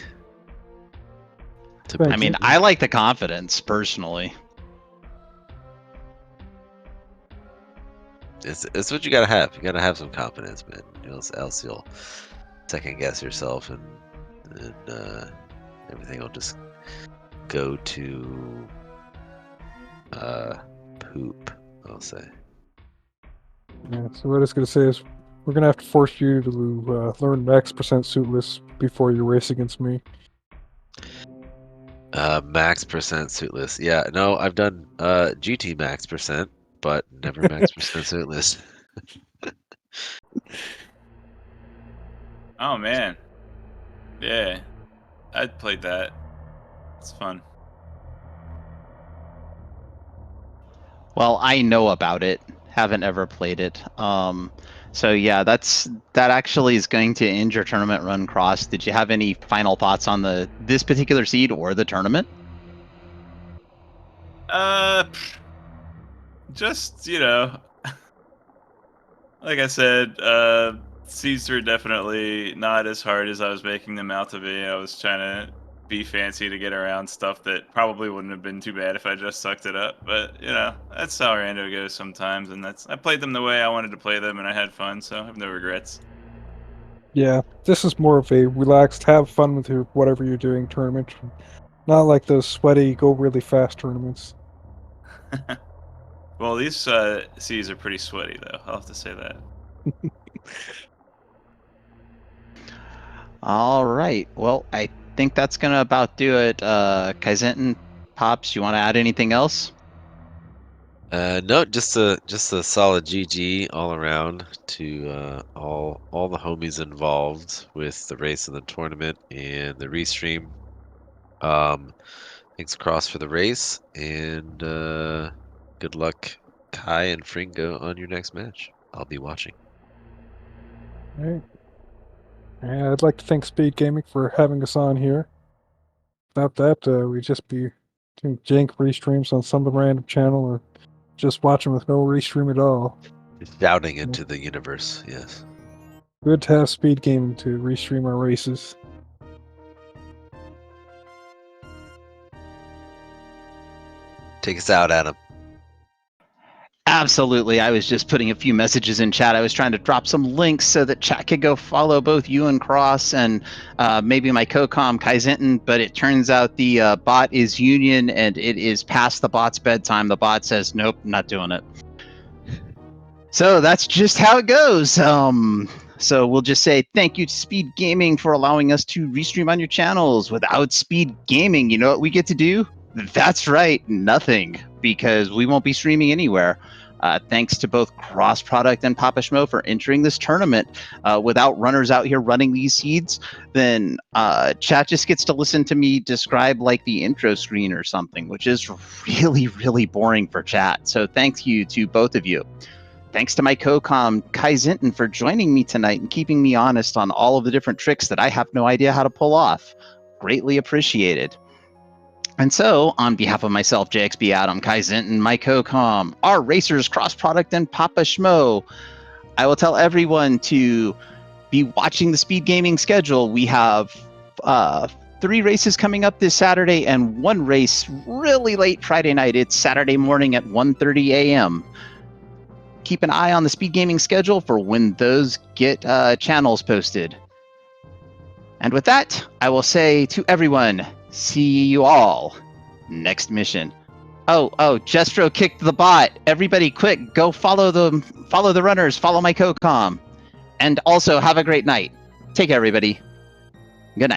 Thank I mean, you. I like the confidence, personally. It's what you gotta have. You gotta have some confidence, man. Else you'll second guess yourself and everything will just go to poop, I'll say. Yeah, so what I was going to say is we're going to have to force you to learn max percent suitless before you race against me. Max percent suitless. Yeah, no, I've done GT max percent, but never max percent suitless. Oh man, yeah, I played that. It's fun. Well, I know about it. Haven't ever played it. So yeah, that actually is going to end your tournament run, Cross. Did you have any final thoughts on this particular seed or the tournament? Just like I said, seeds were definitely not as hard as I was making them out to be. I was trying to be fancy to get around stuff that probably wouldn't have been too bad if I just sucked it up. But that's how Rando goes sometimes, and I played them the way I wanted to play them, and I had fun, so I have no regrets. Yeah, this is more of a relaxed, have fun with whatever you're doing tournament. Not like those sweaty, go really fast tournaments. Well, these seas are pretty sweaty, though. I'll have to say that. All right. Well, I think that's gonna about do it. Kaizentin, Pops, you want to add anything else? No, just a solid GG all around to all the homies involved with the race and the tournament and the restream. Thanks Cross for the race, and good luck, Kai and Fringo, on your next match. I'll be watching. All right. And I'd like to thank SpeedGaming for having us on here. Without that, we'd just be doing jank restreams on some random channel or just watching with no restream at all. Just shouting into the universe, yes. Good to have SpeedGaming to restream our races. Take us out, Adam. Absolutely. I was just putting a few messages in chat. I was trying to drop some links so that chat could go follow both you and Cross and maybe my co-com Kaizentin, but it turns out the bot is Union and it is past the bot's bedtime. The bot says, nope, not doing it. So that's just how it goes. So we'll just say thank you to Speed Gaming for allowing us to restream on your channels. Without Speed Gaming, you know what we get to do? That's right, nothing, because we won't be streaming anywhere. Thanks to both CrossProduct and PapaSchmo for entering this tournament. Without runners out here running these seeds, then chat just gets to listen to me describe like the intro screen or something, which is really, really boring for chat. So thank you to both of you. Thanks to my co-com Kaizentin for joining me tonight and keeping me honest on all of the different tricks that I have no idea how to pull off. Greatly appreciated. And so, on behalf of myself, JXB Adam, Kaizentin, my co-com, our racers, CrossProduct, and PapaSchmo, I will tell everyone to be watching the Speed Gaming schedule. We have 3 races coming up this Saturday and 1 race really late Friday night. It's Saturday morning at 1:30 a.m. Keep an eye on the Speed Gaming schedule for when those get channels posted. And with that, I will say to everyone, see you all next mission. Oh, Jestro kicked the bot. Everybody quick, go follow the runners, follow my co-com. And also have a great night. Take care, everybody. Good night.